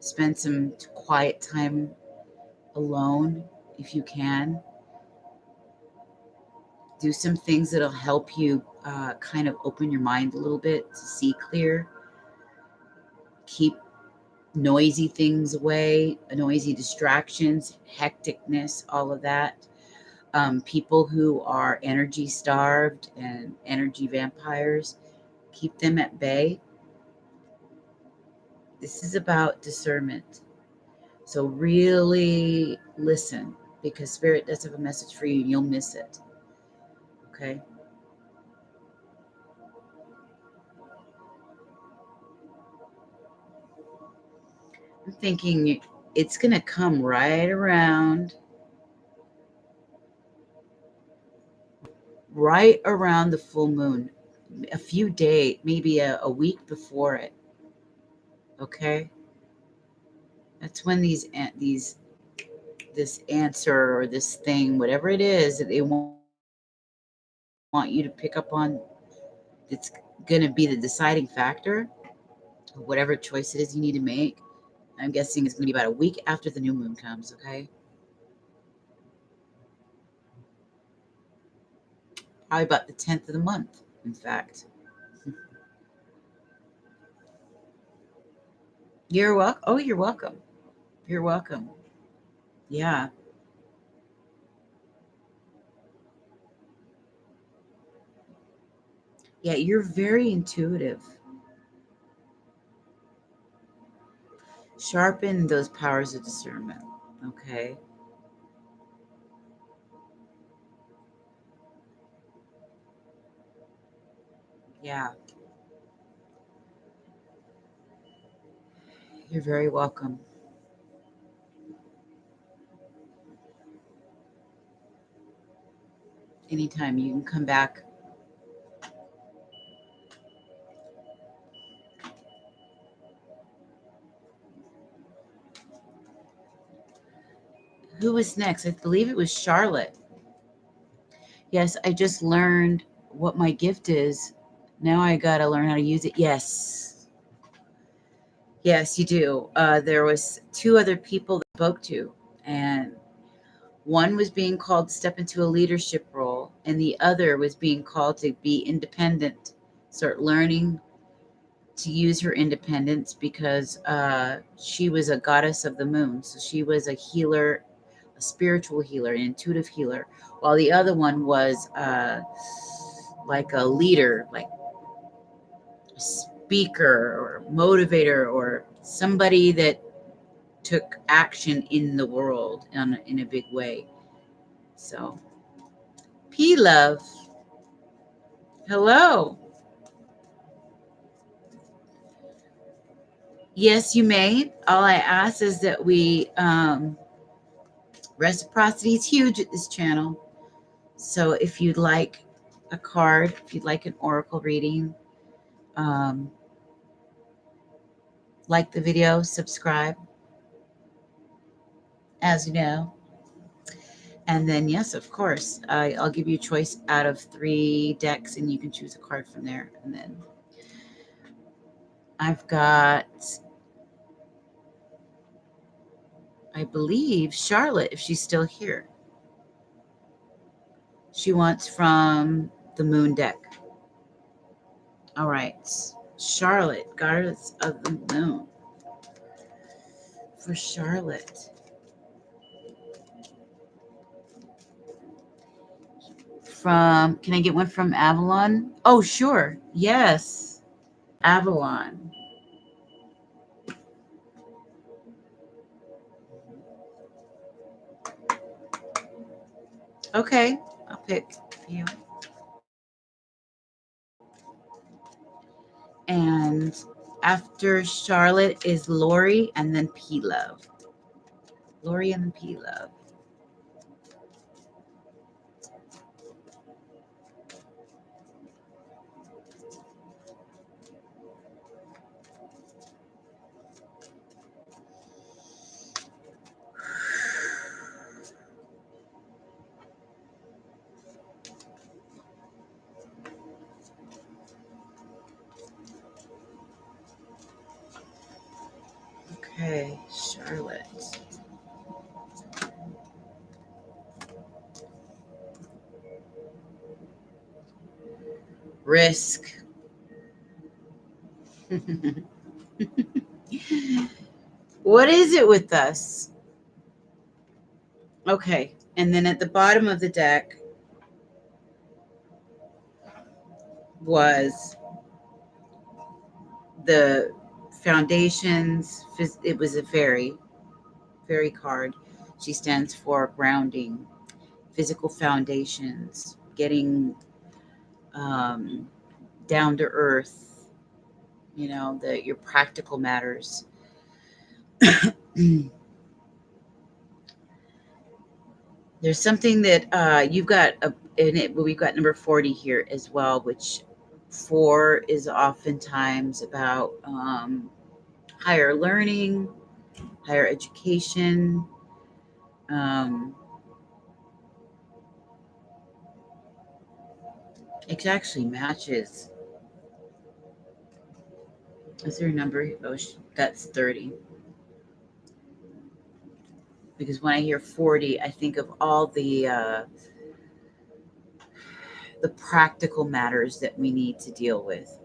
Spend some quiet time alone if you can. Do some things that'll help you kind of open your mind a little bit to see clear. Keep noisy things away, noisy distractions, hecticness, all of that. People who are energy starved and energy vampires, keep them at bay. This is about discernment. So really listen, because spirit does have a message for you and you'll miss it. Okay. I'm thinking it's going to come right around the full moon, a few days, maybe a week before it. Okay. That's when this answer or this thing, whatever it is that they want want you to pick up on that's going to be the deciding factor of whatever choice it is you need to make. I'm guessing it's going to be about a week after the new moon comes, okay? Probably about the 10th of the month, in fact. You're welcome. Oh, you're welcome. You're welcome. Yeah. Yeah, you're very intuitive. Sharpen those powers of discernment, okay? Yeah, you're very welcome. Anytime you can come back. Who was next? I believe it was Charlotte. Yes, I just learned what my gift is. Now I got to learn how to use it. Yes. Yes, you do. There was two other people that I spoke to, and one was being called to step into a leadership role, and the other was being called to be independent, start learning to use her independence because she was a goddess of the moon. So she was a healer, a spiritual healer, an intuitive healer, while the other one was like a leader, like a speaker or motivator or somebody that took action in the world in a big way. So, P Love, hello. Yes, you may. All I ask is that we reciprocity is huge at this channel. So if you'd like a card, if you'd like an oracle reading, um, like the video, subscribe, as you know. And then, yes, of course, I'll give you a choice out of 3 decks, and you can choose a card from there. And then I've got, I believe, Charlotte, if she's still here. She wants from the moon deck. All right. Charlotte, goddess of the moon. For Charlotte. Can I get one from Avalon? Oh, sure. Yes. Avalon. Okay. I'll pick you. And after Charlotte is Lori and then P Love. Lori and then P Love. Okay, Charlotte. Risk. What is it with us? Okay, and then at the bottom of the deck was the foundations. It was a fairy card. She stands for grounding, physical foundations, getting down to earth, your practical matters. There's something that you've got in it. We've got number 40 here as well, which 4 is oftentimes about higher learning, higher education. Um, It actually matches. Is there a number? Oh, that's 30. Because when I hear 40, I think of all the practical matters that we need to deal with.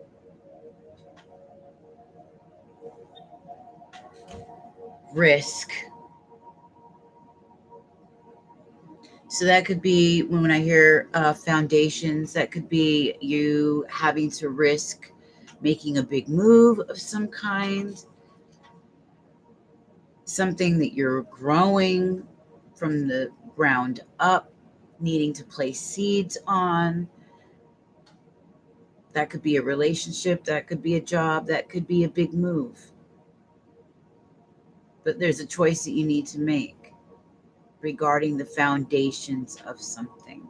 Risk. So that could be when I hear foundations, that could be you having to risk making a big move of some kind, something that you're growing from the ground up, needing to place seeds on. That could be a relationship, that could be a job, that could be a big move. But there's a choice that you need to make regarding the foundations of something.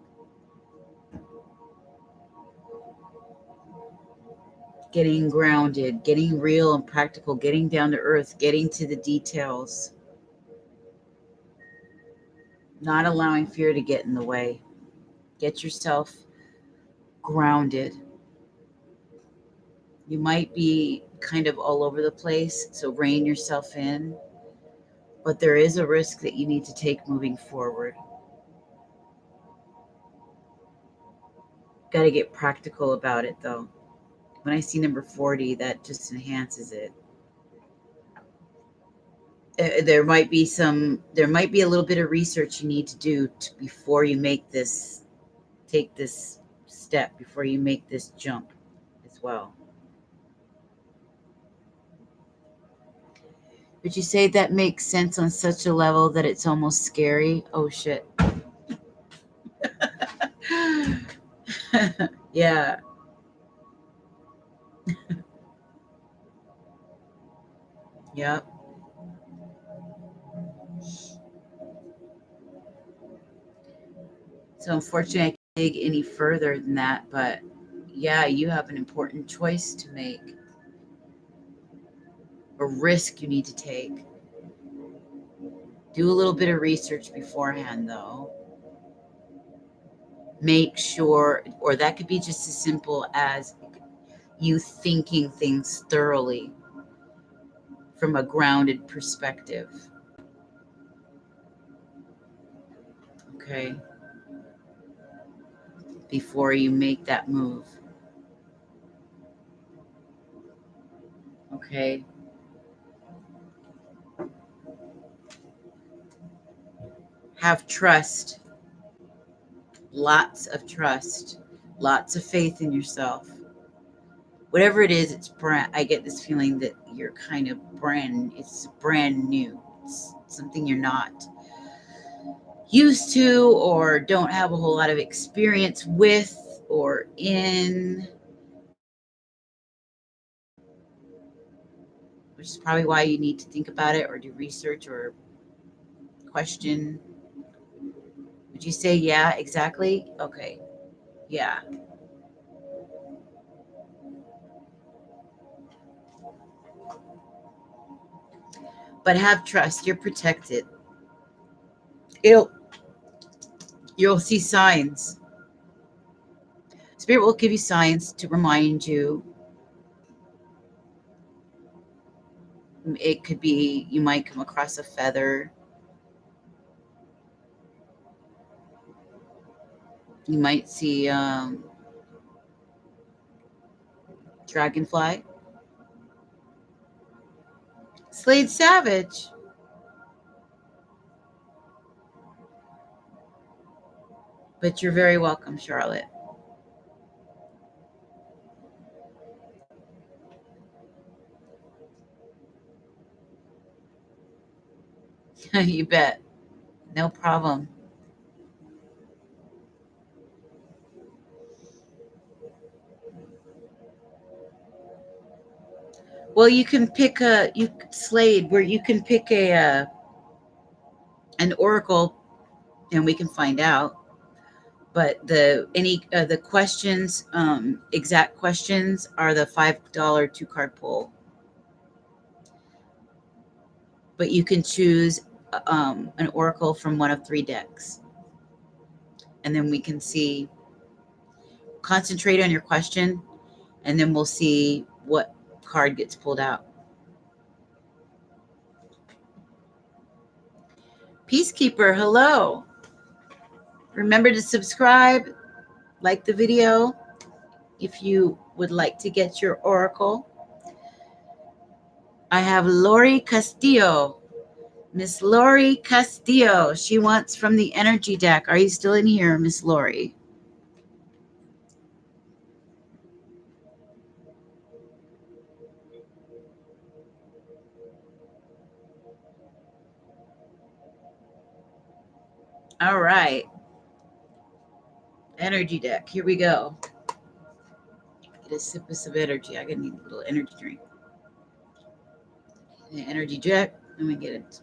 Getting grounded, getting real and practical, getting down to earth, getting to the details, not allowing fear to get in the way. Get yourself grounded. You might be kind of all over the place, so rein yourself in, but there is a risk that you need to take moving forward. Got to get practical about it though. When I see number 40, that just enhances it. There might be a little bit of research you need to do before you take this step, before you make this jump as well. Would you say that makes sense on such a level that it's almost scary? Oh shit. Yeah. Yep. So unfortunately, I can't dig any further than that, but yeah, you have an important choice to make, a risk you need to take. Do a little bit of research beforehand, though. Make sure, or that could be just as simple as you thinking things thoroughly from a grounded perspective. Okay. Before you make that move. Okay. Have trust, lots of trust, lots of faith in yourself. Whatever it is, it's brand. I get this feeling that you're kind of it's brand new. It's something you're not used to or don't have a whole lot of experience with or in, which is probably why you need to think about it or do research or question. Would you say, yeah, exactly? Okay. Yeah. But have trust. You're protected. It'll You'll see signs. Spirit will give you signs to remind you. It could be you might come across a feather. You might see dragonfly. Slade Savage. But you're very welcome, Charlotte. You bet. No problem. Well, you can pick Slade, where you can pick an oracle, and we can find out. But the questions, exact questions, are the $5 2 card pull. But you can choose an oracle from one of 3 decks, and then we can see concentrate on your question, and then we'll see what card gets pulled out. Peacekeeper, hello. Remember to subscribe, like the video if you would like to get your oracle. I have Lori Castillo. Miss Lori Castillo. She wants from the energy deck. Are you still in here, Miss Lori? All right. Energy deck. Here we go. Get a sip of some energy. I gotta need a little energy drink. The energy deck. Let me get it.